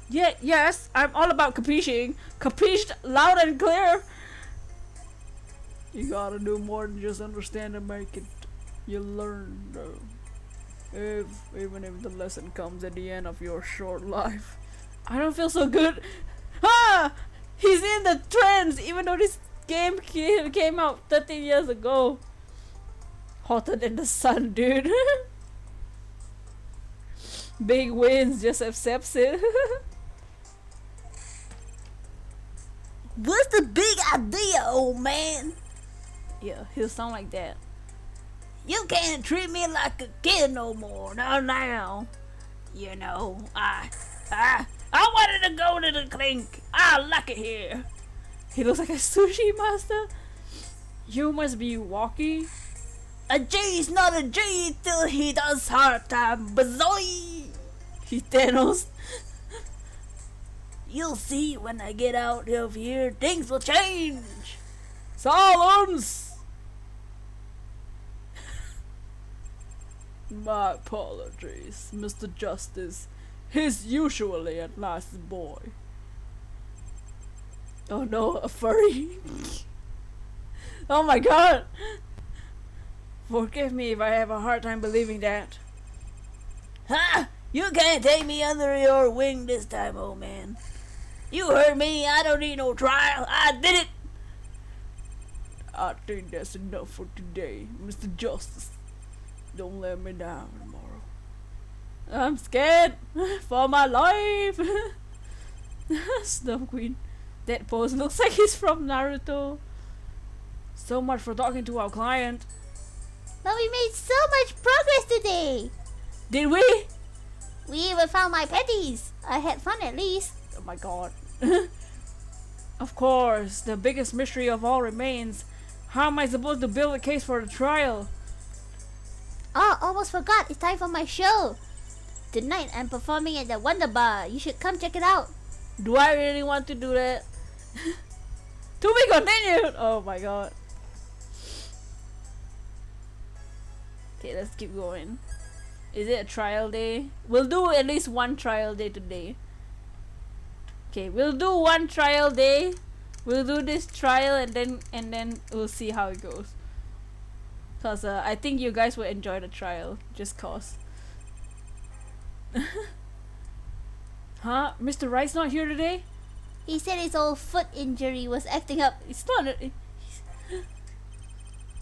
Yeah, yes, I'm all about capiching. Capished loud and clear. You gotta do more than just understand and make it. You learn though. Even if the lesson comes at the end of your short life. I don't feel so good. Ah! He's in the trance, even though this came out 13 years ago. Hotter than the sun, dude. Big wins, just accepts it. What's the big idea, old man? Yeah, he'll sound like that. You can't treat me like a kid no more. Now. You know, I wanted to go to the clink. I like it here. He looks like a sushi master. You must be walkie. A G's not a G till he does hard time, bazoy. He Thanos. You'll see when I get out of here, things will change. Silence! My apologies, Mr. Justice. He's usually a nice boy. Oh no, a furry. Oh my god! Forgive me if I have a hard time believing that. Ha! You can't take me under your wing this time, old man. You heard me, I don't need no trial. I did it! I think that's enough for today, Mr. Justice. Don't let me down tomorrow. I'm scared for my life. Snow Queen. That pose looks like he's from Naruto. So much for talking to our client. But we made so much progress today. Did we? We even found my petties. I had fun at least. Oh my god. Of course, the biggest mystery of all remains. How am I supposed to build a case for the trial? Oh, almost forgot. It's time for my show. Tonight I'm performing at the Wonder Bar. You should come check it out. Do I really want to do that? To be continued! Oh my god. Okay, let's keep going. Is it a trial day? We'll do at least one trial day today. Okay, we'll do one trial day. We'll do this trial and then we'll see how it goes. Cause I think you guys will enjoy the trial, just cause. Huh? Mr. Wright's not here today? He said his old foot injury was acting up. It's not a...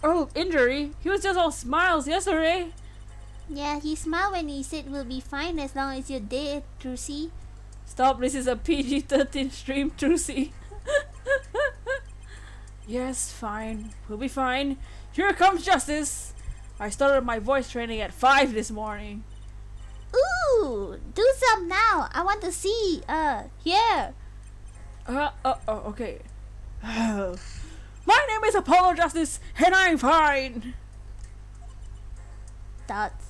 Oh, injury? He was just all smiles yesterday. Yeah, he smiled when he said we'll be fine as long as you're dead, Trucy. Stop, this is a PG-13 stream, Trucy. Yes, fine. We'll be fine. Here comes justice. I started my voice training at 5 this morning. Ooh, do some now. I want to see, here. Okay. My name is Apollo Justice, and I'm fine. Dots.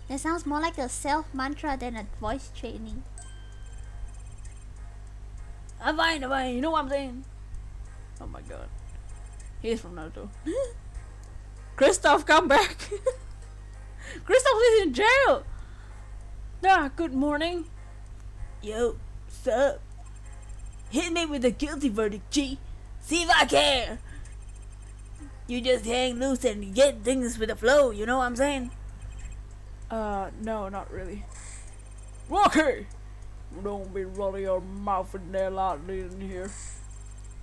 That sounds more like a self mantra than a voice training. I'm fine, you know what I'm saying? Oh my god. He's from Naruto. Kristoff, come back! Kristoff is in jail! Ah, good morning. Yo, sup? Hit me with a guilty verdict, G. See if I care. You just hang loose and get things with the flow, you know what I'm saying? No, not really. Okay! Don't be running your mouth in there loudly in here.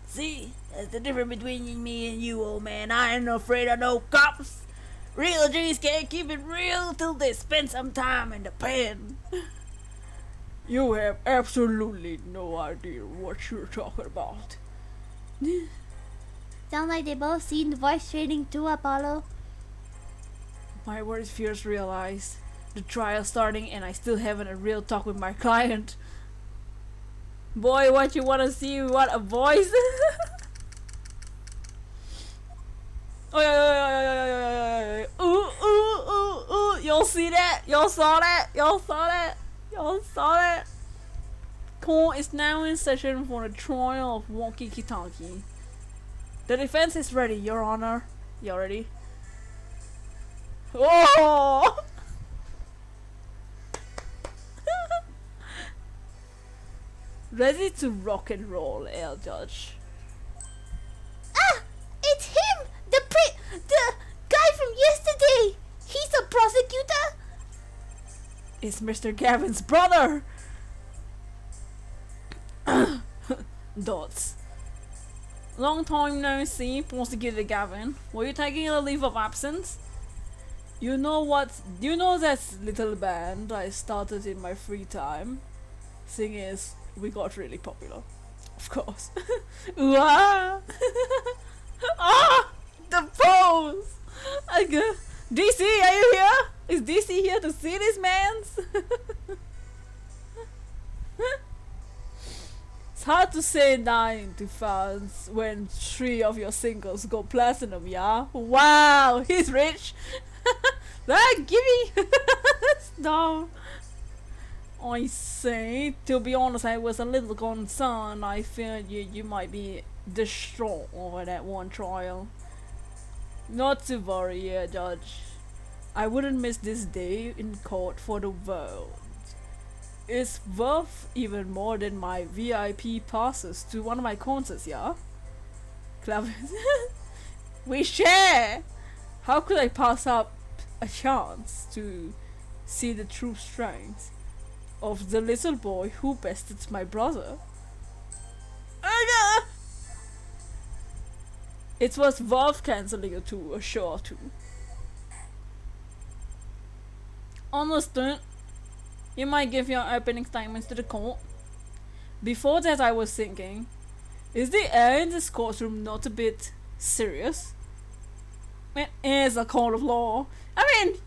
See, that's the difference between me and you, old man. I ain't afraid of no cops. Real G's can't keep it real till they spend some time in the pen. You have absolutely no idea what you're talking about. Sound like they both seen the voice training too, Apollo. My worst fears realized. The trial starting and I still haven't a real talk with my client. Boy, what you wanna see? What a voice! Oh yeah. Ooh. Y'all see that? Y'all saw that? Court is now in session for the trial of Wonky Kitanki. The defense is ready, Your Honor. You ready? Oh! Ready to rock and roll, El Judge. Ah! It's him! The guy from yesterday! He's a prosecutor? It's Mr. Gavin's brother! Dots. Long time no see, Prosecutor Gavin. Were you taking a leave of absence? You know what? You know that little band I started in my free time? Thing is, we got really popular. Of course. Ooh, ah! Ah! The pose! I go, DC, are you here? Is DC here to see this man's? It's hard to say 9 to fans when 3 of your singles go platinum, yeah? Wow, he's rich! Ah, gimme! Stop! I say, to be honest, I was a little concerned. I feared you might be distraught over that one trial. Not to worry, Judge. I wouldn't miss this day in court for the world. It's worth even more than my VIP passes to one of my concerts, yeah? Clever. We share! How could I pass up a chance to see the true strength of the little boy who bested my brother? It was worth cancelling a tour, a show or two. Understood. You might give your opening statements to the court. Before that, I was thinking, is the air in this courtroom not a bit serious? It is a court of law. I mean,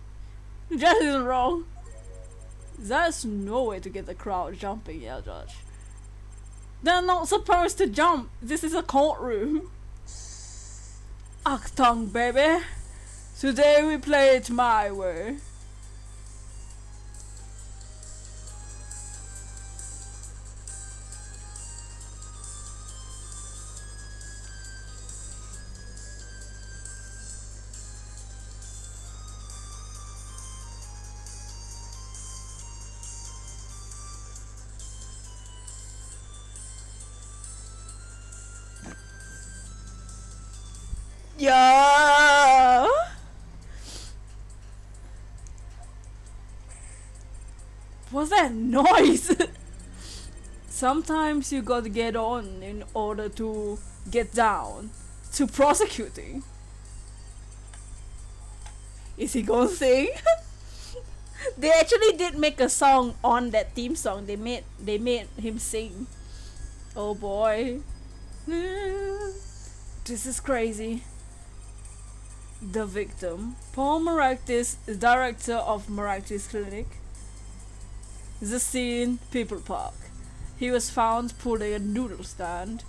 the judge isn't wrong. There's no way to get the crowd jumping, yeah, Judge. They're not supposed to jump. This is a courtroom. Achtung, baby. Today we play it my way. Yeah. What's that noise? Sometimes you gotta get on in order to get down to prosecuting. Is he gonna sing? They actually did make a song on that theme song. They made him sing. Oh boy. This is crazy. The victim, Paul Maractis, director of Maractis Clinic. The scene, People Park. He was found pulling a noodle stand.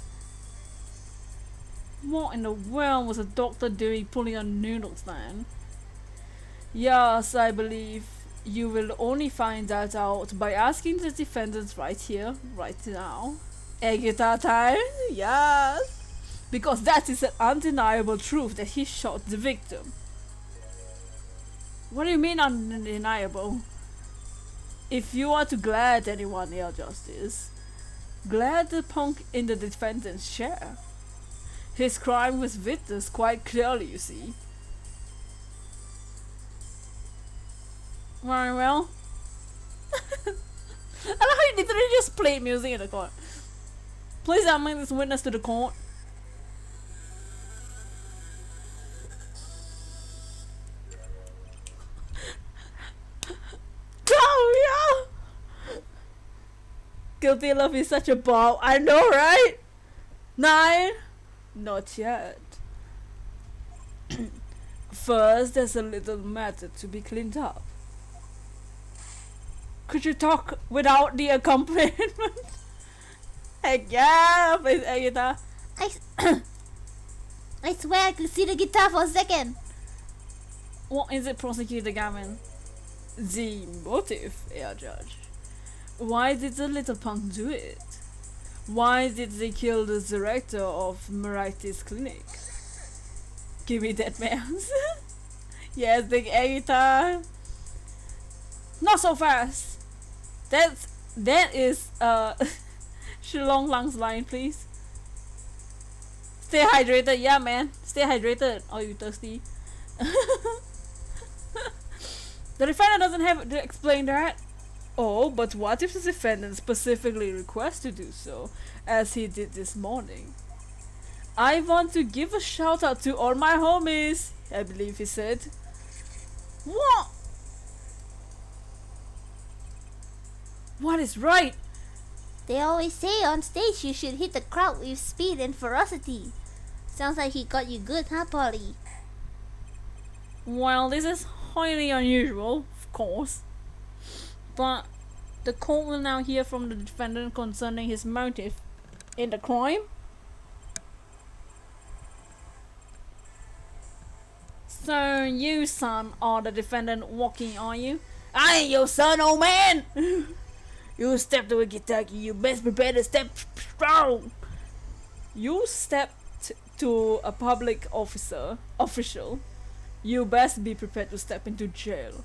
What in the world was a doctor doing pulling a noodle stand? Yes, I believe you will only find that out by asking the defendants right here, right now. Guitar time? Yes! Because that is an undeniable truth that he shot the victim. What do you mean undeniable? If you are to glad anyone else justice, glad the punk in the defendant's chair. His crime was witnessed quite clearly, you see. Very well. I love how he literally just played music in the court. Please admit this witness to the court. Oh yeah. Guilty love is such a bomb. I know, right? 9. Not yet. First, there's a little matter to be cleaned up. Could you talk without the accompaniment? Heck yeah, please air guitar. I swear I could see the guitar for a second. What is it, Prosecutor Gavin? The motive, Air Judge. Why did the little punk do it? Why did they kill the director of Maractis Clinic? Give me that man's. Yes, the air guitar. Not so fast. That is Shillong Lang's line, please. Stay hydrated, yeah man. Stay hydrated. Are you thirsty? The defendant doesn't have to explain that. Oh, but what if the defendant specifically requests to do so, as he did this morning? I want to give a shout out to all my homies, I believe he said. What? What is right? They always say on stage you should hit the crowd with speed and ferocity. Sounds like he got you good, huh, Polly? Well, this is highly unusual, of course. But the court will now hear from the defendant concerning his motive in the crime. So you, son, are the defendant walking, are you? I ain't your son, old man! You stepped to a Kentucky, you best prepare to step strong! You stepped to a public official. You best be prepared to step into jail.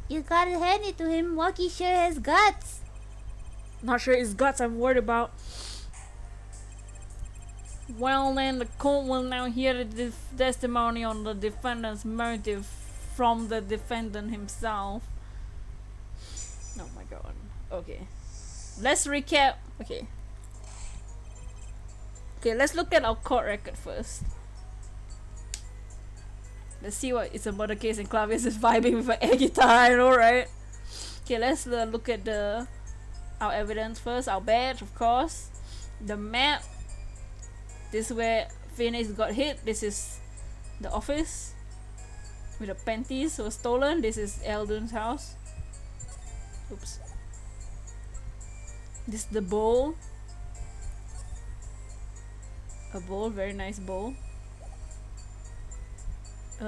You gotta hand it to him. Walkie sure has guts. Not sure his guts I'm worried about. Well then, the court will now hear the testimony on the defendant's motive from the defendant himself. Oh my god. Okay. Let's recap. Okay, let's look at our court record first. Let's see what it's a murder case and Clavius is vibing with an air guitar, I know, right? Okay, let's look at our evidence first. Our badge, of course. The map. This is where Phoenix got hit. This is the office with the panties was stolen. This is Eldon's house. Oops. This is the bowl. A bowl, very nice bowl.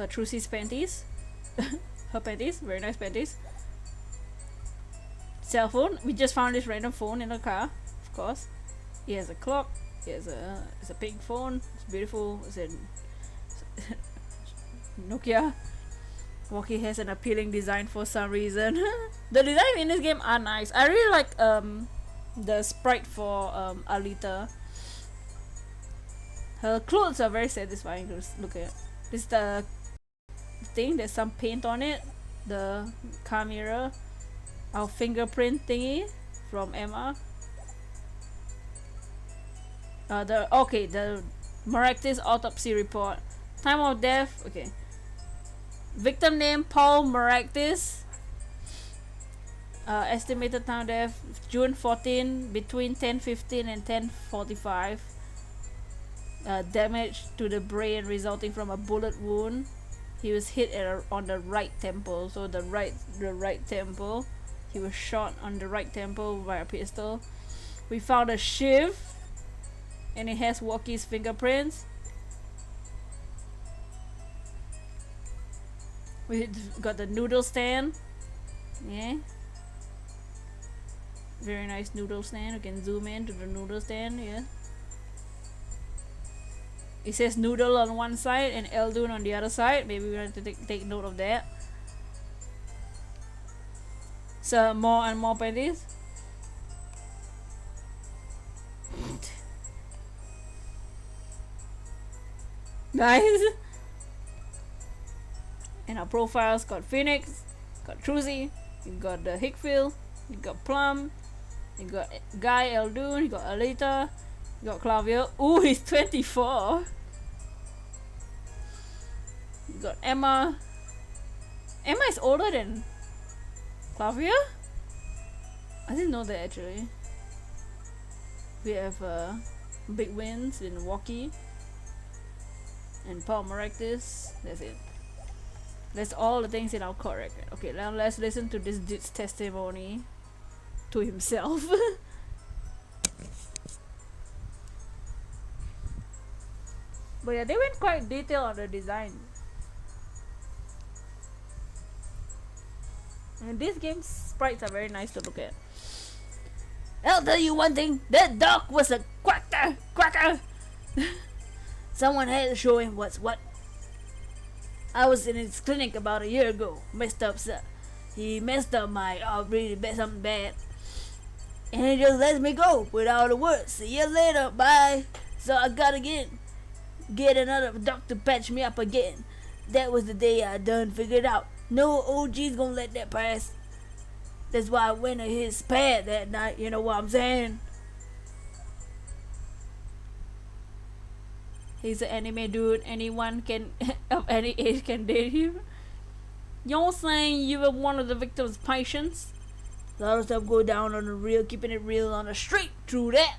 Trucy's panties. Her panties, very nice panties. Cell phone. We just found this random phone in the car, of course. He has a clock. It's a pink phone. It's beautiful. It's a Nokia. Walkie has an appealing design for some reason. The design in this game are nice. I really like the sprite for Alita. Her clothes are very satisfying to look at. This is the thing. There's some paint on it. The car mirror. Our fingerprint thingy from Emma. The Maractus autopsy report. Time of death. Okay. Victim name Paul Maractus. Estimated time of death June 14 between 10:15 and 10:45. Damage to the brain resulting from a bullet wound. He was hit on the right temple. So the right temple. He was shot on the right temple by a pistol. We found a shiv, and it has Walkie's fingerprints. We got the noodle stand. Yeah. Very nice noodle stand. You can zoom in to the noodle stand. Yeah. It says noodle on one side and Eldun on the other side. Maybe we have to take note of that. So more and more panties. Nice. And our profiles got Phoenix, got Truzy, you got the Hickfield, you got Plum, you got Guy Eldun, you got Alita, you got Clavia. Ooh, he's 24. You got Emma. Emma is older than Clavia? I didn't know that actually. We have big wins in Walkie and Paul Maractus. That's it. That's all the things in our court record. Okay, now let's listen to this dude's testimony to himself. But yeah, they went quite detailed on the design. And this game's sprites are very nice to look at. I'll tell you one thing, that dog was a quacker. Someone had to show him what's what. I was in his clinic about a year ago. Messed up, sir. He messed up my really bad, something bad. And he just lets me go without a word. See you later, bye. So I gotta get another doctor to patch me up again. That was the day I done figured out. No OG's gonna let that pass. That's why I went to his pad that night, you know what I'm saying? He's an anime dude. Anyone can of any age can date him. You're saying you were one of the victim's patients? A lot of stuff go down on the real, keeping it real on the street. True that.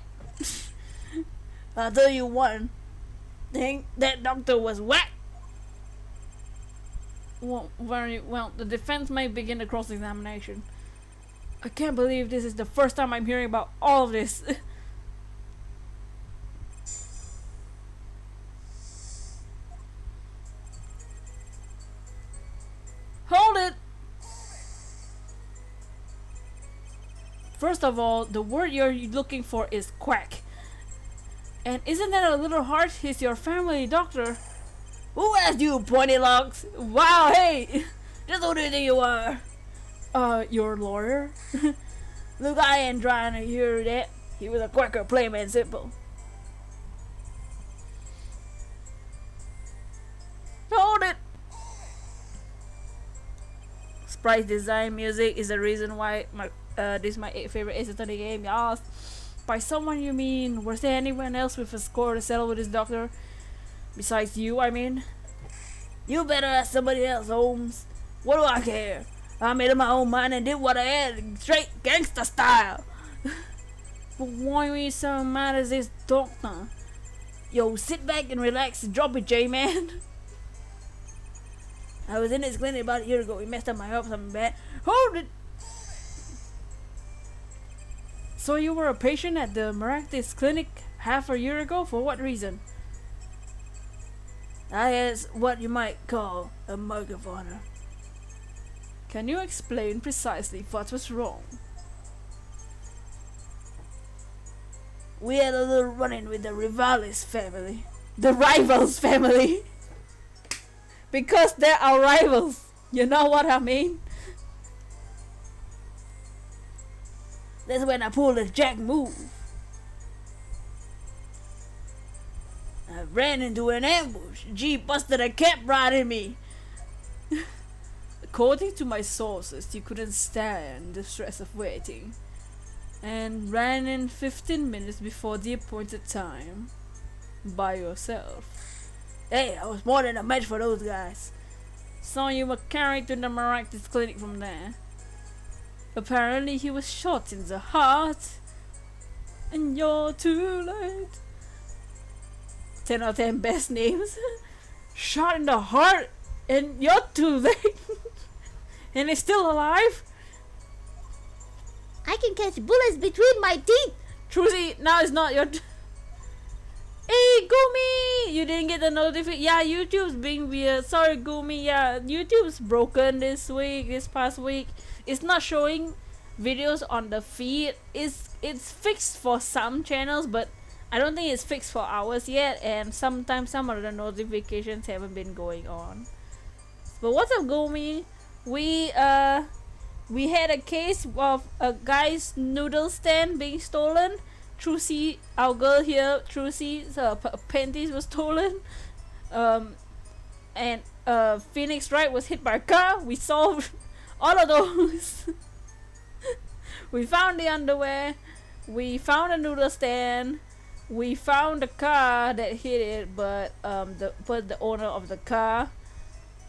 I'll tell you one thing, that doctor was whack. Well, very well. The defense may begin the cross-examination. I can't believe this is the first time I'm hearing about all of this. Hold it! First of all, the word you're looking for is quack. And isn't that a little hard? He's your family doctor. Who asked you, pointy locks? Wow, hey! Just who do you think you are? Your lawyer? Look, I ain't trying to hear that. He was a quacker, plain and simple. Hold it! Sprite design music is the reason why this is my favorite Ace Attorney game, y'all. By someone you mean, was there anyone else with a score to settle with this doctor? Besides you, I mean? You better ask somebody else, Holmes. What do I care? I made up my own mind and did what I had, straight gangster style. But why are you so mad as this doctor? Yo, sit back and relax, drop it, J-Man. I was in his clinic about a year ago. He messed up my health something bad. Hold it! So you were a patient at the Miraculous Clinic half a year ago? For what reason? I is what you might call a mug of honor. Can you explain precisely what was wrong? We had a little run-in with the Rivales family. The Rivals family! Because they're our rivals. You know what I mean? That's when I pulled a Jack move. I ran into an ambush. G busted a cap right in me. According to my sources, you couldn't stand the stress of waiting and ran in 15 minutes before the appointed time by yourself. Hey, I was more than a match for those guys. So you were carried to the Miraculous Clinic from there. Apparently he was shot in the heart and you're too late. 10 out of 10 best names. Shot in the heart and you're too late. And he's still alive. I can catch bullets between my teeth. Trucy, now it's not your Hey Gumi! You didn't get the notification. Yeah, YouTube's being weird. Sorry Gumi. Yeah, YouTube's broken this past week. It's not showing videos on the feed. It's fixed for some channels, but I don't think it's fixed for ours yet, and sometimes some of the notifications haven't been going on. But what's up, Gumi? We had a case of a guy's noodle stand being stolen. Trucy, our girl here, Trucy's panties was stolen. And Phoenix Wright was hit by a car. We solved all of those. We found the underwear. We found a noodle stand. We found the car that hit it, but the owner of the car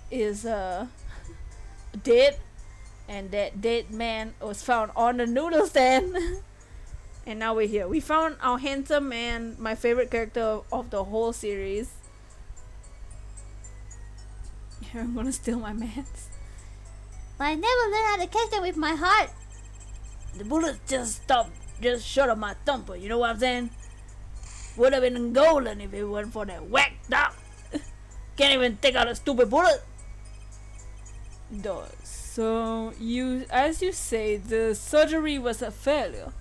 is dead, and that dead man was found on the noodle stand. And now we're here. We found our handsome man, my favorite character of the whole series. Here, I'm gonna steal my man's. But I never learned how to catch them with my heart. The bullet just shot up my thumper, you know what I'm saying? Would have been golden if it weren't for that whack doc. Can't even take out a stupid bullet. Does. So as you say, the surgery was a failure.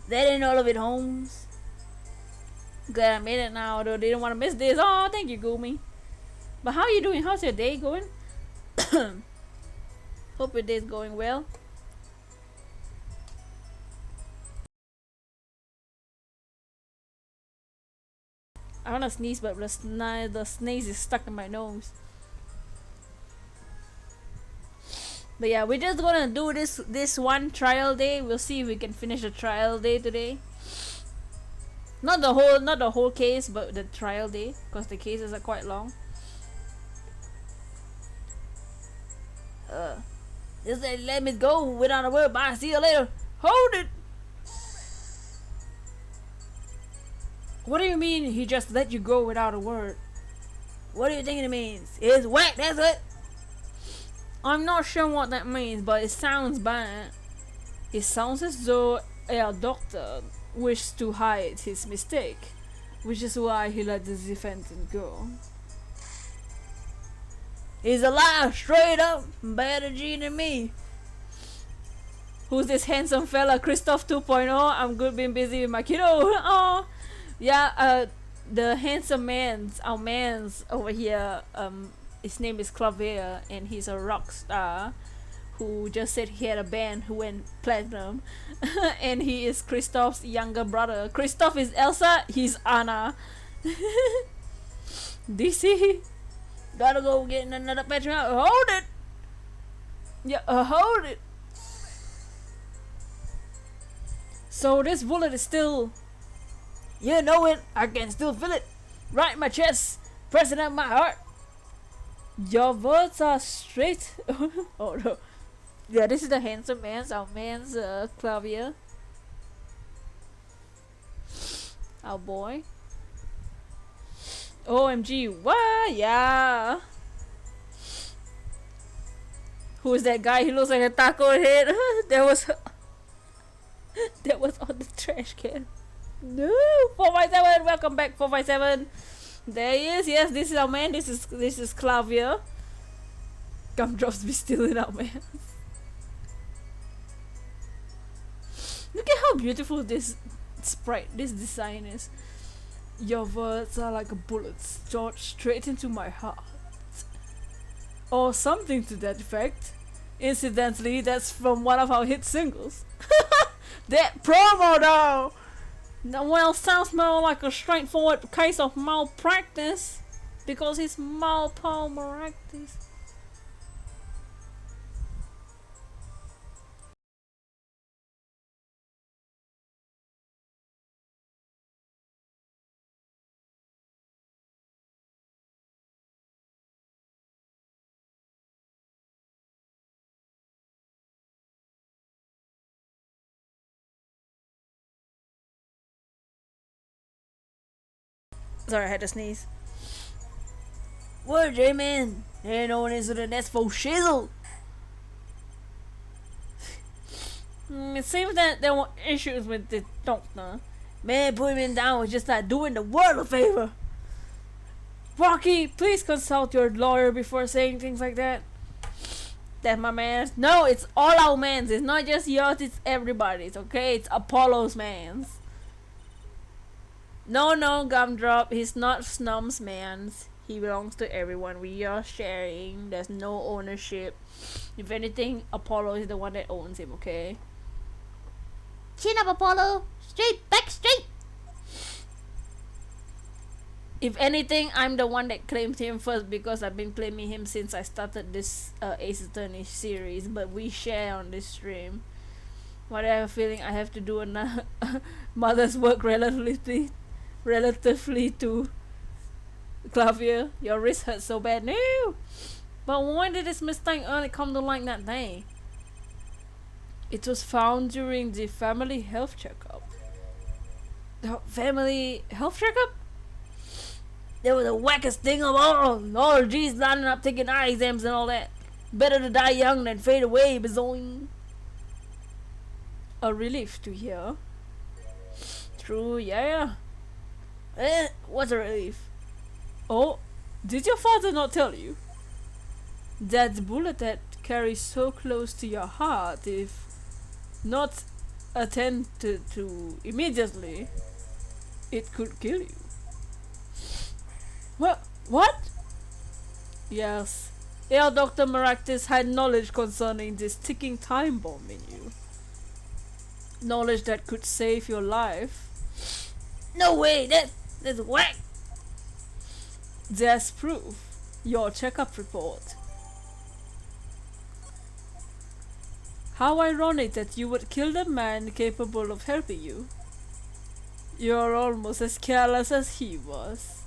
That ain't all of it, Holmes. Glad I made it now, though. They didn't want to miss this. Oh, thank you, Gumi. But how are you doing? How's your day going? Hope your day's going well. I wanna sneeze, but the sneeze is stuck in my nose. But yeah, we're just gonna do this one trial day. We'll see if we can finish the trial day today. Not the whole case, but the trial day, because the cases are quite long. Just let me go without a word. Bye. See you later. Hold it. What do you mean he just let you go without a word? What do you think it means? It's whack. That's it. I'm not sure what that means, but it sounds bad. It sounds as though our doctor wished to hide his mistake, which is why he let the defendant go. He's a liar, straight up. Better G than me. Who's this handsome fella? Christoph 2.0. I'm good being busy with my kiddo. Oh, yeah. The handsome our man's over here. His name is Clavier, and he's a rock star who just said he had a band who went platinum. And he is Christoph's younger brother. Christoph is Elsa, he's Anna. DC, gotta go get another Patreon. Hold it! Yeah, hold it! So this bullet is still... You know it, I can still feel it. Right in my chest, pressing up my heart. Your words are straight. Oh no. Yeah, this is the handsome man's, our man's Clavier. Our boy. OMG, what? Yeah. Who is that guy? He looks like a taco head. That was on the trash can. No, 457. Welcome back, 457. There he is. Yes, this is our man. This is Clavier. Gumdrops be stealing our man. Look at how beautiful this design is. Your words are like bullets, shot straight into my heart. Or something to that effect. Incidentally, that's from one of our hit singles. That promo though! Well, sounds more like a straightforward case of malpractice. Because it's malpractice. Sorry, I had to sneeze. What, J-Man? Ain't no one into the nest for shizzle. It seems that there were issues with the doctor. Man, putting him down was just like doing the world a favor. Rocky, please consult your lawyer before saying things like that. That's my man's. No, it's all our man's. It's not just yours, it's everybody's, okay? It's Apollo's man's. No, Gumdrop. He's not Snum's man's. He belongs to everyone. We are sharing. There's no ownership. If anything, Apollo is the one that owns him, okay? Chin up, Apollo. Straight, back straight. If anything, I'm the one that claimed him first because I've been claiming him since I started this Ace Attorney series. But we share on this stream. But I have a feeling I have to do another mother's work relatively to Clavier. Your wrist hurts so bad. No! But when did this mistake only come to light that day? It was found during the family health checkup. The family health checkup? That was the wackest thing of all. All G's lining up taking eye exams and all that. Better to die young than fade away, bazoing. A relief to hear. True, yeah. What's a relief? Oh, did your father not tell you? That the bullet that carries so close to your heart, if not attended to immediately, it could kill you. What? Yes. Air Dr. Maractus had knowledge concerning this ticking time bomb in you. Knowledge that could save your life. No way, that's whack. There's proof. Your checkup report. How ironic that you would kill the man capable of helping you. You're almost as careless as he was.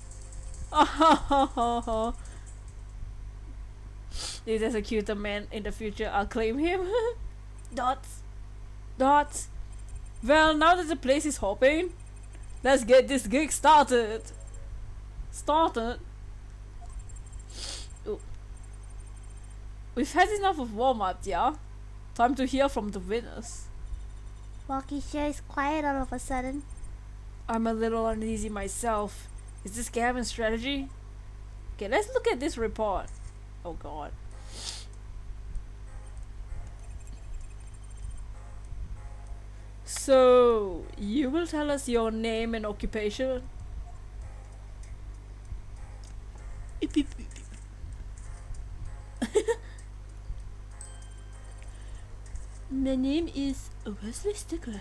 If there's a cuter man in the future, I'll claim him. Dots. Dots. Well, now that the place is hopping, let's get this gig started. Started? Oh. We've had enough of warm-up, yeah? Time to hear from the winners. Walkie sure is quiet all of a sudden. I'm a little uneasy myself. Is this Gavin's strategy? Okay, let's look at this report. Oh god. So, you will tell us your name and occupation? My name is Wesley Stickler.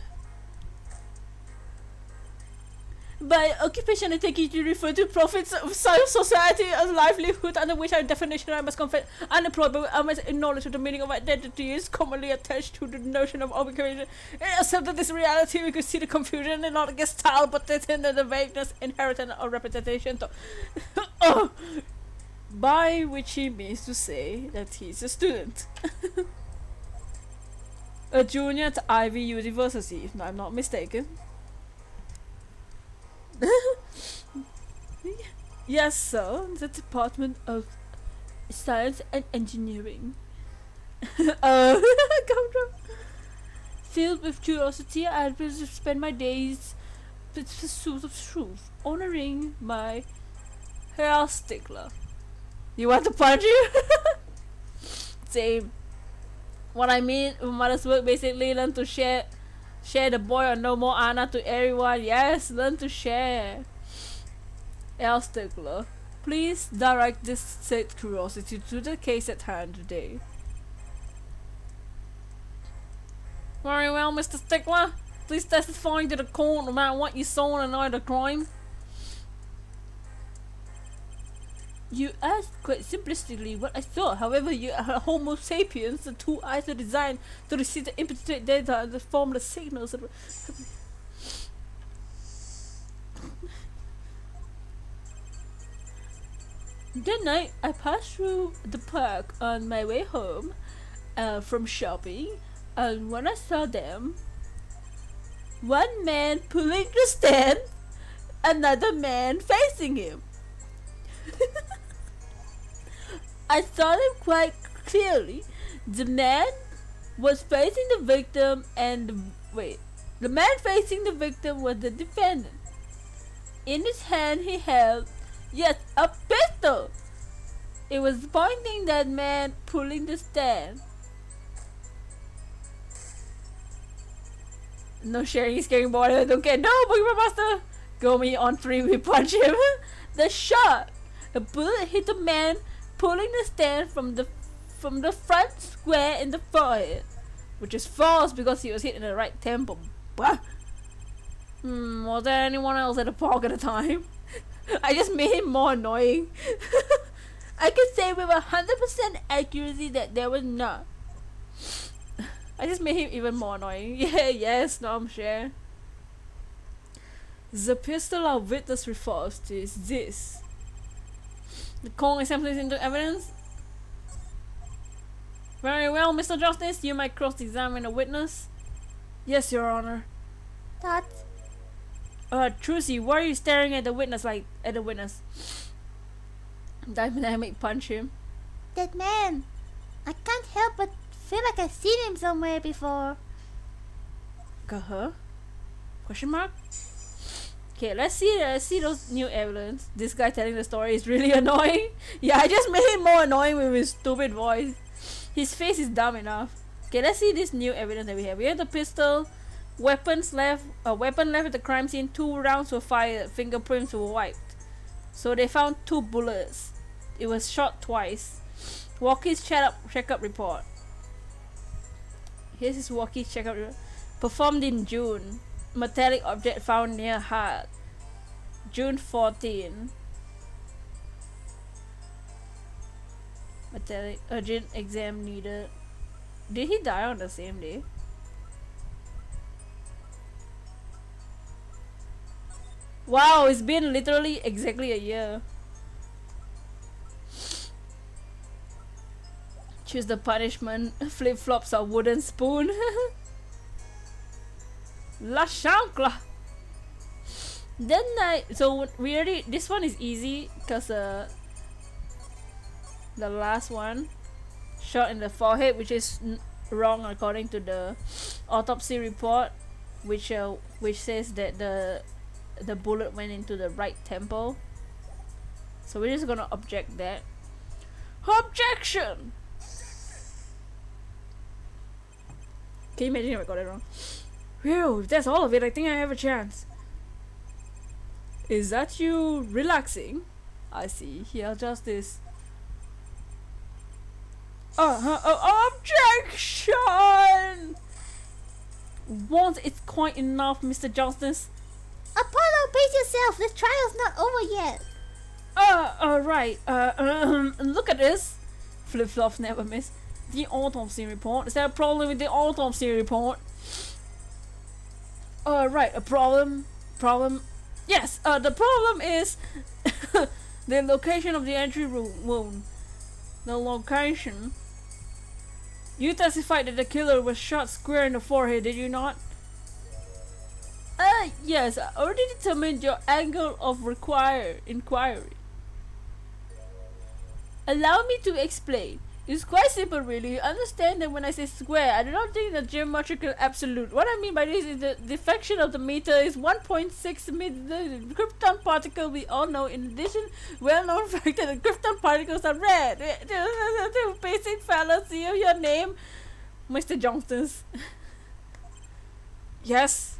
By occupation, I take it you refer to profits of society as livelihood, under which definition I must confess unemployed, but I must acknowledge that the meaning of identity is commonly attached to the notion of occupation. Except that this reality, we could see the confusion and not against style, but in the vagueness inherent or representation. Oh. By which he means to say that he's a student. A junior at Ivy University, if I'm not mistaken. Yes, sir. The Department of Science and Engineering. Come from. Filled with curiosity, I will spend my days with pursuit of truth, honoring my hair stickler. You want to punch you? Same. What I mean, we might as well basically learn to share the boy or no more Anna to everyone. Yes, learn to share. L. Stickler, please direct this said curiosity to the case at hand today. Very well, Mr. Stickler. Please testify to the court no matter what you saw and the crime. You asked quite simplistically what I saw. However, you are Homo sapiens. The two eyes are designed to receive the input data and form the signals. That night, I passed through the park on my way home from shopping, and when I saw them, one man pulling the stand, another man facing him. I saw them quite clearly. The man was facing the victim and the man facing the victim was the defendant. In his hand he held, yes, a pistol. It was pointing that man pulling the stand. No sharing is caring boy, I don't care. No, Pokemon Master! Go me on 3, we punch him. The shot! A bullet hit the man pulling the stand from the front square in the forehead, which is false because he was hit in the right temple. Was there anyone else at the park at the time? I just made him more annoying. I can say with 100% accuracy that there was not. I just made him even more annoying. Yeah, yes, no, I'm sure. The pistol our witness refers to is this. The Kong assemblies into evidence. Very well, Mr. Justice, you might cross-examine the witness. Yes, Your Honor. Thoughts? Trucy, why are you staring at the witness like at the witness? Dynamic punch him. That man. I can't help but feel like I've seen him somewhere before. Huh? Question mark? Okay, let's see those new evidence. This guy telling the story is really annoying. Yeah, I just made him more annoying with his stupid voice. His face is dumb enough. Okay, let's see this new evidence that we have. We have the pistol, weapon left at the crime scene, 2 rounds were fired, fingerprints were wiped. So they found 2 bullets. It was shot twice. Walkie's checkup report. Here's his walkie checkup report. Performed in June. Metallic object found near heart. June 14. Metallic urgent exam needed. Did he die on the same day? Wow, it's been literally exactly a year. Choose the punishment. Flip-flops or wooden spoon. La chancla. Then so we already, this one is easy because the last one, shot in the forehead, which is wrong according to the autopsy report, which says that the bullet went into the right temple. So we're just gonna object that. Objection! Can you imagine if I got it wrong? Phew, if that's all of it, I think I have a chance. Is that you relaxing? I see. Here, just this. Objection! Once it's quite enough, Mr. Johnston. Apollo, pace yourself. The trial's not over yet. Right. Look at this. Flip-flops never miss. The autopsy report. Is there a problem with the autopsy report? Right. A problem. Yes. The problem is the location of the entry wound. The location. You testified that the killer was shot square in the forehead, did you not? Yes. I already determined your angle of inquiry. Allow me to explain. It's quite simple, really. Understand that when I say square, I do not think the geometrical absolute. What I mean by this is the deflection of the meter is 1.6 meter. The krypton particle, we all know. In addition, well-known fact that the krypton particles are red. The basic fallacy of your name, Mr. Johnston. Yes.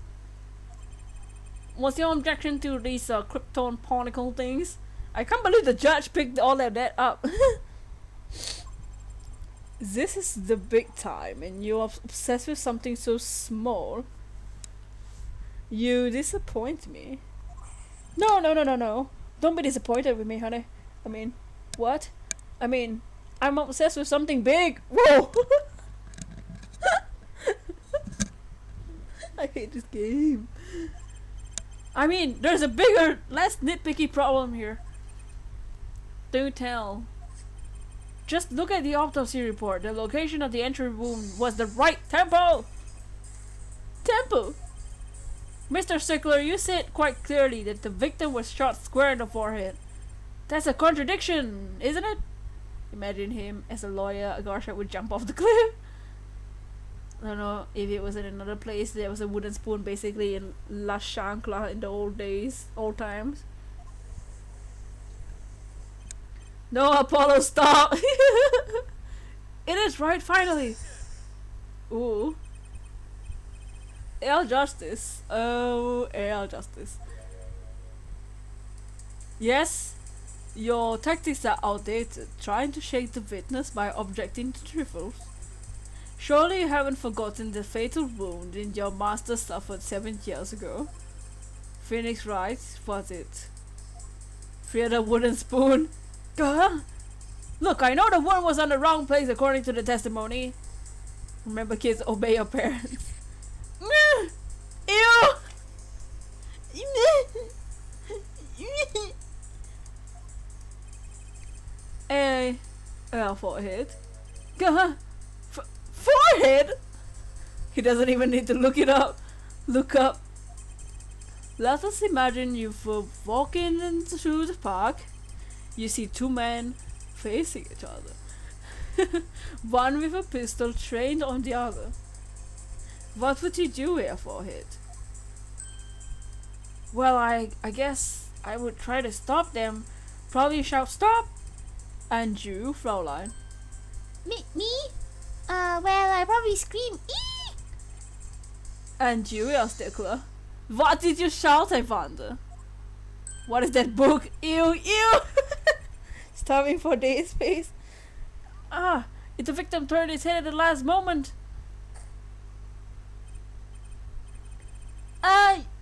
What's your objection to these krypton particle things? I can't believe the judge picked all of that up. This is the big time, and you're obsessed with something so small. You disappoint me. No. Don't be disappointed with me, honey. I mean, what? I mean, I'm obsessed with something big. Whoa! I hate this game. I mean, there's a bigger, less nitpicky problem here. Do tell. Just look at the autopsy report. The location of the entry wound was the right temple! Mr. Sickler, you said quite clearly that the victim was shot square in the forehead. That's a contradiction, isn't it? Imagine him as a lawyer. Agarshot would jump off the cliff. I don't know if it was in another place. There was a wooden spoon basically in La Chancla in the old times. No, Apollo, stop! It is right, finally! Ooh. Air justice. Oh, air justice. Yes, your tactics are outdated, trying to shake the witness by objecting to trifles. Surely you haven't forgotten the fatal wound your master suffered 7 years ago. Phoenix Wright, was it? Fear the wooden spoon? Look, I know the wound was on the wrong place according to the testimony. Remember, kids, obey your parents. Ew! Hey, forehead. Forehead? He doesn't even need to look it up. Look up. Let us imagine you were walking into the park. You see two men facing each other. One with a pistol trained on the other. What would you do here, forehead? Well, I guess I would try to stop them. Probably shout stop. And you, Fraulein? Me? Well, I probably scream, ee! And you, Herr Stickler? What did you shout, I wonder? What is that book? Ew! Starving for days, face. If the victim turned his head at the last moment.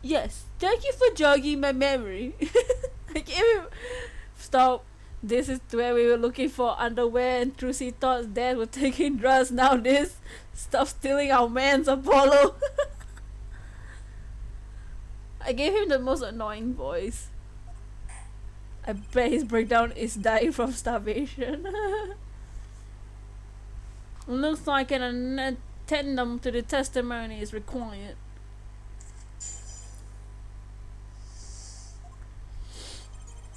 Yes. Thank you for jogging my memory. I gave him. Stop. This is where we were looking for underwear, and Trucy thought Dad was taking drugs. Now this. Stop stealing our man's, Apollo. I gave him the most annoying voice. I bet his breakdown is dying from starvation. Looks like an addendum to the testimony is required.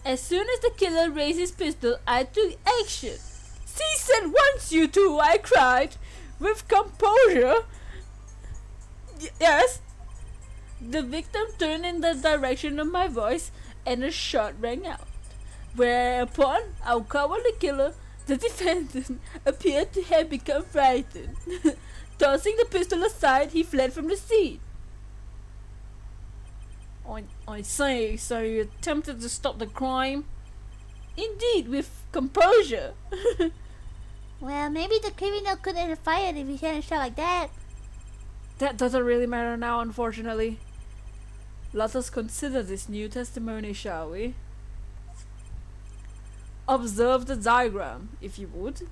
As soon as the killer raised his pistol, I took action. "Cease at once, you two!" I cried, with composure. Yes. The victim turned in the direction of my voice, and a shot rang out. Whereupon, our cowardly killer, the defendant, appeared to have become frightened. Tossing the pistol aside, he fled from the scene. I say, so you attempted to stop the crime? Indeed, with composure. Well, maybe the criminal couldn't have fired if he hadn't shot like that. That doesn't really matter now, unfortunately. Let us consider this new testimony, shall we? Observe the diagram, if you would.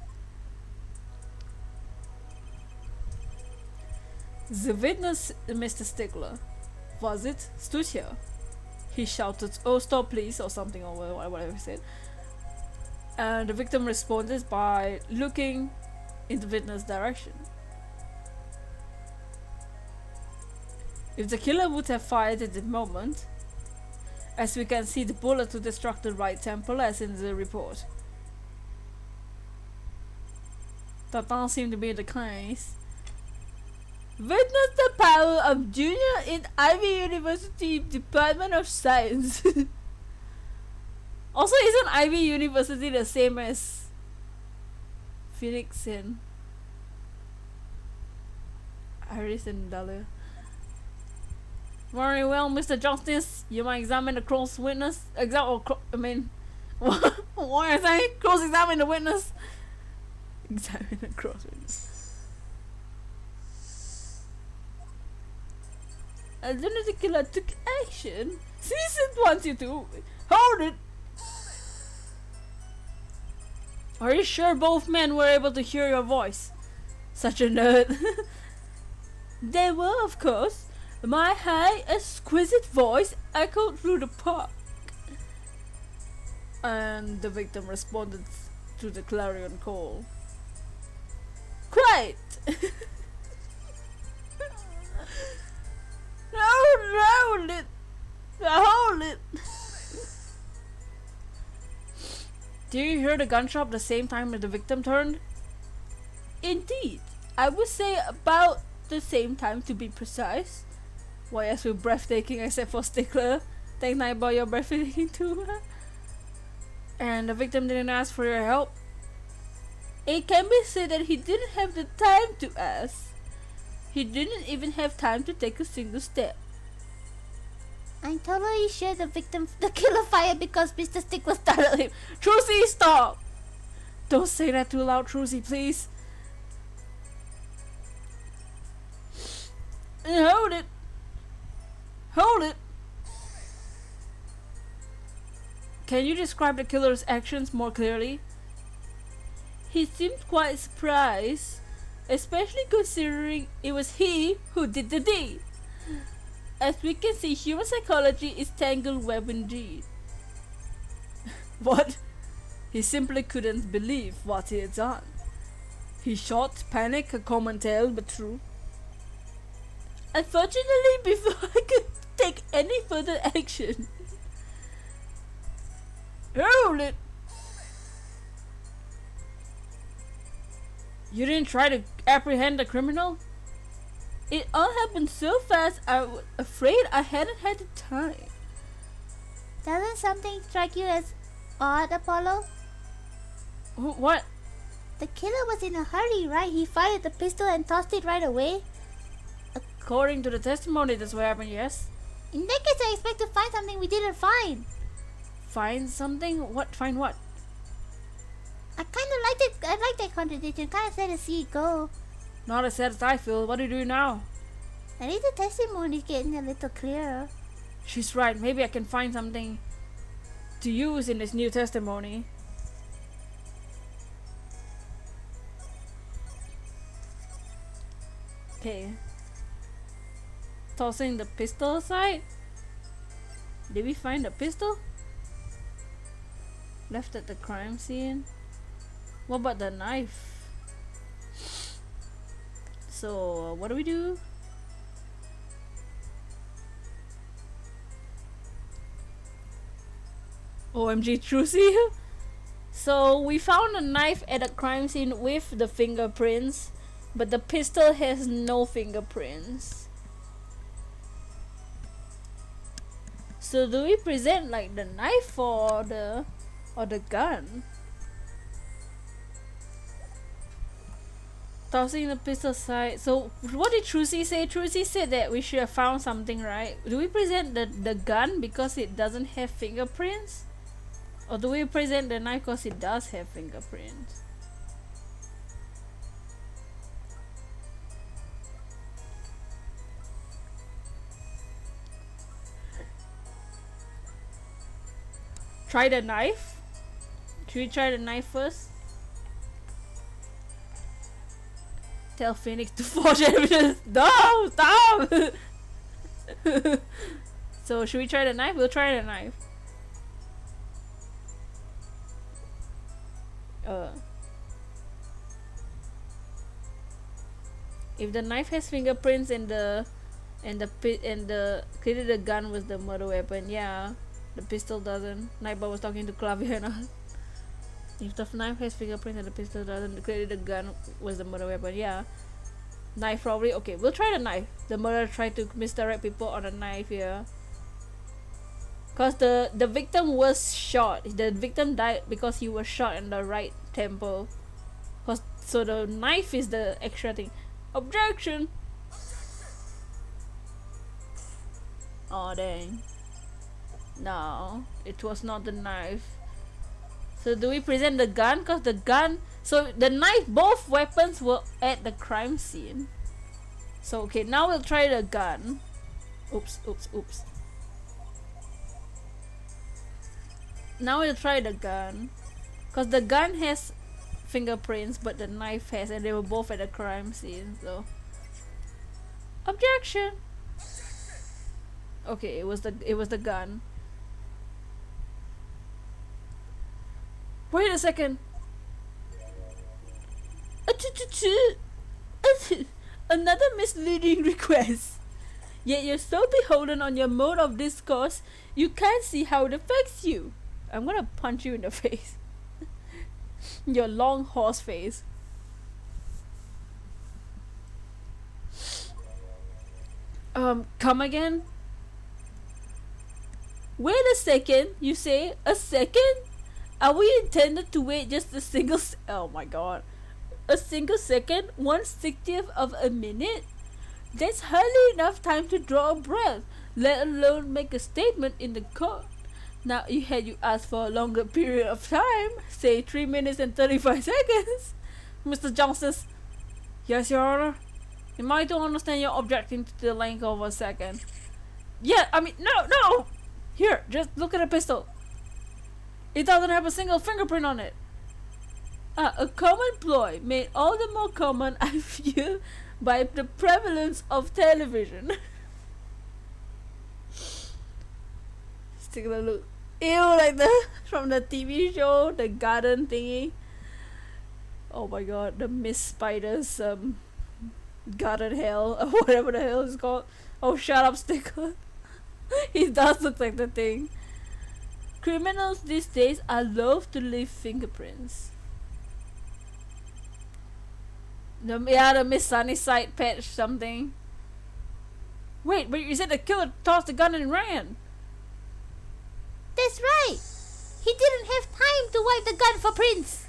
The witness, Mr. Stickler, was it, stood here. He shouted, "Oh, stop please," or something, or whatever he said. And the victim responded by looking in the witness' direction. If the killer would have fired at the moment, as we can see the bullet to struck the right temple as in the report. That doesn't seem to be the case. Witness the power of junior in Ivy University Department of Science. Also, isn't Ivy University the same as Phoenix and Iris and Dahlia? Very well, Mr. Justice. You may examine the cross witness. What am I saying? Cross-examine the witness. Examine the cross witness. As soon as the killer took action, cease it once, you two. Hold it. Are you sure both men were able to hear your voice? Such a nerd. They were, of course. My high, exquisite voice echoed through the park. And the victim responded to the clarion call. Quiet! Hold it! Hold it! Did you hear the gunshot at the same time as the victim turned? Indeed, I would say about the same time, to be precise. Why, yes, we're breathtaking except for Stickler. Thanks, Nightbot, you're breathtaking too. And the victim didn't ask for your help. It can be said that he didn't have the time to ask. He didn't even have time to take a single step. I'm totally sure the killer fired because Mr. Stickler startled him. Trucy, stop! Don't say that too loud, Trucy, please. Hold it! Hold it! Can you describe the killer's actions more clearly? He seemed quite surprised, especially considering it was he who did the deed. As we can see, human psychology is tangled web indeed. What? He simply couldn't believe what he had done. He shot, panic, a common tale, but true. Unfortunately, before I could take any further action. Hold it! You didn't try to apprehend the criminal? It all happened so fast, I was afraid I hadn't had the time. Doesn't something strike you as odd, Apollo? What? The killer was in a hurry, right? He fired the pistol and tossed it right away. According to the testimony, that's what happened, yes? In that case, I expect to find something we didn't find. Find something? What? Find what? I kind of liked it. I like that contradiction. Kind of sad to see it go. Not as sad as I feel. What do you do now? At least the testimony is getting a little clearer. She's right. Maybe I can find something to use in this new testimony. Okay. Tossing the pistol aside. Did we find a pistol? Left at the crime scene. What about the knife? So, what do we do? OMG Trucy. So we found a knife at a crime scene with the fingerprints, but the pistol has no fingerprints. So do we present like the knife or the gun? Tossing the pistol aside. So what did Trucy say? Trucy said that we should have found something, right? Do we present the gun because it doesn't have fingerprints? Or do we present the knife because it does have fingerprints? Try the knife? Should we try the knife first? Tell Phoenix to forge evidence. No! Stop! So should we try the knife? We'll try the knife. If the knife has fingerprints and clearly the gun was the murder weapon, yeah. The pistol doesn't. Nightbot was talking to Claviana. If the knife has fingerprints and the pistol doesn't, clearly the gun was the murder weapon, yeah. Knife probably. Okay, we'll try the knife. The murderer tried to misdirect people on a knife here. Cause the victim was shot. The victim died because he was shot in the right temple. So the knife is the extra thing. Objection! Oh dang. No, it was not the knife. So do we present the gun? Cause the gun, so the knife, both weapons were at the crime scene. So okay, now we'll try the gun. Oops. Now we'll try the gun. Cause the gun has fingerprints but the knife has, and they were both at the crime scene, so objection. Okay, it was the gun. Wait a second. Another misleading request. Yet you're so beholden on your mode of discourse, you can't see how it affects you. I'm gonna punch you in the face. Your long horse face. Come again? Wait a second, you say? A second? Are we intended to wait just a single oh my god. A single second? 1/60th of a minute? That's hardly enough time to draw a breath, let alone make a statement in the court. Now, had you asked for a longer period of time, say 3 minutes and 35 seconds, Mr. Johnson. Yes, Your Honor. Am I to understand you're objecting to the length of a second? Yeah, I mean, no! Here, just look at the pistol. It doesn't have a single fingerprint on it. A common ploy made all the more common, I feel, by the prevalence of television. Take a look. Ew, like from the TV show, the garden thingy. Oh my god, the Miss Spider's garden hell, or whatever the hell it's called. Oh, shut up, Sticker. He does look like the thing. Criminals these days are loath to leave fingerprints. The Miss Sunnyside patch something. Wait, but you said the killer tossed the gun and ran. That's right. He didn't have time to wipe the gun for prints.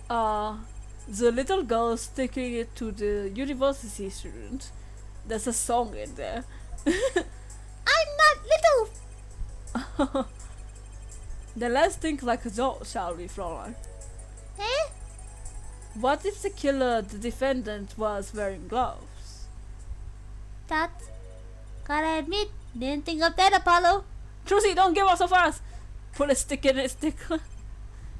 Oh! The little girl sticking it to the university student. There's a song in there. I'm not little. Then let's think like adults, shall we, Flora? Eh? What if the killer, the defendant, was wearing gloves? That, gotta admit, didn't think of that, Apollo. Trucy, don't give up so fast! Put a stick in it, Sticker.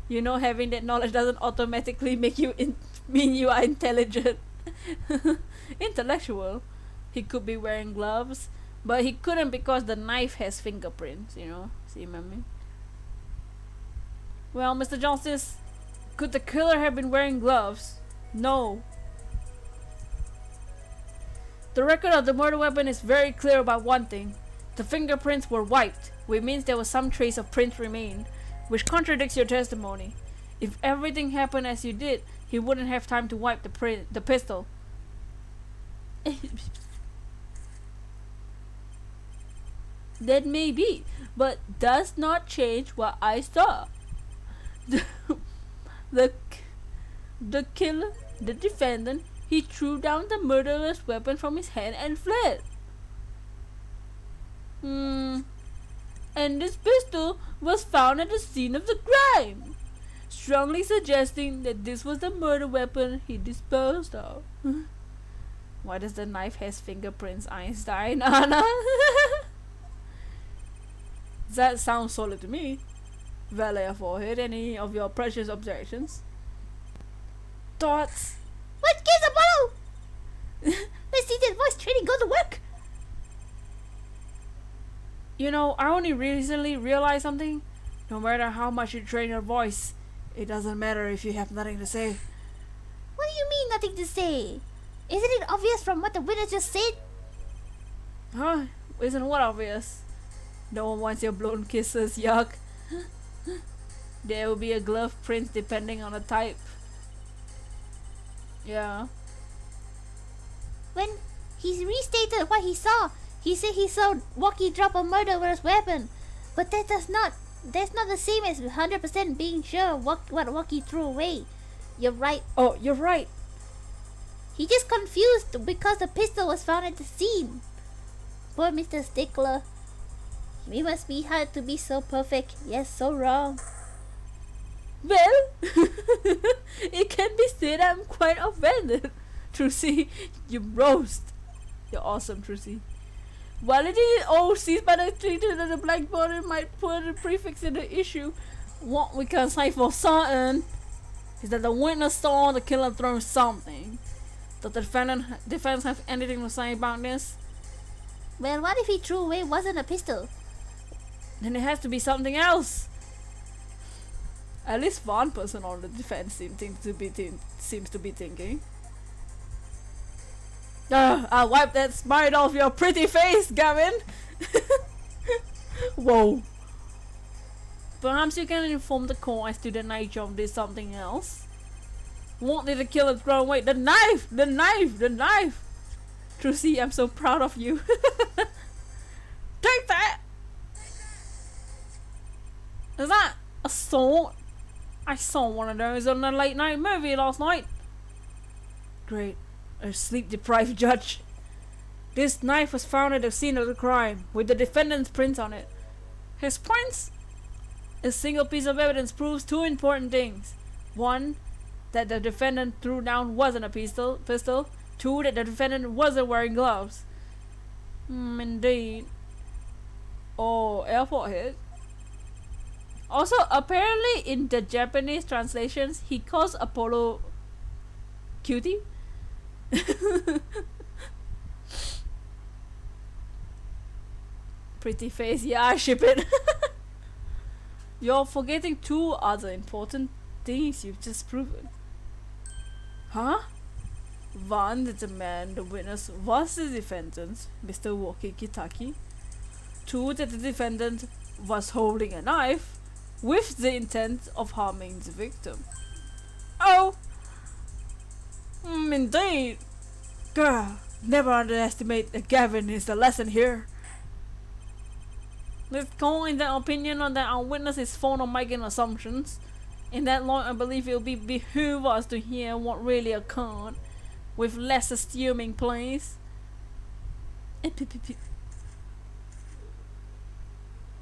You know, having that knowledge doesn't automatically make you mean you are intelligent. Intellectual. he could be wearing gloves, but he couldn't because the knife has fingerprints, you know? See what I mean? Well, Mr. Justice, could the killer have been wearing gloves? No. The record of the murder weapon is very clear about one thing. The fingerprints were wiped, which means there was some trace of prints remained, which contradicts your testimony. If everything happened as you did, he wouldn't have time to wipe the pistol. That may be, but does not change what I saw. The killer, the defendant, he threw down the murderer's weapon from his hand and fled. And this pistol was found at the scene of the crime, strongly suggesting that this was the murder weapon he disposed of. Why does the knife has fingerprints, Einstein? Anna? That sounds solid to me. Valet forehead, any of your precious objections? Thoughts? What gives Apollo? Let's see that voice training go to work. You know, I only recently realized something. No matter how much you train your voice, it doesn't matter if you have nothing to say. What do you mean nothing to say? Isn't it obvious from what the witness just said? Huh? Isn't what obvious? No one wants your blown kisses, yuck. There will be a glove print depending on the type. Yeah. When he restated what he saw, he said he saw Walkie drop a murderer's weapon. But that's not the same as 100% being sure what Walkie threw away. You're right. Oh, you're right. He just confused because the pistol was found at the scene. Poor Mr. Stickler. We must be hard to be so perfect, yet so wrong. Well, it can be said I'm quite offended. Trucy, you roast. You're awesome, Trucy. While it is all seized by the treated of the blackboard, it might put a prefix in the issue. What we can say for certain is that the witness saw the killer throw something. Does the defense have anything to say about this? Well, what if he threw away wasn't a pistol? Then it has to be something else. At least one person on the defense seems to be thinking. I'll wipe that smile off your pretty face, Gavin. Whoa. Perhaps you can inform the court as to the nature of this something else. What did the killer throw away? The knife! The knife! The knife! Trucy, I'm so proud of you. Take that! Is that a sword? I saw one of those on a late night movie last night. Great. A sleep deprived judge. This knife was found at the scene of the crime with the defendant's prints on it. His prints? A single piece of evidence proves two important things. One, that the defendant threw down wasn't a pistol. Two, that the defendant wasn't wearing gloves. Indeed. Oh, airport hit. Also, apparently in the Japanese translations, he calls Apollo cutie. Pretty face, yeah, I ship it. You're forgetting two other important things you've just proven. Huh? One, that the man, the witness, was the defendant, Mr. Walkie Kitaki. Two, that the defendant was holding a knife with the intent of harming the victim. Oh! Indeed. Girl, never underestimate Gavin is the lesson here. Let's go in the opinion on that our witness is fond of making assumptions. In that light, I believe it will behoove us to hear what really occurred, with less assuming, please.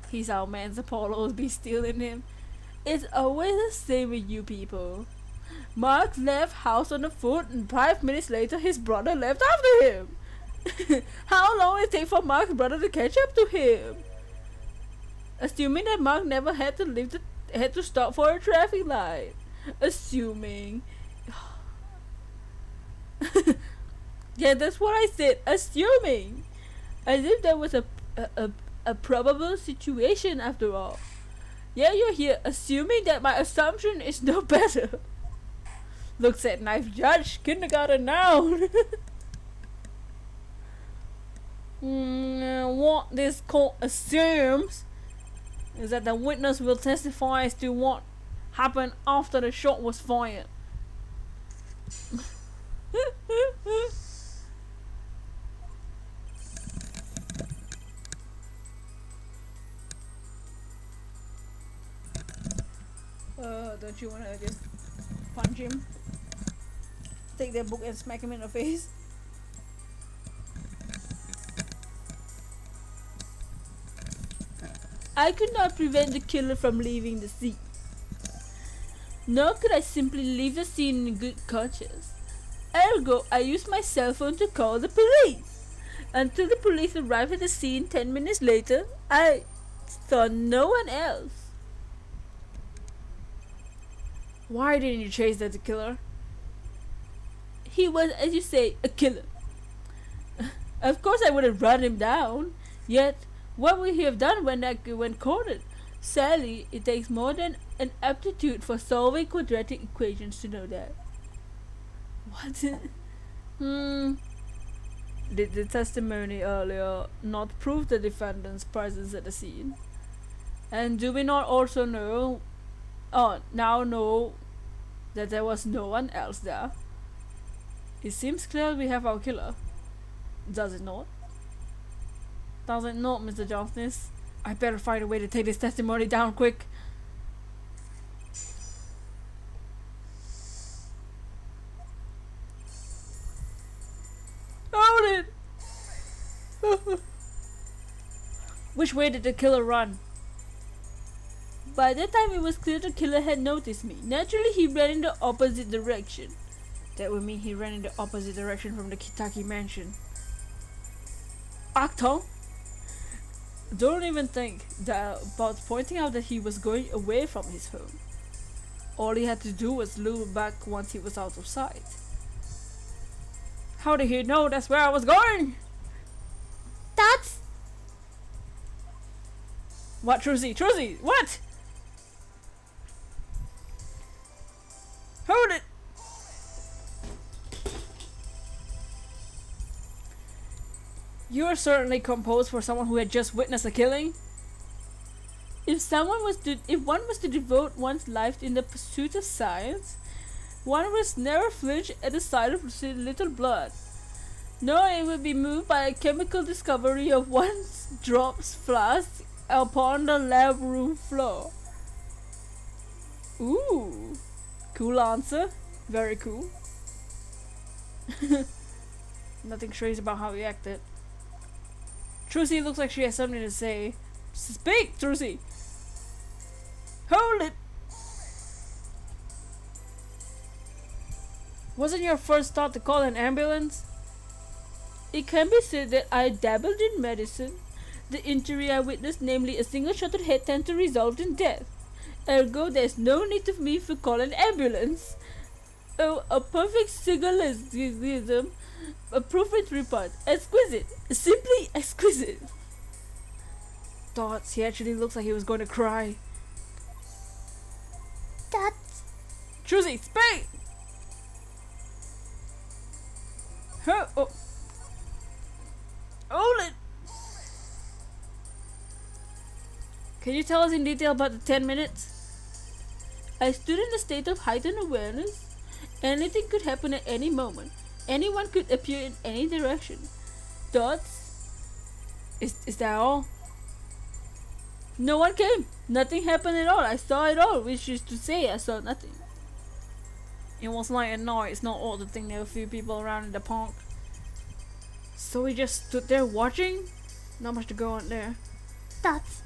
He's our man's Apollo's be stealing him. It's always the same with you people. Mark left house on foot and 5 minutes later his brother left after him. How long it take for Mark's brother to catch up to him? Assuming that Mark never had to stop for a traffic light. Assuming. Yeah, that's what I said. Assuming. As if there was a probable situation after all. Yeah, you're here assuming that my assumption is no better. Looks at knife judge, kindergarten noun. What this court assumes is that the witness will testify as to what happened after the shot was fired. Don't you wanna just punch him? Take that book and smack him in the face? I could not prevent the killer from leaving the scene. Nor could I simply leave the scene in good conscience. Ergo, I used my cell phone to call the police. Until the police arrived at the scene 10 minutes later, I saw no one else. Why didn't you chase the killer? He was, as you say, a killer. Of course I would have run him down. Yet, what would he have done when cornered? Sadly, it takes more than an aptitude for solving quadratic equations to know that. What? Did the testimony earlier not prove the defendant's presence at the scene? And do we not also know, now know, that there was no one else there? It seems clear we have our killer. Does it not? Does it not, Mr. Justice? I better find a way to take this testimony down quick. Hold it! Which way did the killer run? By that time it was clear the killer had noticed me. Naturally he ran in the opposite direction. That would mean he ran in the opposite direction from the Kitaki mansion. Acton? Don't even think about pointing out that he was going away from his home. All he had to do was look back once he was out of sight. How did he know that's where I was going? That's... What, Trucy? Trucy, what? Hold it! You are certainly composed for someone who had just witnessed a killing. If one was to devote one's life in the pursuit of science, one must never flinch at the sight of little blood, nor it would be moved by a chemical discovery of one's drops flask upon the lab room floor. Ooh, cool answer. Very cool. Nothing strange about how he acted. Trucy looks like she has something to say. Speak, Trucy! Hold it! Wasn't your first thought to call an ambulance? It can be said that I dabbled in medicine. The injury I witnessed, namely a single shot to the head, tends to result in death. Ergo, there's no need of me to call an ambulance. Oh, a perfect syllogism. A perfect report. Exquisite. Simply exquisite. Thoughts. He actually looks like he was going to cry. That's... Trucy, speak! Oh. Hold it! Can you tell us in detail about the 10 minutes? I stood in a state of heightened awareness. Anything could happen at any moment. Anyone could appear in any direction. Thoughts? Is that all? No one came. Nothing happened at all. I saw it all, which is to say I saw nothing. It was late at night. It's not odd to think there were a few people around in the park. So we just stood there watching? Not much to go on there. That's...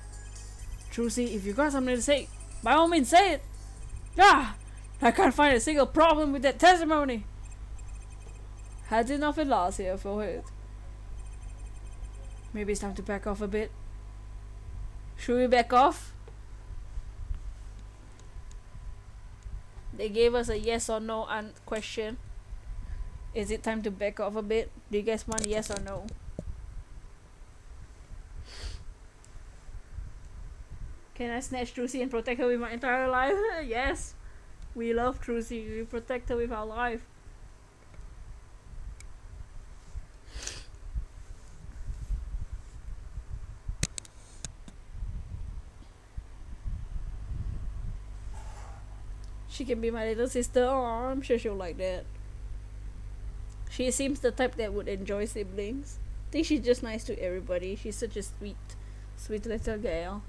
Trucy, if you got something to say, by all means say it. Ah! I can't find a single problem with that testimony. Had enough at last here, forehead. Maybe it's time to back off a bit. Should we back off? They gave us a yes or no question. Is it time to back off a bit? Do you guys want yes or no? Can I snatch Trucy and protect her with my entire life? Yes! We love Trucy, we protect her with our life. She can be my little sister. Oh, I'm sure she'll like that. She seems the type that would enjoy siblings. I think she's just nice to everybody. She's such a sweet little girl.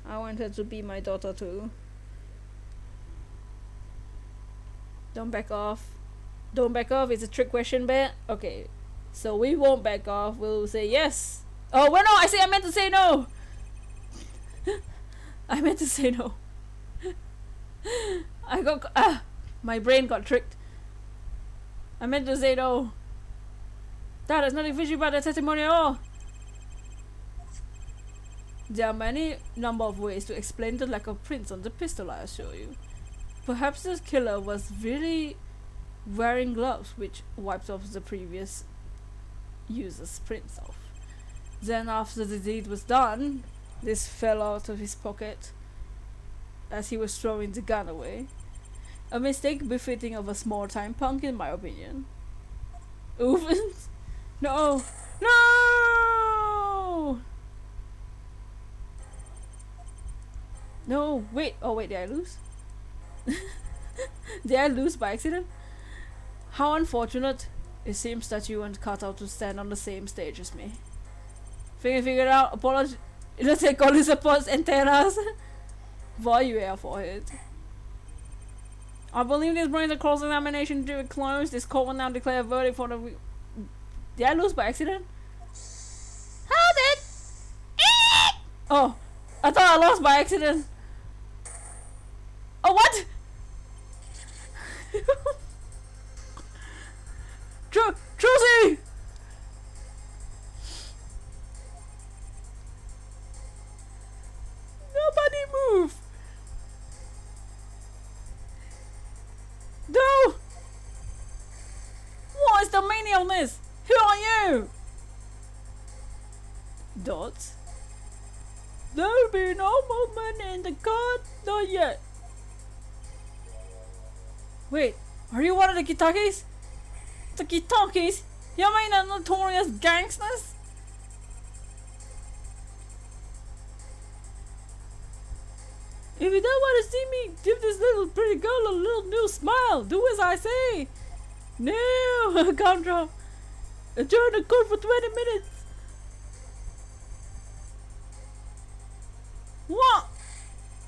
I want her to be my daughter too. Don't back off. Don't back off. It's a trick question, bet. Okay. So we won't back off. We'll say yes. Oh, well, no. I meant to say no. I meant to say no. My brain got tricked. I meant to say no. That is nothing fishy about the testimony at all. There are many number of ways to explain the lack of prints on the pistol I assure you. Perhaps the killer was really wearing gloves which wiped off the previous user's prints off. Then after the deed was done, this fell out of his pocket as he was throwing the gun away. A mistake befitting of a small-time punk in my opinion. Oofens? No! No! No, wait. Oh wait, did I lose? Did I lose by accident? How unfortunate. It seems that you weren't cut out to stand on the same stage as me. Figured out. Apology. Let's say call his supports antennas. Vad you är for it. I believe this brings the cross-examination to a close. This court will now declare a verdict for the... Did I lose by accident? Hold it! Oh, I thought I lost by accident. Oh, what? Trucy! Nobody move! No! What is the meaning of this? Who are you? Dots? There'll be no movement in the court, not yet. Wait, are you one of the Kitakis? The Kitakis? You mean the notorious gangsters? If you don't want to see me, give this little pretty girl a little new smile. Do as I say. No, Contra. Adjourn the court for 20 minutes. What?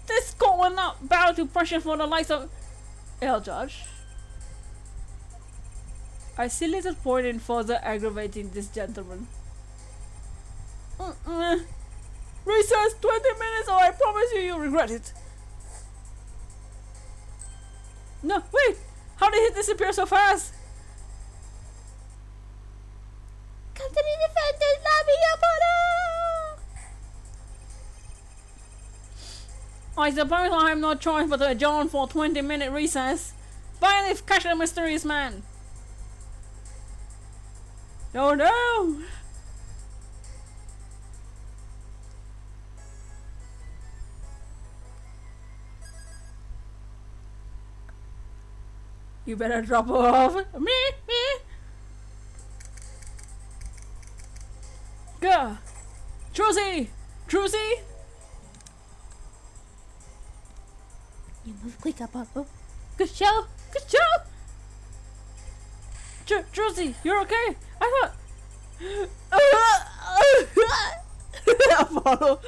This court will not bow to pressure for the likes of... Judge. I see little point in further aggravating this gentleman. Recess 20 minutes or I promise you'll regret it. No, wait! How did he disappear so fast? Come to the defendant's lobby, Apollo! I suppose I have no choice but to adjourn for a 20-minute recess. Bailiff, catch the mysterious man! No, no! You better drop her off. Me. Go! Trucy! You move quick, Apollo. Good show! Trucy, you're okay? I thought... Apollo!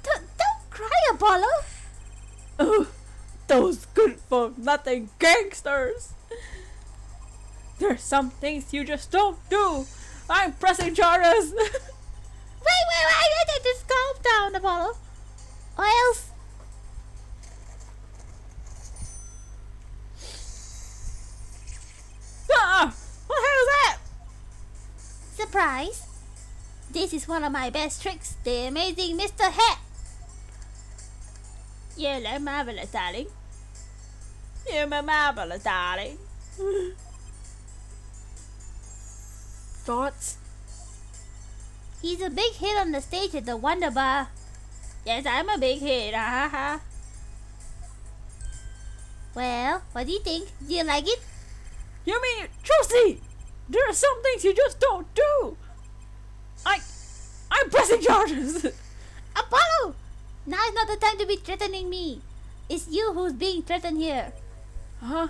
Don't cry, Apollo! Oh, those good for nothing gangsters! There's some things you just don't do! I'm pressing charges! Wait, just calm down, Apollo. Or else... What the hell is that? Surprise! This is one of my best tricks, the amazing Mr. Hat. You look marvelous, darling. You're my marvelous darling. Thoughts? He's a big hit on the stage at the Wonder Bar. Yes, I'm a big hit. Ha ha. Well, what do you think? Do you like it? You mean, Josie? There are some things you just don't do. I'm pressing charges. Apollo! Now is not the time to be threatening me. It's you who's being threatened here. Huh?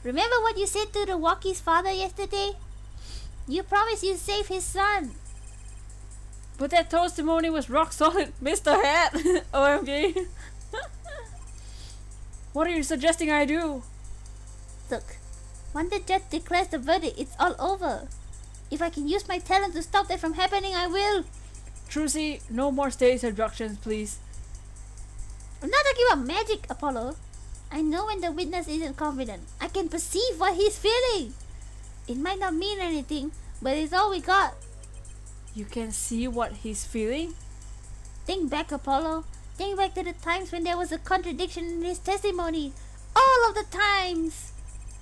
Remember what you said to the Walkie's father yesterday? You promised you'd save his son. But that testimony was rock solid, Mr. Hat. OMG. What are you suggesting I do? Look, when the judge declares the verdict, it's all over. If I can use my talent to stop that from happening, I will. Trucy, no more stage abductions, please. I'm not talking about magic, Apollo. I know when the witness isn't confident. I can perceive what he's feeling. It might not mean anything, but it's all we got. You can see what he's feeling? Think back, Apollo. Think back to the times when there was a contradiction in his testimony. All of the times.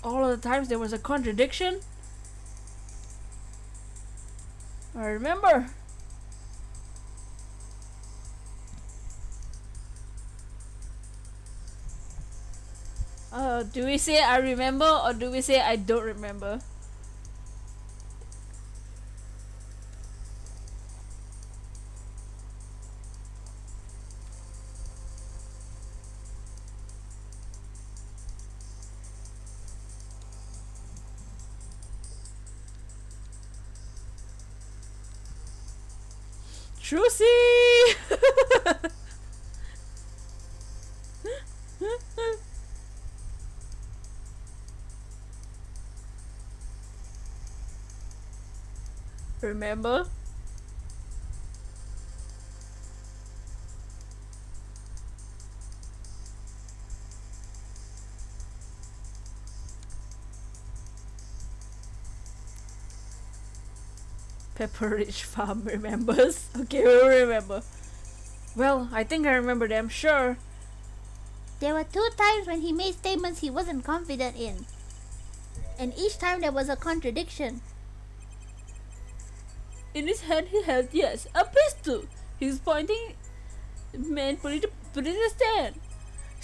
All of the times there was a contradiction? I remember. Do we say I remember or do we say I don't remember? Trucy! Remember? Pepperidge Farm remembers. Okay, we'll remember. Well, I think I remember them, sure. There were 2 times when he made statements he wasn't confident in. And each time there was a contradiction. In his hand he held, yes, a pistol. He was pointing, the man put it in the stand.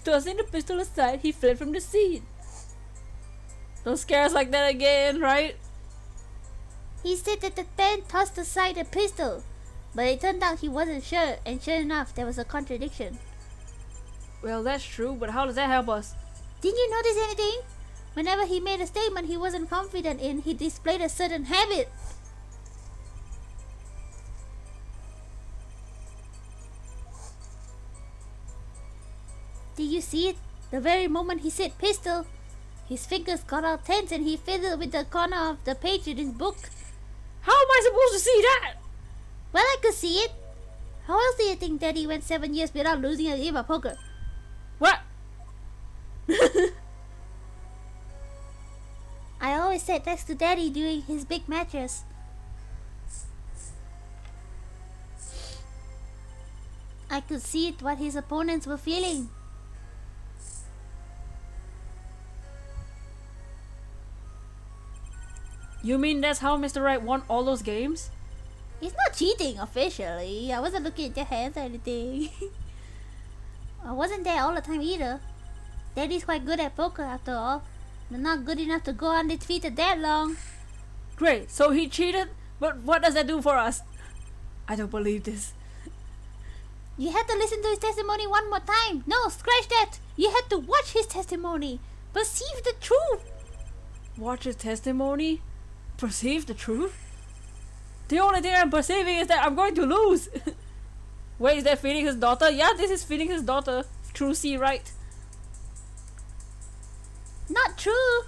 Tossing the pistol aside, he fled from the scene. Don't scare us like that again, right? He said that the man tossed aside the pistol, but it turned out he wasn't sure, and sure enough, there was a contradiction. Well, that's true, but how does that help us? Didn't you notice anything? Whenever he made a statement he wasn't confident in, he displayed a certain habit. Did you see it? The very moment he said pistol, his fingers got all tense and he fiddled with the corner of the page in his book. How am I supposed to see that? Well, I could see it. How else do you think Daddy went 7 years without losing a game of poker? What? I always sat next to Daddy during his big matches. I could see it, what his opponents were feeling. You mean that's how Mr. Wright won all those games? It's not cheating officially. I wasn't looking at your hands or anything. I wasn't there all the time either. Daddy's quite good at poker after all. But not good enough to go undefeated that long. Great, so he cheated? But what does that do for us? I don't believe this. You had to listen to his testimony one more time. No, scratch that. You had to watch his testimony. Perceive the truth. Watch his testimony? Perceive the truth? The only thing I'm perceiving is that I'm going to lose. Wait, is that Phoenix's daughter? Yeah, this is Phoenix's daughter. Trucy Wright. Not true.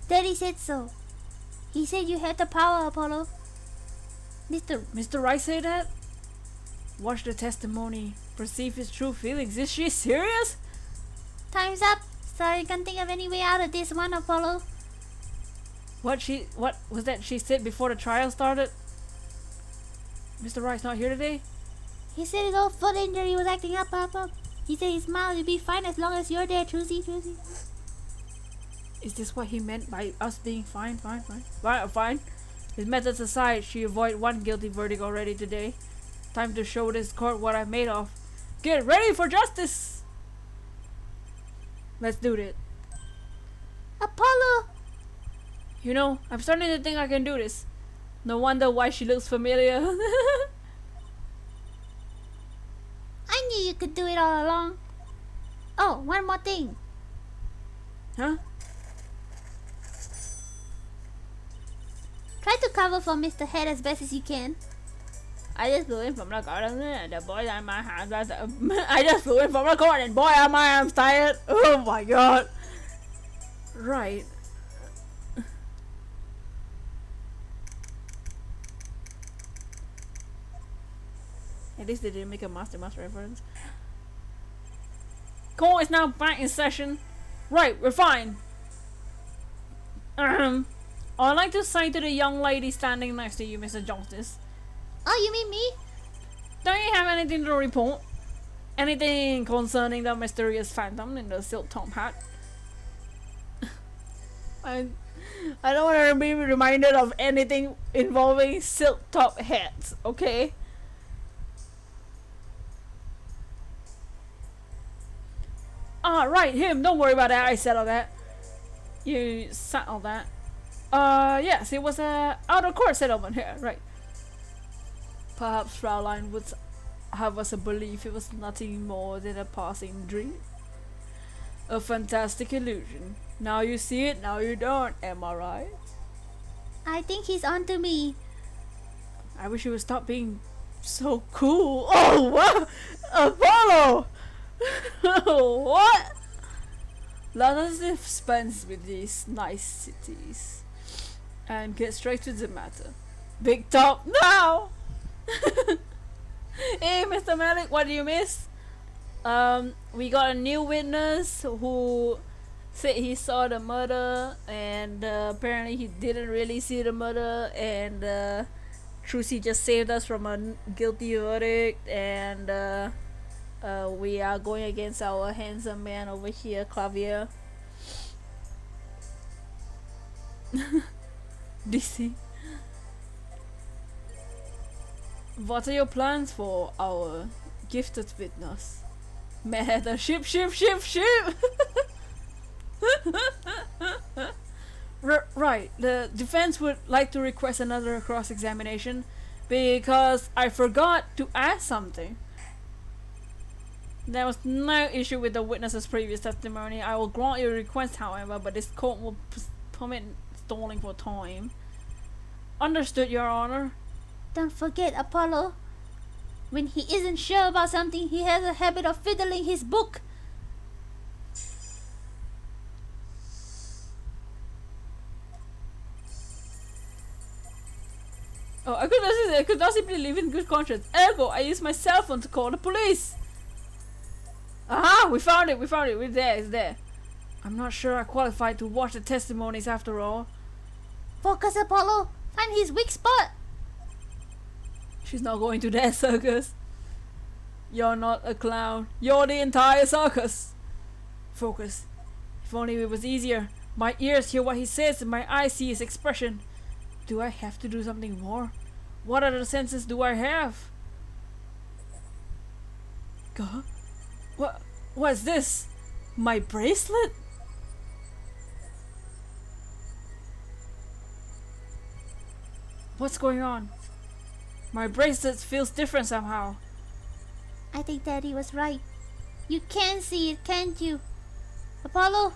Daddy said so. He said you had the power, Apollo. Mr. Wright said that? Watch the testimony. Perceive his true feelings. Is she serious? Time's up. Sorry, I can't think of any way out of this one, Apollo. What was that she said before the trial started? Mr. Wright's not here today? He said his old foot injury was acting up. He said his smile will be fine as long as you're there, Trucy. Is this what he meant by us being fine? Fine. His methods aside, she avoided one guilty verdict already today. Time to show this court what I'm made of. Get ready for justice! Let's do it. Apollo! You know, I'm starting to think I can do this. No wonder why she looks familiar. I knew you could do it all along. Oh, one more thing. Huh? Try to cover for Mr. Head as best as you can. I just flew in from the garden and the boy on my hands. I just flew in from the garden and boy on my arms tired. Oh my god. Right. At least they didn't make a Master reference. Court is now back in session. Right, we're fine. I'd like to say to the young lady standing next to you, Mr. Justice. Oh, you mean me? Don't you have anything to report? Anything concerning the mysterious phantom in the silk top hat? I don't want to be reminded of anything involving silk top hats, okay? Ah, right, him. Don't worry about that. I settled that. You settled that. Yes, it was a out-of-court settlement here, right? Perhaps Fraulein would have us believe it was nothing more than a passing dream. A fantastic illusion. Now you see it, now you don't. Am I right? I think he's onto me. I wish you would stop being so cool. Oh, what? Apollo! What? Let us dispense with these niceties and get straight to the matter. Big top now! Hey, Mr. Malik, what do you miss? We got a new witness who said he saw the murder, and apparently he didn't really see the murder, and Trucy just saved us from a guilty verdict, and we are going against our handsome man over here, Clavier. DC. What are your plans for our gifted witness? Mad ship! Right, the defense would like to request another cross-examination because I forgot to add something. There was no issue with the witness's previous testimony. I will grant your request, however, but this court will permit stalling for time. Understood, Your Honor. Don't forget, Apollo. When he isn't sure about something, he has a habit of fiddling his book. Oh, I could not simply live in good conscience. Ergo, I used my cell phone to call the police. Aha! We found it. We're there. It's there. I'm not sure I qualified to watch the testimonies after all. Focus, Apollo. Find his weak spot. She's not going to that circus. You're not a clown. You're the entire circus. Focus. If only it was easier. My ears hear what he says and my eyes see his expression. Do I have to do something more? What other senses do I have? God? What's this? My bracelet? What's going on? My bracelet feels different somehow. I think Daddy was right. You can see it, can't you? Apollo,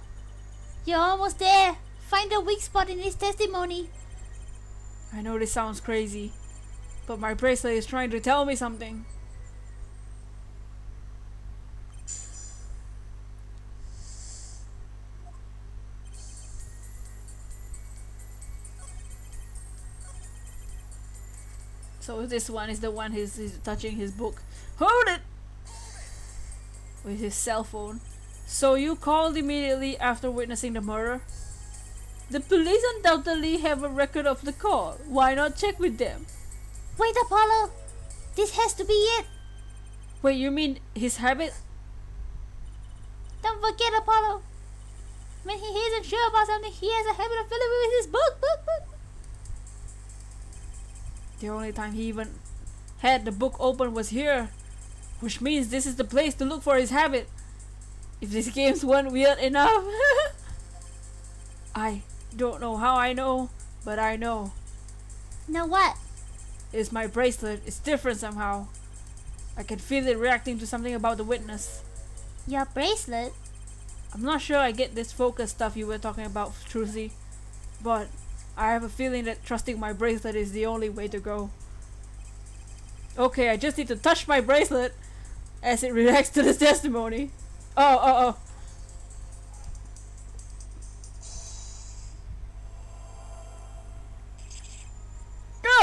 you're almost there. Find the weak spot in his testimony. I know this sounds crazy, but my bracelet is trying to tell me something. So this one is the one he's touching his book. Hold it! With his cell phone. So you called immediately after witnessing the murder? The police undoubtedly have a record of the call. Why not check with them? Wait, Apollo. This has to be it. Wait, you mean his habit? Don't forget, Apollo. When he isn't sure about something, he has a habit of filling it with his book. The only time he even had the book open was here, which means this is the place to look for his habit. If these games weren't weird enough. I don't know how I know, but I know. Know what? It's my bracelet. It's different somehow. I can feel it reacting to something about the witness. Your bracelet? I'm not sure I get this focus stuff you were talking about, Trucy, but I have a feeling that trusting my bracelet is the only way to go. Okay, I just need to touch my bracelet as it reacts to this testimony. Oh.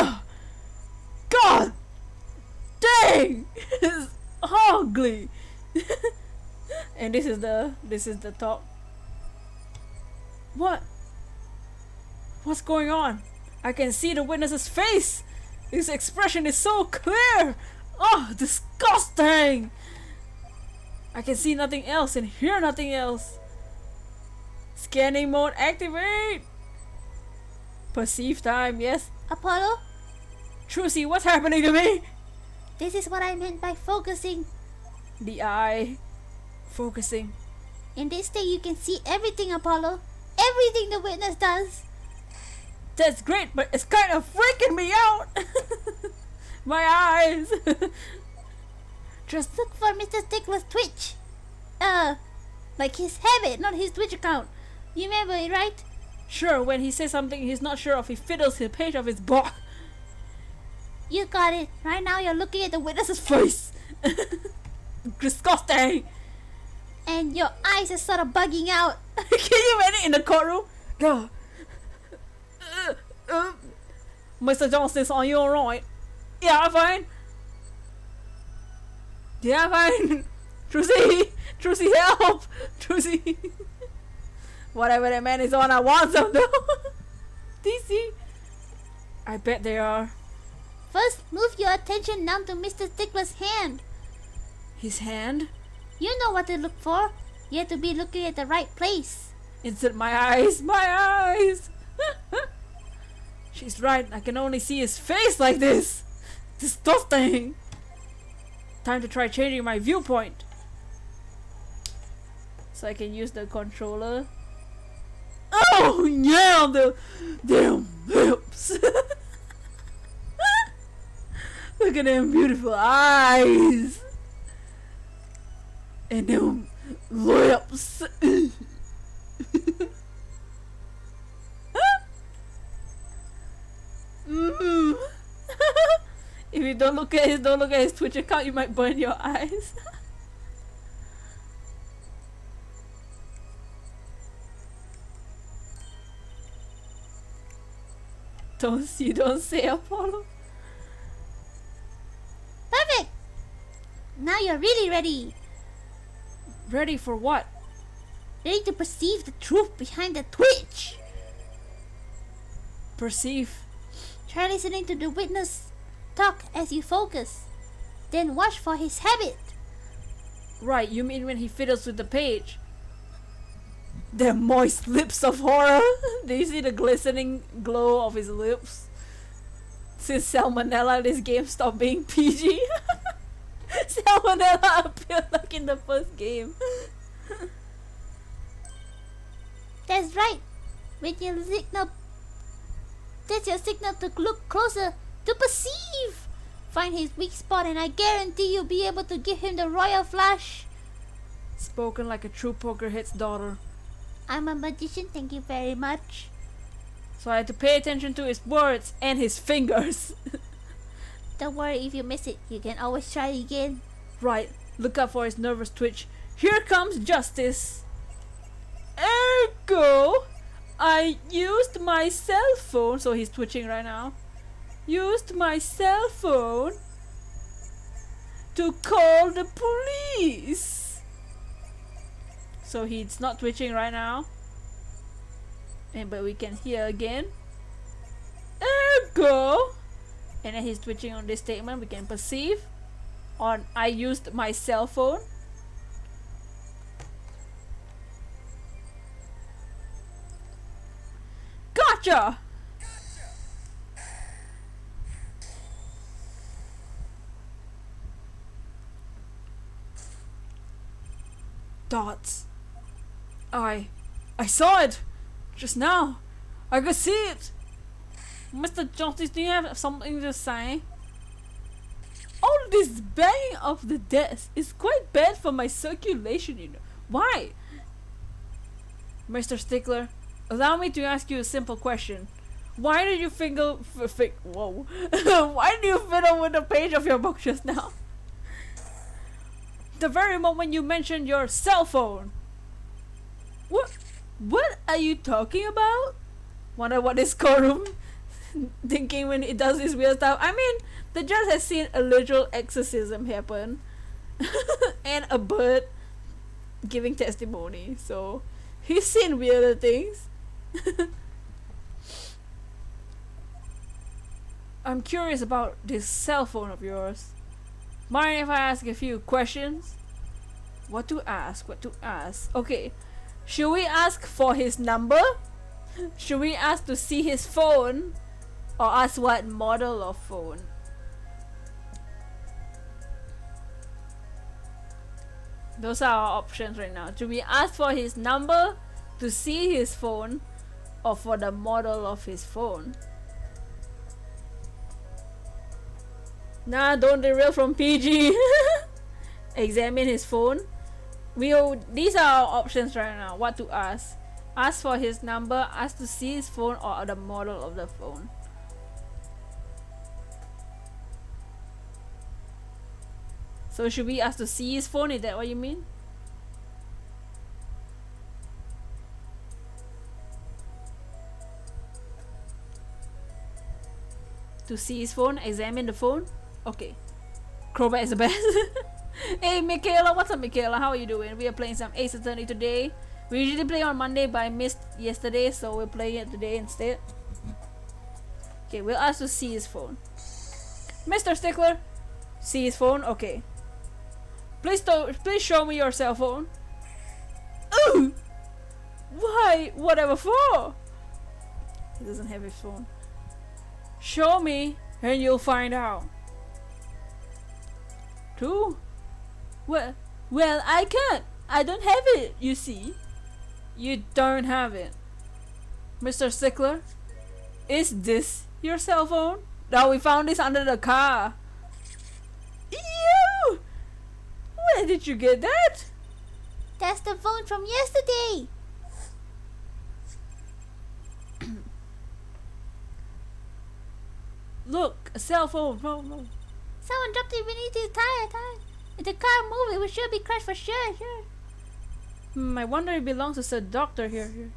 Ugh! God! Dang! It's ugly! And this is the top. What's going on? I can see the witness's face! His expression is so clear! Oh, disgusting! I can see nothing else and hear nothing else. Scanning mode activate! Perceive time, yes. Apollo? Trucy, what's happening to me? This is what I meant by focusing. The eye. Focusing. In this state you can see everything, Apollo. Everything the witness does. That's great, but it's kind of freaking me out! My eyes! Just look for Mr. Stickler's Twitch. Like his habit, not his Twitch account. You remember it, right? Sure, when he says something he's not sure of, he fiddles the page of his book. You got it. Right now you're looking at the witness's Face! Disgusting! and your eyes are sort of bugging out. Can you imagine in the courtroom? Go. Mr. Johnston, are you alright? Yeah, I'm fine. Yeah, I'm fine. Trucy, help! Trucy. Whatever that man is on, I want some though. DC. I bet they are. First, move your attention down to Mr. Stickler's hand. His hand? You know what to look for. You have to be looking at the right place. Insert my eyes, my eyes! She's right, I can only see his face like this. Disgusting. Time to try changing my viewpoint. So I can use the controller. Oh yeah, the damn lips. Look at them beautiful eyes. And them lips. If you don't look at his Twitch account, you might burn your eyes. You don't say, Apollo. Perfect! Now you're really ready. Ready for what? Ready to perceive the truth behind the Twitch. Perceive. Try listening to the witness talk as you focus. Then watch for his habit. Right, you mean when he fiddles with the page? The moist lips of horror. Do you see the glistening glow of his lips? Since Salmonella, this game stopped being PG. Salmonella appeared like in the first game. That's right. With your signal, that's your signal to look closer, to perceive. Find his weak spot and I guarantee you'll be able to give him the royal flush. Spoken like a true pokerhead's daughter. I'm a magician, thank you very much. So I had to pay attention to his words and his fingers. Don't worry if you miss it, you can always try it again. Right, look out for his nervous twitch. Here comes justice. Ergo, I used my cell phone, so he's twitching right now. Used my cell phone to call the police. So he's not twitching right now. But we can hear again. Ergo, and then he's twitching on this statement. We can perceive on I used my cell phone. Gotcha! Dots. I saw it! Just now! I could see it! Mr. Justice, do you have something to say? All this banging of the desk is quite bad for my circulation, you know. Why? Mr. Stickler, allow me to ask you a simple question. Why did you whoa. Why do you fiddle with the page of your book just now? The very moment you mentioned your cell phone. What are you talking about? Wonder what this courtroom thinking when it does this weird stuff. I mean, the judge has seen a literal exorcism happen. And a bird giving testimony. So, he's seen weirder things. I'm curious about this cell phone of yours. Mind if I ask a few questions? What to ask? Okay. Should we ask for his number? Should we ask to see his phone? Or ask what model of phone? Those are our options right now. Should we ask for his number to see his phone? Or for the model of his phone? Nah, don't derail from PG. Examine his phone. These are our options right now. What to ask? Ask for his number, ask to see his phone, or the model of the phone. So should we ask to see his phone? Is that what you mean? To see his phone, examine the phone. Okay. Crowbar is the best. Hey Michaela, what's up Michaela? How are you doing? We are playing some Ace Attorney today. We usually play on Monday, but I missed yesterday, so we're playing it today instead. Okay, we'll ask to see his phone. Mr. Stickler, see his phone? Okay. Please show me your cell phone. Ooh! Why? Whatever for? He doesn't have his phone. Show me, and you'll find out. True? Well, I can't. I don't have it, you see. You don't have it. Mr. Stickler, is this your cell phone? No, we found this under the car. Ew! Where did you get that? That's the phone from yesterday. Look, a cell phone. No. Someone dropped it beneath his tire. If the car moved, it would sure be crushed for sure. I wonder if it belongs to Sir Doctor here.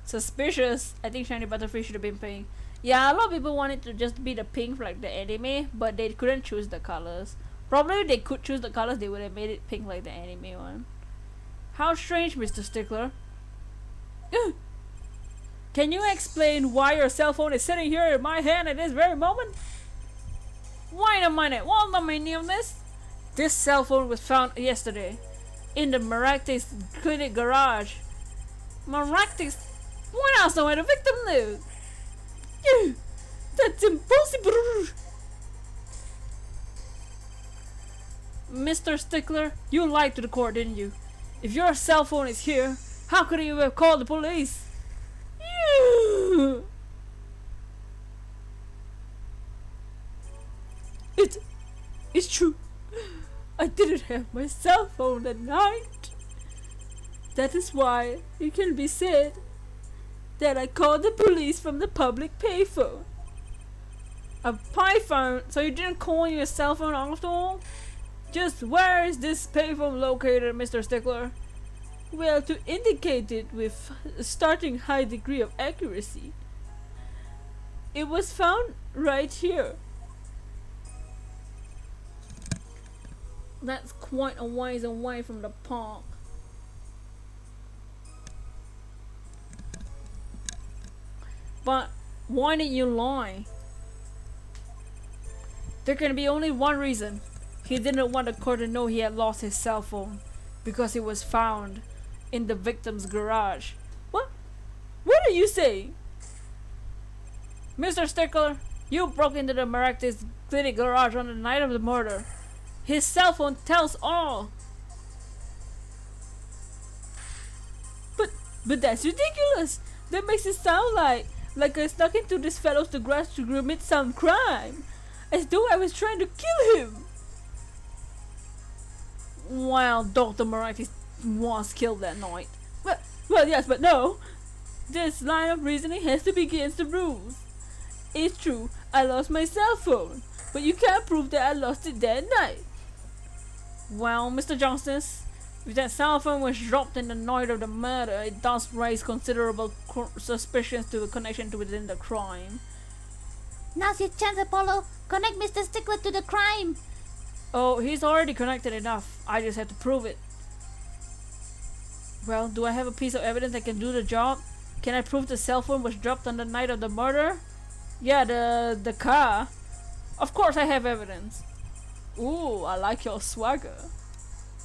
Suspicious. I think Shiny Butterfree should have been pink. Yeah, a lot of people wanted to just be the pink like the anime, but they couldn't choose the colors. Probably if they could choose the colors, they would have made it pink like the anime one. How strange, Mr. Stickler. Can you explain why your cell phone is sitting here in my hand at this very moment? Wait a minute, what's the meaning of this? This cell phone was found yesterday in the Maractus clinic garage. Maractus? What else where the victim lives? That's impossible! Mr. Stickler, you lied to the court, didn't you? If your cell phone is here, how could you have called the police? It's true. I didn't have my cell phone at night. That is why it can be said that I called the police from the public payphone. A payphone? So you didn't call your cell phone after all? Just where is this payphone located, Mr. Stickler? Well, to indicate it with a starting high degree of accuracy, it was found right here. That's quite a ways away from the park. But why did you lie? There can be only one reason. He didn't want the court to know he had lost his cell phone because it was found in the victim's garage. What? What are you saying? Mr. Stickler, you broke into the Maractus clinic garage on the night of the murder. His cell phone tells all. But that's ridiculous. That makes it sound like I snuck into this fellow's garage to commit some crime, as though I was trying to kill him. Well, Dr. Maractus was killed that night. Well, yes, but no. This line of reasoning has to be against the rules. It's true, I lost my cell phone, but you can't prove that I lost it that night. Well, Mr. Justice, if that cell phone was dropped in the night of the murder, it does raise considerable suspicions to the connection within the crime. Now's your chance, Apollo. Connect Mr. Stickler to the crime. Oh, he's already connected enough. I just have to prove it. Well, do I have a piece of evidence that can do the job? Can I prove the cell phone was dropped on the night of the murder? Yeah, the car. Of course I have evidence. Ooh, I like your swagger.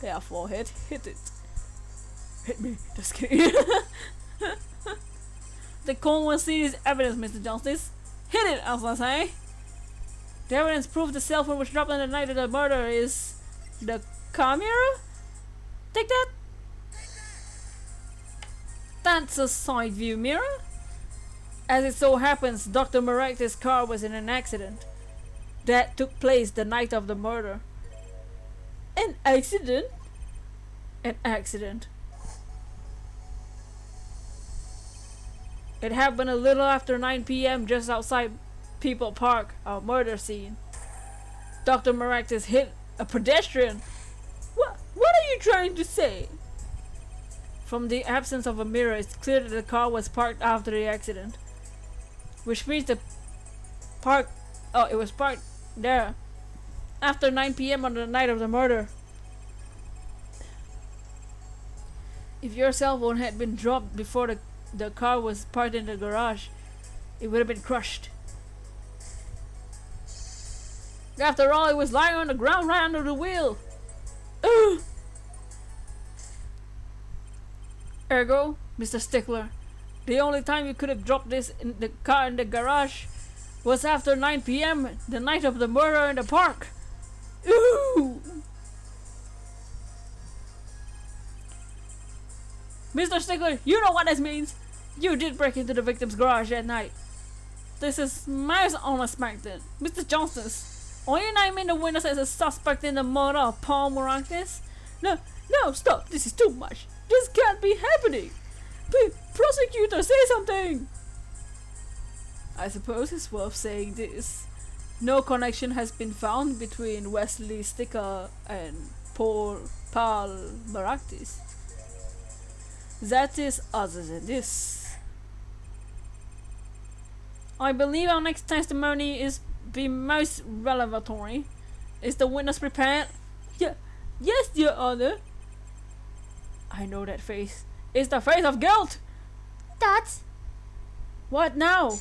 Yeah, forehead, hit it. Hit me, just kidding. The cold one sees evidence, Mr. Justice. Hit it, as I say. The evidence proves the cell phone was dropped on the night of the murder is the car mirror? Take that. That's a side view mirror. As it so happens, Dr. Maractus' car was in an accident that took place the night of the murder. An accident? An accident. It happened a little after 9 p.m. just outside People Park, our murder scene. Dr. Maractus hit a pedestrian. What are you trying to say? From the absence of a mirror, it's clear that the car was parked after the accident. Which means it was parked there after 9 p.m. on the night of the murder. If your cell phone had been dropped before the car was parked in the garage, it would have been crushed. After all, it was lying on the ground right under the wheel. Ugh. Ergo, Mr. Stickler, the only time you could have dropped this in the car in the garage was after 9 p.m. the night of the murder in the park. Ooh. Mr. Stickler, you know what this means. You did break into the victim's garage that night. This is most unexpected. Mr. Johnson, are you naming the witness as a suspect in the murder of Paul Maractus? No, stop. This is too much. This can't be happening. Prosecutor, say something. I suppose it's worth saying this. No connection has been found between Wesley Stickler and Paul Maractus. That is other than this. I believe our next testimony is the most revelatory. Is the witness prepared? Yes, Your Honor. I know that face. It's the face of guilt. That's... What now?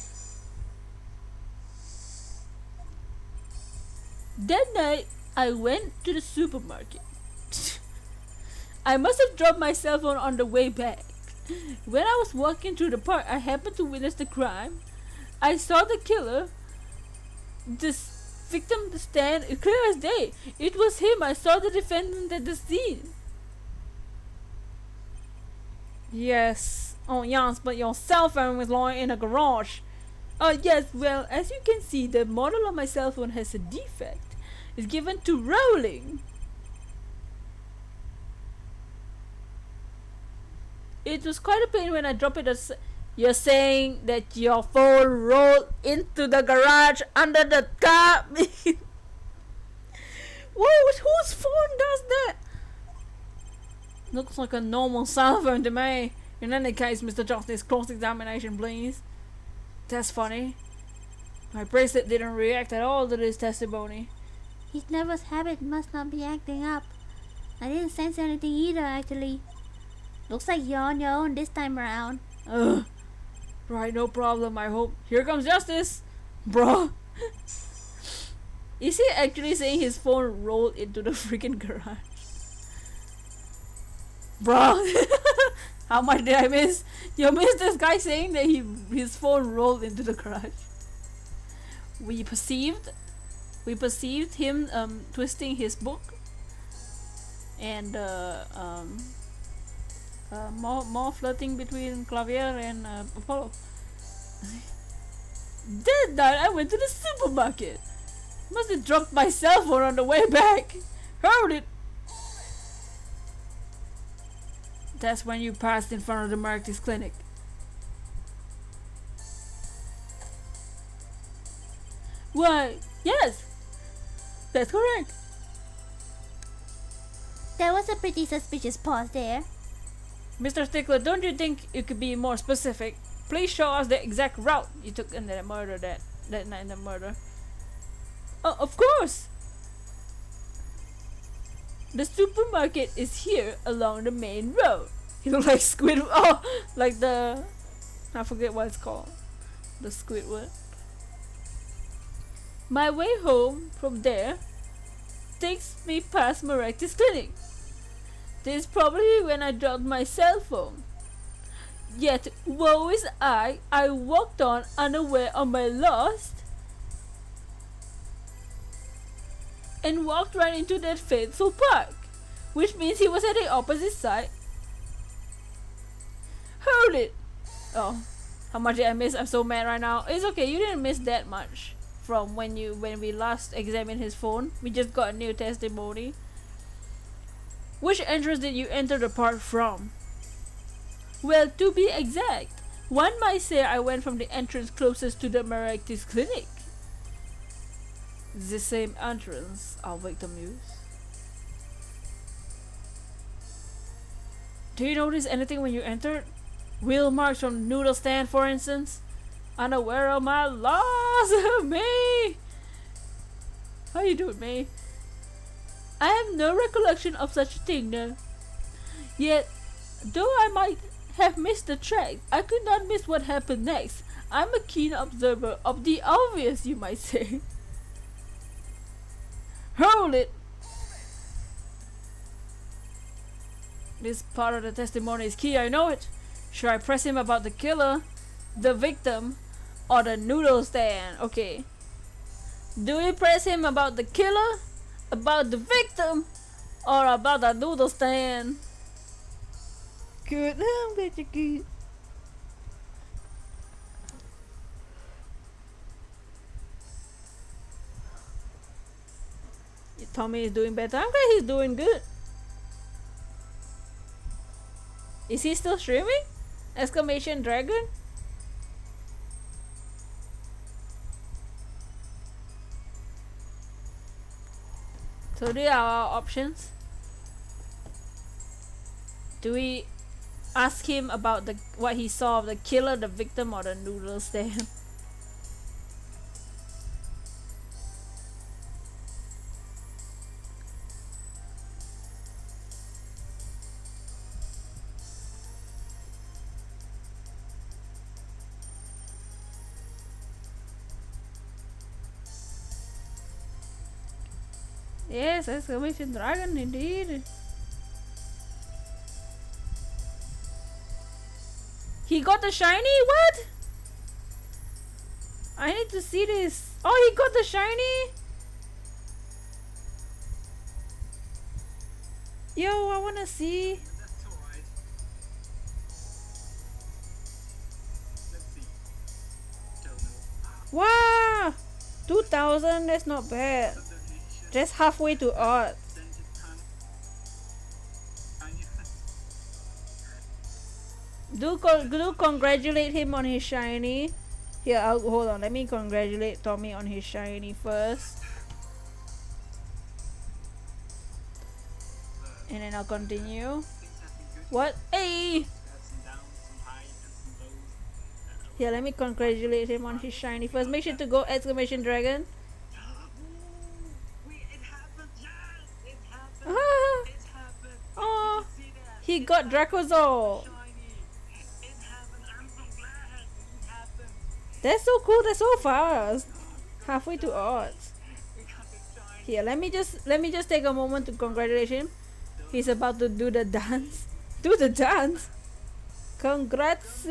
That night, I went to the supermarket. I must have dropped my cell phone on the way back. When I was walking through the park, I happened to witness the crime. I saw the killer, this victim stand clear as day. It was him. I saw the defendant at the scene. Yes. Oh yes, but your cell phone was lying in a garage. Oh yes, well, as you can see, the model of my cell phone has a defect. It's given to rolling. It was quite a pain when I dropped it. You're saying that your phone rolled into the garage under the car? Whose phone does that? Looks like a normal cell phone to me. In any case, Mr. Justice, cross-examination, please. That's funny. My bracelet didn't react at all to this testimony. His nervous habit must not be acting up. I didn't sense anything either, actually. Looks like you're on your own this time around. Ugh. Right, no problem, I hope. Here comes Justice. Bro. Is he actually saying his phone rolled into the freaking garage? Bro. How much did I miss? You missed this guy saying that his phone rolled into the garage. we perceived him twisting his book, and more flirting between Clavier and Apollo. That night I went to the supermarket. Must have dropped my cell phone on the way back. Heard it. That's when you passed in front of the Marty's clinic. Why, yes, that's correct. There was a pretty suspicious pause there. Mr. Stickler, don't you think you could be more specific? Please show us the exact route you took in the murder that night in the murder. Oh, of course! The supermarket is here along the main road. You look like Squidward. Oh, like the... I forget what it's called. The Squidward. My way home from there takes me past Maractus Clinic. This is probably when I dropped my cell phone. Yet, woe is I walked on unaware of my lost and walked right into that fateful park, which means he was at the opposite side. Hold it! Oh, how much did I miss? I'm so mad right now. It's okay, you didn't miss that much from when we last examined his phone. We just got a new testimony. Which entrance did you enter the park from? Well, to be exact, one might say I went from the entrance closest to the Maractus Clinic. The same entrance, our victim used. Do you notice anything when you entered? Wheel marks from the noodle stand, for instance? Unaware of my loss, May! How you doing, May? I have no recollection of such a thing, no. Yet, though I might have missed the track, I could not miss what happened next. I'm a keen observer of the obvious, you might say. Hold it! This part of the testimony is key, I know it. Should I press him about the killer, the victim, or the noodle stand? Okay. Do we press him about the killer, about the victim, or about the noodle stand? Good, I'm glad you're good. Tommy is doing better. I'm glad he's doing good. Is he still streaming? Exclamation dragon? So these are our options. Do we ask him about what he saw of the killer, the victim, or the noodle stand? Yes, exclamation dragon indeed. He got the shiny? What? I need to see this. Oh, he got the shiny? Yo, I wanna see. That's alright. Let's see. Don't know. Wow! 2,000, that's not bad. Just halfway to odds. Do congratulate him on his shiny. Here, hold on. Let me congratulate Tommy on his shiny first. And then I'll continue. What? Hey! Here, let me congratulate him on his shiny first. Make sure to go exclamation dragon. Oh, he got Dracozol. That's so cool. That's so fast. Halfway to odds. Here, let me just take a moment to congratulate him. He's about to do the dance. Do the dance. Congrats.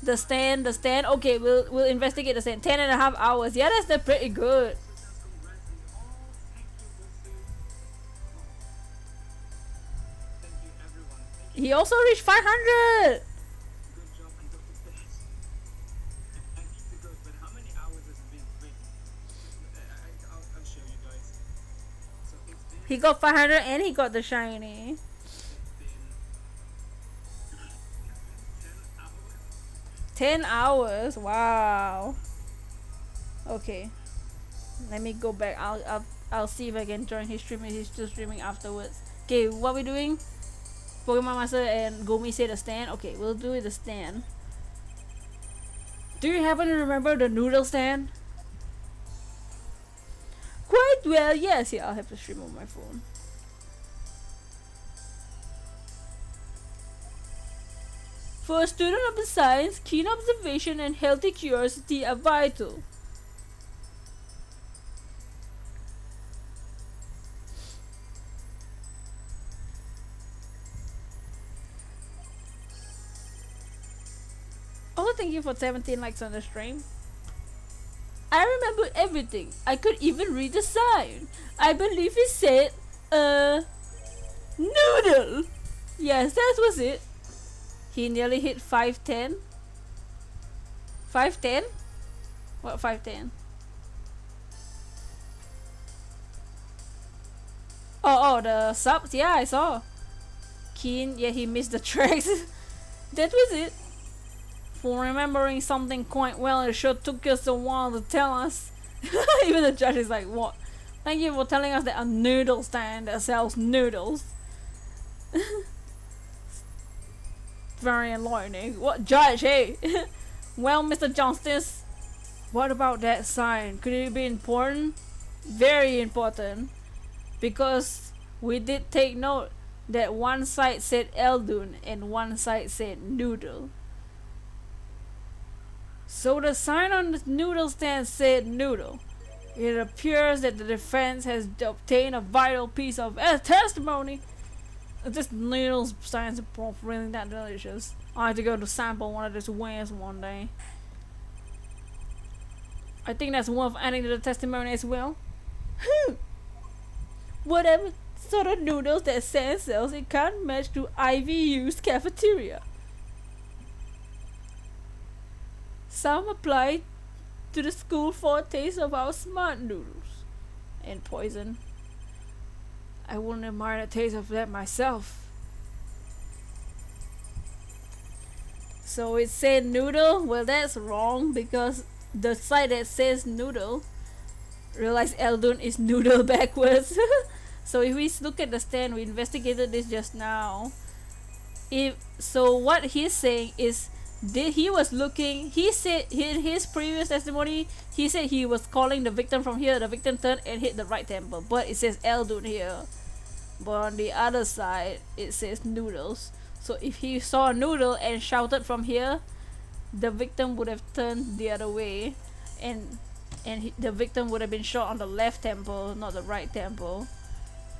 The stand. Okay, we'll investigate the stand. 10.5 hours. Yeah, that's pretty good. Thank you, everyone. Thank you. He also reached 500. Good job on Dr. Flash. I need to go, but how many hours has it been? Wait, I'll show you guys. So it's been He got 500 and he got the shiny. it's been 10 hours. 10 hours. Wow. Okay. Let me go back. I'll see if I can join his stream if he's still streaming afterwards. Okay, what we doing? Pokemon Master and Gomi say the stand. Okay, we'll do the stand. Do you happen to remember the noodle stand? Quite well, yes. Yeah, I'll have to stream on my phone. For a student of the science, keen observation and healthy curiosity are vital. Also, thank you for 17 likes on the stream. I remember everything. I could even read the sign. I believe it said, noodle. Yes, that was it. He nearly hit 510. 510? What 510? Oh, the subs? Yeah, I saw. Keen, yeah, he missed the tracks. That was it. For remembering something quite well, it sure took us a while to tell us. Even the judge is like, what? Thank you for telling us that a noodle stand that sells noodles. Very enlightening. What judge, hey? Well, Mr. Justice, what about that sign? Could it be important? Very important. Because we did take note that one side said Eldun and one side said noodle. So the sign on the noodle stand said noodle. It appears that the defense has obtained a vital piece of testimony. This noodle sign is really that delicious. I have to go to sample one of these wares one day. I think that's worth adding to the testimony as well. Whatever sort of noodles that Sans sells, it can't match to IVU's cafeteria. Some apply to the school for a taste of our smart noodles. And poison. I wouldn't admire the taste of that myself. So it said noodle? Well, that's wrong because the side that says noodle, realize Eldun is noodle backwards. So if we look at the stand, we investigated this just now. So what he's saying is, he said in his previous testimony, he said he was calling the victim from here. The victim turned and hit the right temple, but it says Eldun here. But on the other side, it says noodles. So if he saw a noodle and shouted from here, the victim would have turned the other way, and the victim would have been shot on the left temple, not the right temple.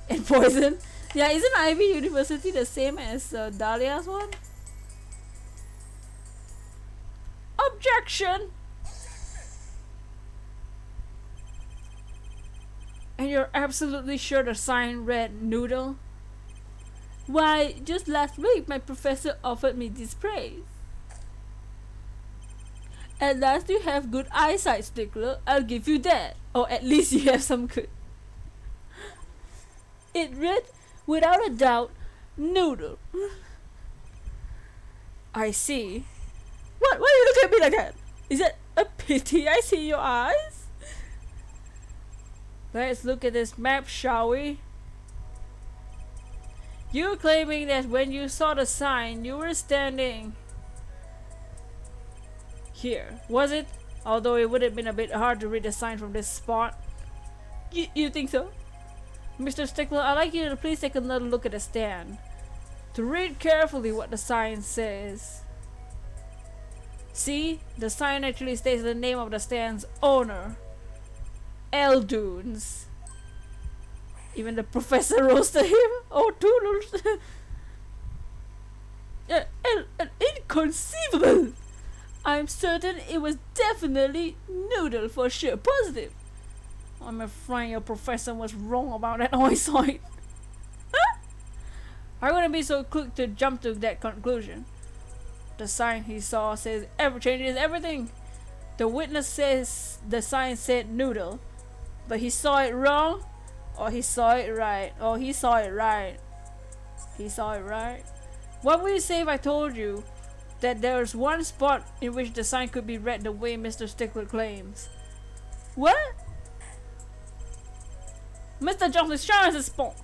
And poison. Yeah, isn't Ivy University the same as Dahlia's one? Objection! And you're absolutely sure the sign read noodle? Why, just last week my professor offered me this praise. At last you have good eyesight, Stickler. I'll give you that. Or at least you have some good. It read, without a doubt, noodle. I see. What? Why are you looking at me like that? Is it a pity I see your eyes? Let's look at this map, shall we? You're claiming that when you saw the sign, you were standing here, was it? Although it would have been a bit hard to read the sign from this spot. You think so? Mr. Stickler, I'd like you to please take another look at the stand. To read carefully what the sign says. See? The sign actually states the name of the stand's owner. Eldunes. Even the professor roasted him. Oh, Toodles. Inconceivable! I'm certain it was definitely Noodle for sure. Positive. I'm afraid your professor was wrong about that eyesight. I wouldn't be so quick to jump to that conclusion. The sign he saw says ever changes everything. The witness says the sign said Noodle, but he saw it wrong, or he saw it right, or he saw it right. He saw it right. What would you say if I told you that there's one spot in which the sign could be read the way Mr. Stickler claims? What? Mr. Johnson shines a spot.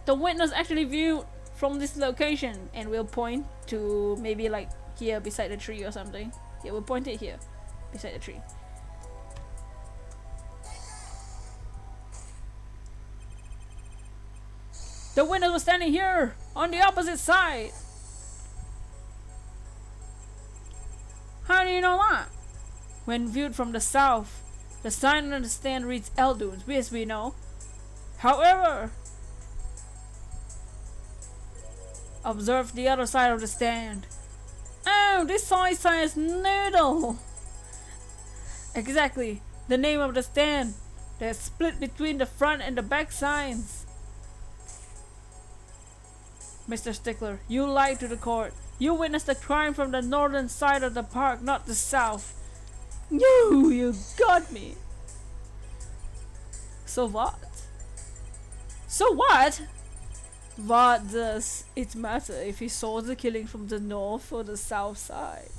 The witness actually viewed from this location, and we'll point to maybe like here beside the tree or something. Yeah, we'll point it here beside the tree. The witness was standing here on the opposite side. How do you know that? When viewed from the south, the sign on the stand reads Eldunes, yes we know. However, observe the other side of the stand. Oh, this sign says Noodle. Exactly, the name of the stand. They're split between the front and the back signs. Mr. Stickler, you lied to the court. You witnessed the crime from the northern side of the park, not the south. You got me. So what? So what? What does it matter if he saw the killing from the north or the south side?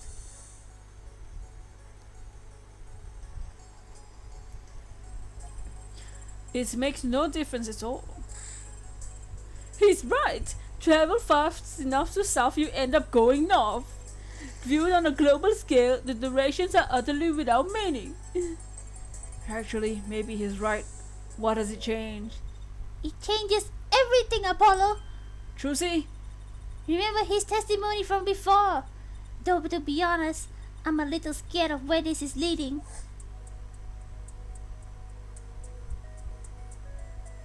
It makes no difference at all. He's right. Travel fast enough to south, you end up going north. Viewed on a global scale, the directions are utterly without meaning. Actually, maybe he's right. What does it change? It changes everything, Apollo. Trucy? Remember his testimony from before. Though to be honest, I'm a little scared of where this is leading.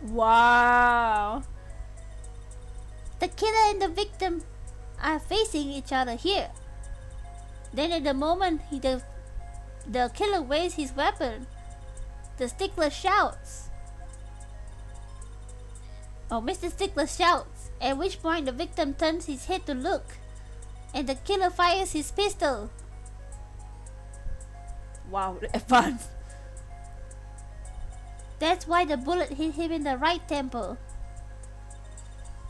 Wow. The killer and the victim are facing each other here. Then at the moment the killer waves his weapon, the Stickler shouts. Mr. Stickler shouts, at which point the victim turns his head to look, and the killer fires his pistol. Wow, advanced. That's why the bullet hit him in the right temple.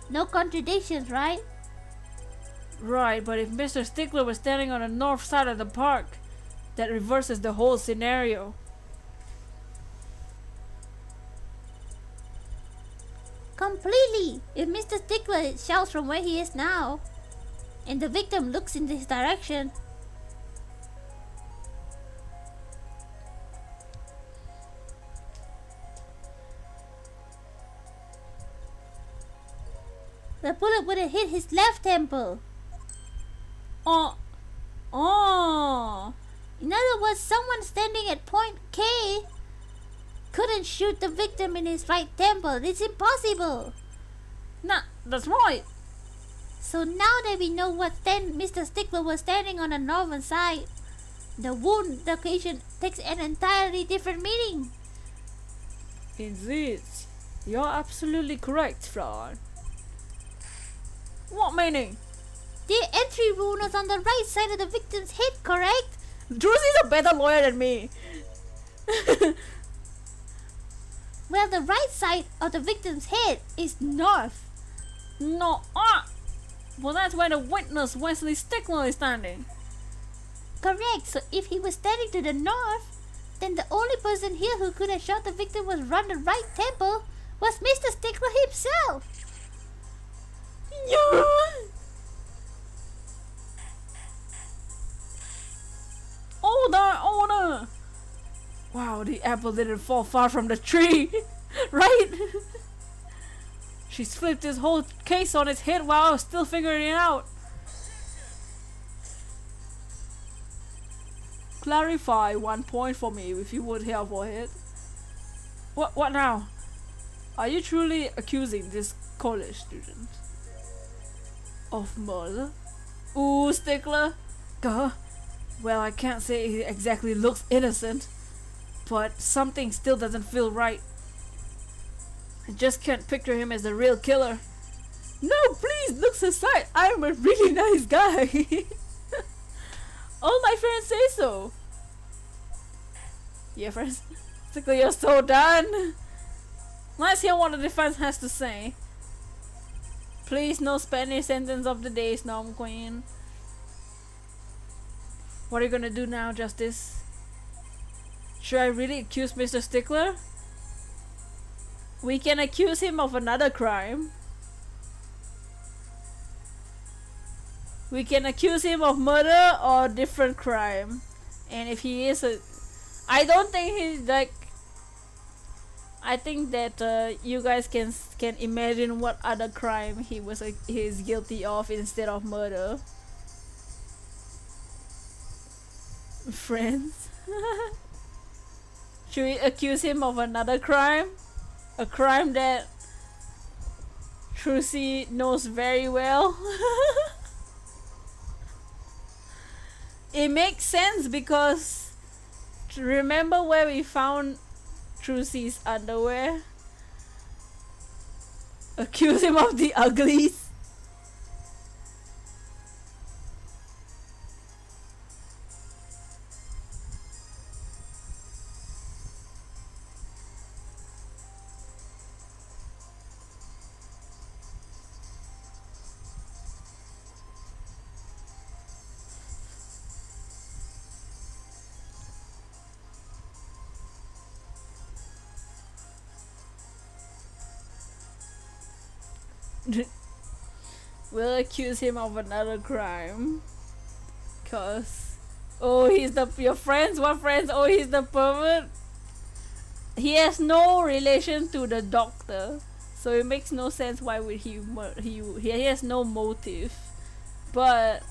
No contradictions, right? Right, but if Mr. Stickler was standing on the north side of the park, that reverses the whole scenario. Completely! If Mr. Stickler shouts from where he is now, and the victim looks in this direction, the bullet would have hit his left temple. Oh. In other words, someone standing at point K couldn't shoot the victim in his right temple. It's impossible. Nah, that's right. So now that we know Mr. Stickler was standing on the northern side, the wound location takes an entirely different meaning. Indeed. You're absolutely correct, Fran. What meaning? The entry wound was on the right side of the victim's head, correct? Druzy's a better lawyer than me. Well, the right side of the victim's head is north. No, well, that's where the witness Wesley Stickler is standing. Correct, so if he was standing to the north, then the only person here who could have shot the victim was run the right temple was Mr. Stickler himself. Yeah. Order! Wow, the apple didn't fall far from the tree, right? She's flipped his whole case on its head while I was still figuring it out. Clarify 1 point for me if you would help, Warhead. What now? Are you truly accusing this college student of murder? Ooh, Stickler. Gah. Well, I can't say he exactly looks innocent, but something still doesn't feel right. I just can't picture him as the real killer. No, please, looks aside. I'm a really nice guy. All my friends say so. Yeah, friends. Stickler, you're so done. Let's hear what the defense has to say. Please, no Spanish sentence of the day, Snom Queen. What are you gonna do now, Justice? Should I really accuse Mr. Stickler? We can accuse him of another crime. We can accuse him of murder or different crime. And if he is a... I don't think he's like... I think that you guys can imagine what other crime he is guilty of instead of murder. Friends. Should we accuse him of another crime? A crime that Trucy knows very well. It makes sense because remember where we found Trucy's underwear? Accuse him of the uglies. We'll accuse him of another crime. Cause he's your friends, what friends? Oh, he's the pervert. He has no relation to the doctor, so it makes no sense why would he has no motive. But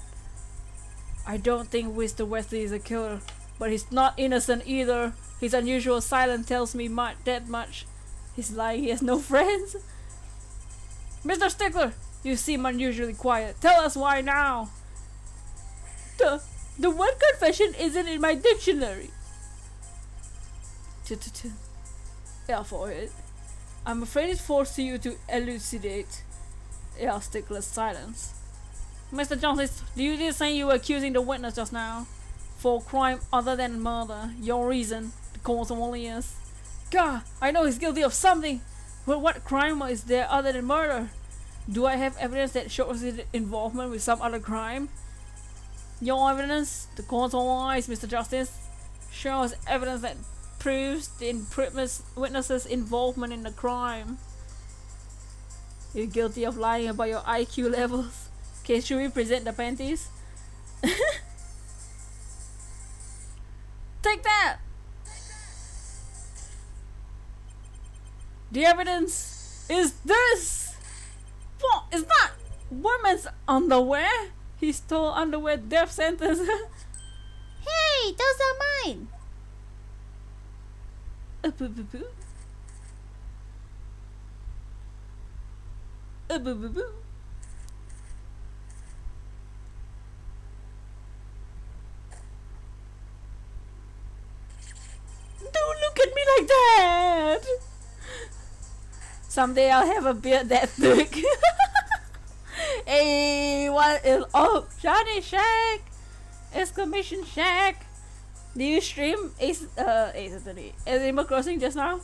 I don't think Mr. Wesley is a killer, but he's not innocent either. His unusual silence tells me that much. He's lying, he has no friends. Mr. Stickler, you seem unusually quiet. Tell us why now. The word confession isn't in my dictionary. Yeah, for it. I'm afraid it forced you to elucidate. Yeah, Stickler's silence. Mr. Johnson, do you just say you were accusing the witness just now for crime other than murder? Your reason, the cause only is. God, I know he's guilty of something. But what crime is there other than murder? Do I have evidence that shows his involvement with some other crime? Your evidence, the court's own eyes, Mr. Justice, shows evidence that proves the witness's involvement in the crime. You're guilty of lying about your IQ levels. Okay, should we present the panties? Take that! The evidence is this! What is that? Woman's underwear? He stole underwear, death sentence. Hey, those are mine. Boo boo boo. Boo boo boo. Don't look at me like that! Someday I'll have a beard that thick. Hey, what is up? Johnny Shack! Exclamation Shack! Do you stream Animal Crossing just now?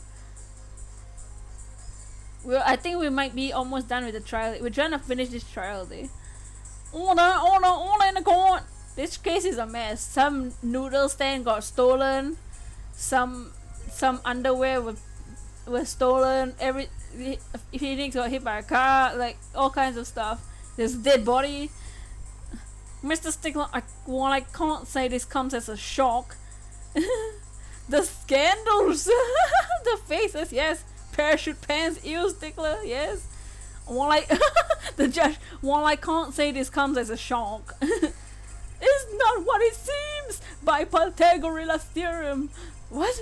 Well, I think we might be almost done with the trial. We're trying to finish this trial day. Order in the court! This case is a mess. Some noodle stand got stolen. Some underwear was stolen. Phoenix got hit by a car. Like all kinds of stuff. There's a dead body. Mr. Stickler, I can't say this comes as a shock. The scandals, the faces, yes. Parachute pants, ew, Stickler, yes. While the judge, while I can't say this comes as a shock. It's not what it seems by Pythagoras theorem. What?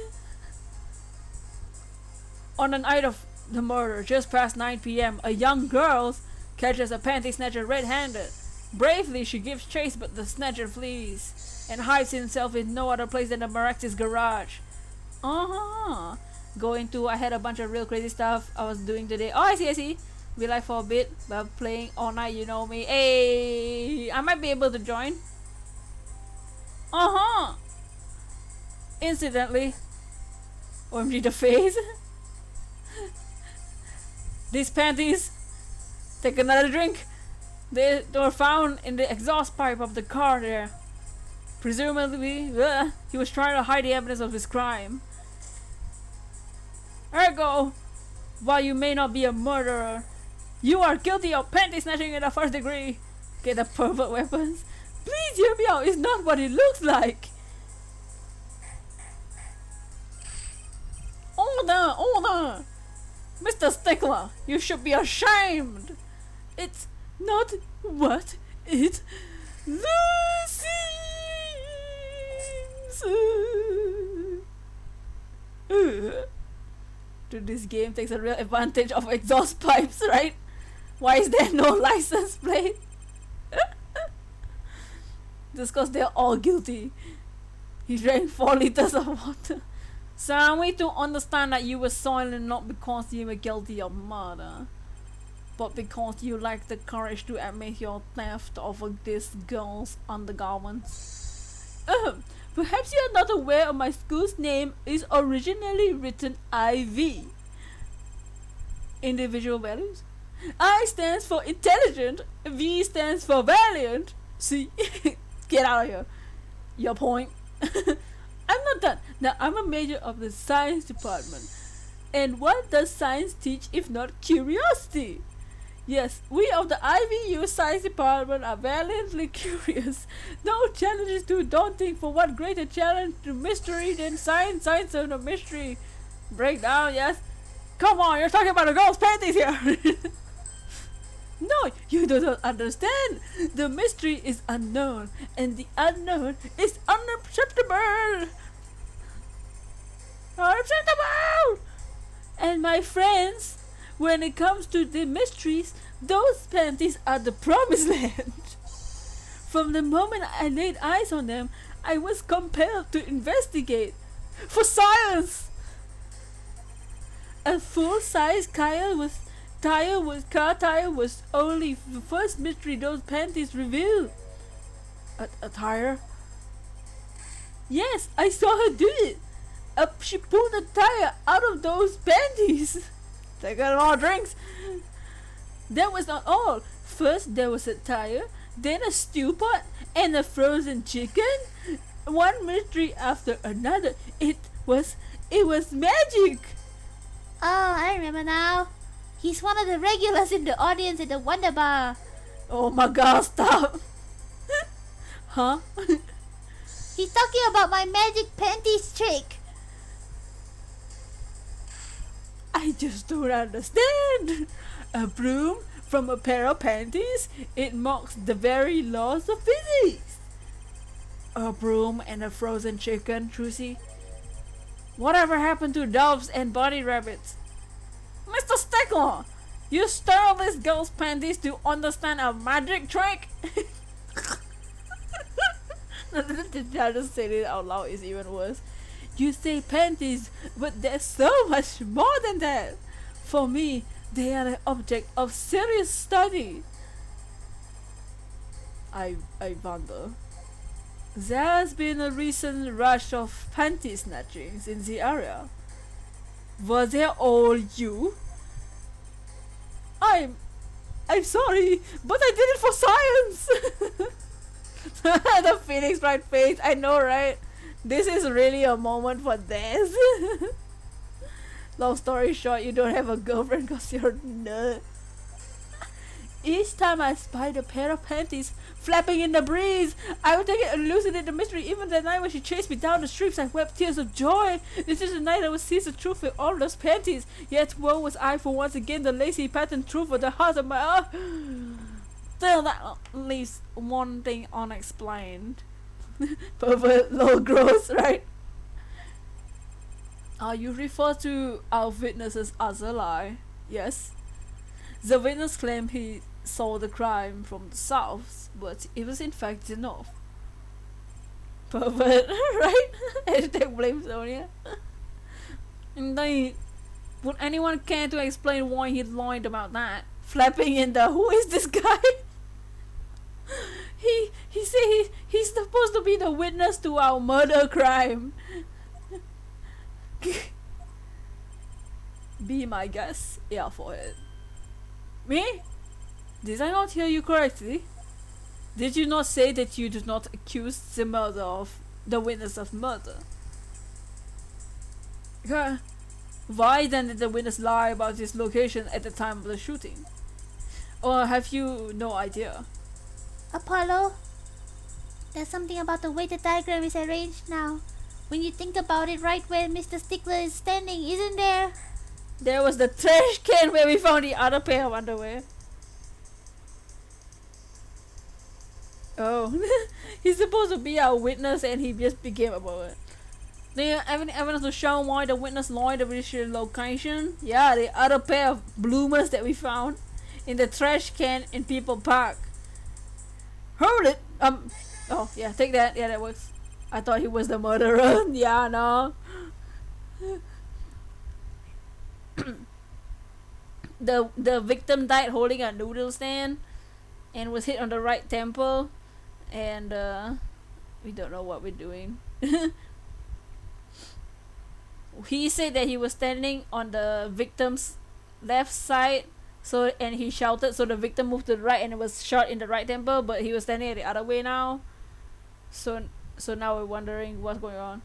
On the night of the murder, just past 9 p.m., a young girl catches a panty snatcher red-handed. Bravely she gives chase, but the snatcher flees and hides himself in no other place than the Marax's garage. Uh-huh. Going to, I had a bunch of real crazy stuff I was doing today. Oh, I see. Be like for a bit, but playing all night, you know me. Hey, I might be able to join. Uh-huh. Incidentally, OMG the face. These panties, take another drink. They were found in the exhaust pipe of the car there. Presumably, he was trying to hide the evidence of his crime. Ergo, while you may not be a murderer, you are guilty of panty snatching in the first degree. Get the pervert weapons. Please hear me out, it's not what it looks like. Order! Mr. Stickler, you should be ashamed. It's not what it seems. Dude, this game takes a real advantage of exhaust pipes, right? Why is there no license plate? Just cause they're all guilty. He drank 4 liters of water. So I want you to understand that you were silent not because you were guilty of murder, but because you lacked the courage to admit your theft of this girl's undergarments. Perhaps you are not aware of my school's name is originally written IV. Individual values. I stands for intelligent, V stands for valiant. See? Get out of here. Your point. I'm not done. Now I'm a major of the science department. And what does science teach if not curiosity? Yes, we of the IVU science department are valiantly curious. No challenge is too daunting for what greater challenge to mystery than science of the mystery. Breakdown, yes? Come on, you're talking about a girl's panties here! No, you don't understand. The mystery is unknown, and the unknown is unacceptable. Unacceptable! And my friends, when it comes to the mysteries, those panties are the promised land. From the moment I laid eyes on them, I was compelled to investigate. For science! A full-size car tire was only the first mystery those panties revealed. A tire? Yes, I saw her do it. She pulled a tire out of those panties. Take a lot of drinks. That was not all. First there was a tire, then a stew pot, and a frozen chicken. One mystery after another. It was magic. Oh, I remember now. He's one of the regulars in the audience at the Wonder Bar. Oh my god, stop. Huh? He's talking about my magic panties trick. I just don't understand. A broom from a pair of panties? It mocks the very laws of physics. A broom and a frozen chicken, Trucy? Whatever happened to doves and bunny rabbits? Mr. Stickler, you stole this girl's panties to understand a magic trick? I just said it out loud is even worse. You say panties, but there's so much more than that. For me, they are an object of serious study. I wonder. There's been a recent rush of panty snatchings in the area. Were they all you? I'm sorry, but I did it for science. The Phoenix Wright face, I know, right? This is really a moment for this. Long story short, you don't have a girlfriend because you're a nerd. Each time I spied a pair of panties flapping in the breeze, I would take it and elucidate the mystery. Even the night when she chased me down the streets, I wept tears of joy. This is the night I would seize the truth in all those panties. Yet woe was I for once again the lazy pattern truth of the heart of my Still, that leaves one thing unexplained. Pervert, low gross, right? You refer to our witness's other lie. Yes. The witness claimed saw the crime from the south, but it was in fact the north. Pervert, right? Hashtag blame Sonia. Indeed. Would anyone care to explain why he lied about that? Flapping in the who is this guy? he said he's supposed to be the witness to our murder crime. Be my guest, yeah, for it. Me? Did I not hear you correctly? Did you not say that you did not accuse the witness of murder? Why then did the witness lie about his location at the time of the shooting? Or have you no idea? Apollo, there's something about the way the diagram is arranged now. When you think about it, right where Mr. Stickler is standing, isn't there? There was the trash can where we found the other pair of underwear. Oh, he's supposed to be our witness and he just became a bullet. Do you have any evidence to show why the witness lied about his location? Yeah, the other pair of bloomers that we found in the trash can in People Park. Hold it! Oh yeah, take that. Yeah, that works. I thought he was the murderer. Yeah, no. The victim died holding a noodle stand and was hit on the right temple, and we don't know what we're doing. He said that he was standing on the victim's left side, and he shouted, so the victim moved to the right and it was shot in the right temple, but he was standing the other way now. So now we're wondering what's going on.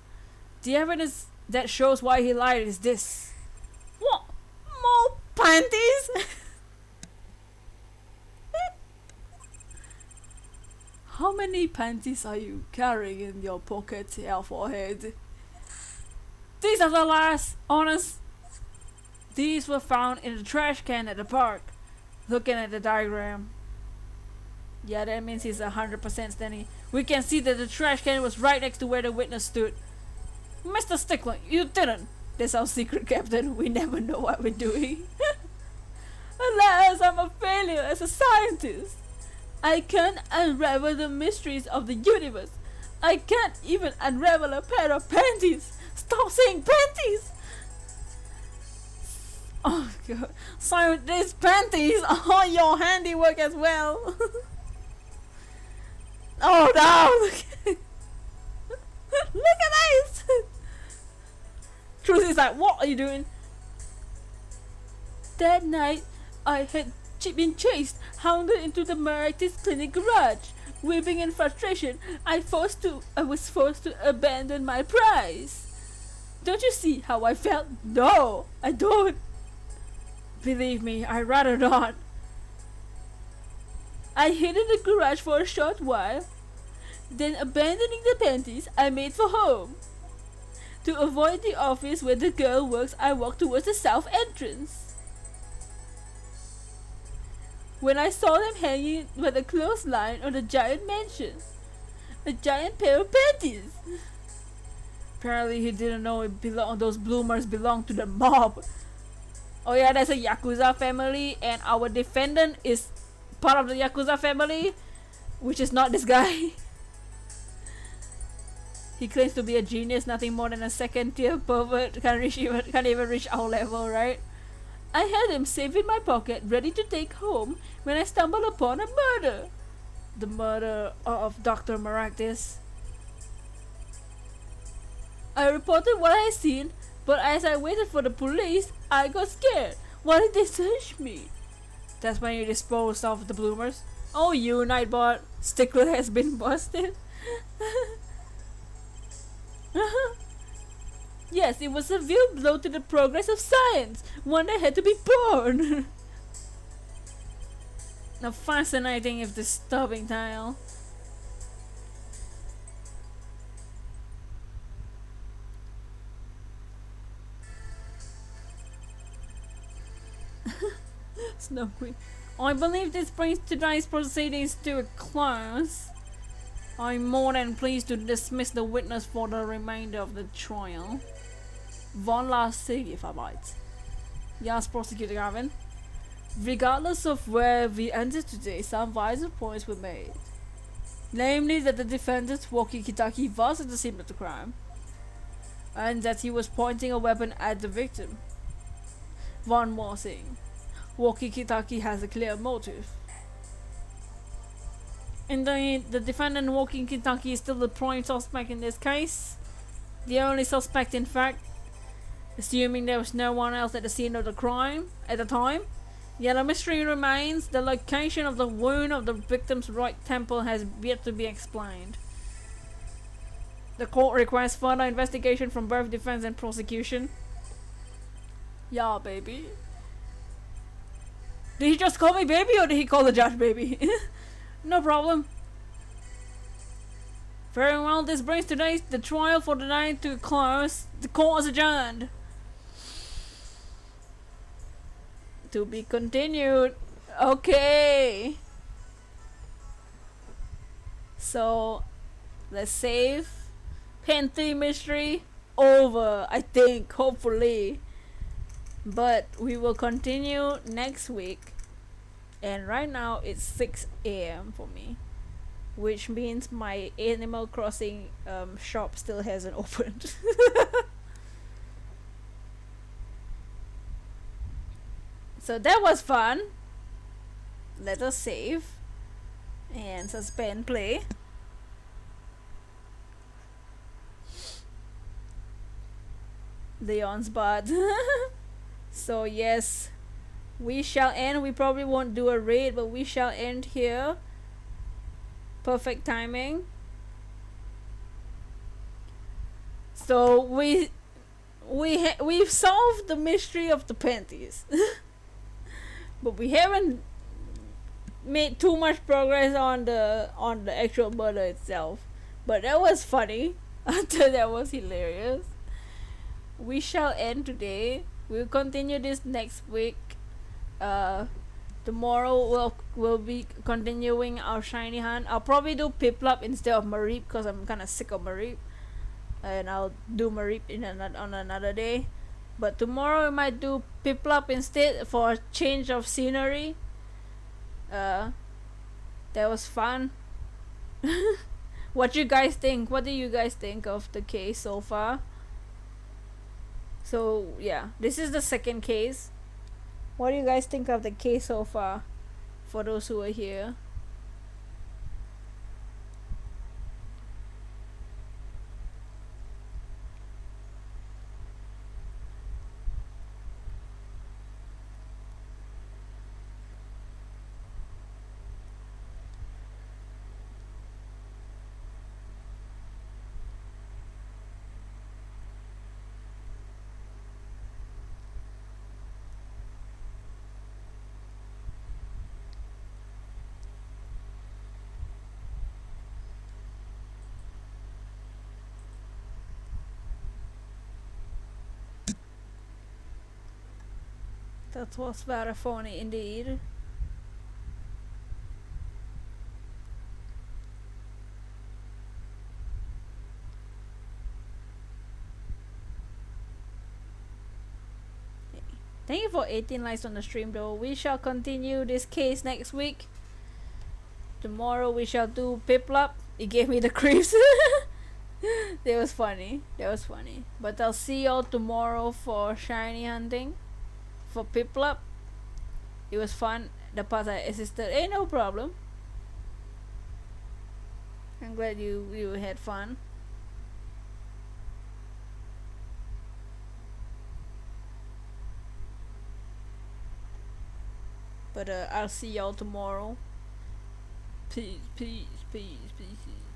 The evidence that shows why he lied is this. What? More panties? How many panties are you carrying in your pocket, your forehead? These are the last, honest. These were found in the trash can at the park. Looking at the diagram. Yeah, that means he's 100% standing. We can see that the trash can was right next to where the witness stood. Mr. Stickler, you didn't. That's our secret, Captain. We never know what we're doing. Alas, I'm a failure as a scientist. I can't unravel the mysteries of the universe. I can't even unravel a pair of panties. Stop saying panties! Oh god. So these panties are your handiwork as well. Oh no! Look at this! Truth is like, what are you doing? That night, I had been chased, hounded into the Meritis Clinic garage. Weeping in frustration, I was forced to abandon my prize. Don't you see how I felt? No, I don't. Believe me, I'd rather not. I hid in the garage for a short while. Then, abandoning the panties, I made for home. To avoid the office where the girl works, I walked towards the south entrance. When I saw them hanging by the clothesline on the giant mansion, a giant pair of panties. Apparently he didn't know those bloomers belonged to the mob. Oh yeah, that's a Yakuza family, and our defendant is part of the Yakuza family, which is not this guy. He claims to be a genius, nothing more than a second tier pervert, can't even reach our level, right? I had him safe in my pocket, ready to take home, when I stumbled upon a murder. The murder of Dr. Maractus. I reported what I had seen, but as I waited for the police, I got scared. Why did they search me? That's when you disposed of the bloomers. Oh, you Nightbot. Stickler has been busted. Yes, it was a real blow to the progress of science, one that had to be born. A fascinating if disturbing tale. Snow Queen. I believe this brings today's proceedings to a close. I'm more than pleased to dismiss the witness for the remainder of the trial. One last thing, if I might. Yes, Prosecutor Gavin. Regardless of where we ended today, some vital points were made. Namely that the defendant, Walkie Kitaki, was at the scene of the crime, and that he was pointing a weapon at the victim. One more thing. Walkie Kitaki has a clear motive. Indeed, the defendant, Walkie Kitaki, is still the prime suspect in this case. The only suspect, in fact, assuming there was no one else at the scene of the crime at the time. Yet a mystery remains. The location of the wound of the victim's right temple has yet to be explained. The court requests further investigation from both defense and prosecution. Yeah, baby. Did he just call me baby or did he call the judge baby? No problem. Very well, this brings the trial for today to a close. The court is adjourned. To be continued. Okay. So, let's save. Panty mystery over, I think, hopefully. But we will continue next week. And right now it's 6 a.m. for me, which means my Animal Crossing shop still hasn't opened. So that was fun. Let us save and suspend play. Leon's bud. So yes, we shall end. We probably won't do a raid, but we shall end here. Perfect timing. So we've solved the mystery of the panties. But we haven't made too much progress on the actual murder itself. But that was funny. That was hilarious. We shall end today. We'll continue this next week. Tomorrow we'll be continuing our shiny hunt. I'll probably do Piplup instead of Mareep because I'm kind of sick of Mareep, and I'll do Mareep on another day. But tomorrow we might do Piplup instead for a change of scenery. That was fun. What you guys think? What do you guys think of the case so far? So yeah, this is the second case. What do you guys think of the case so far? For those who are here. That was very funny indeed. Thank you for 18 likes on the stream though. We shall continue this case next week. Tomorrow we shall do Piplup. It gave me the creeps. That was funny. That was funny. But I'll see y'all tomorrow for shiny hunting. For Piplup. It was fun. The part I assisted. Hey, no problem. I'm glad you had fun. But I'll see y'all tomorrow. Peace, peace, peace, peace.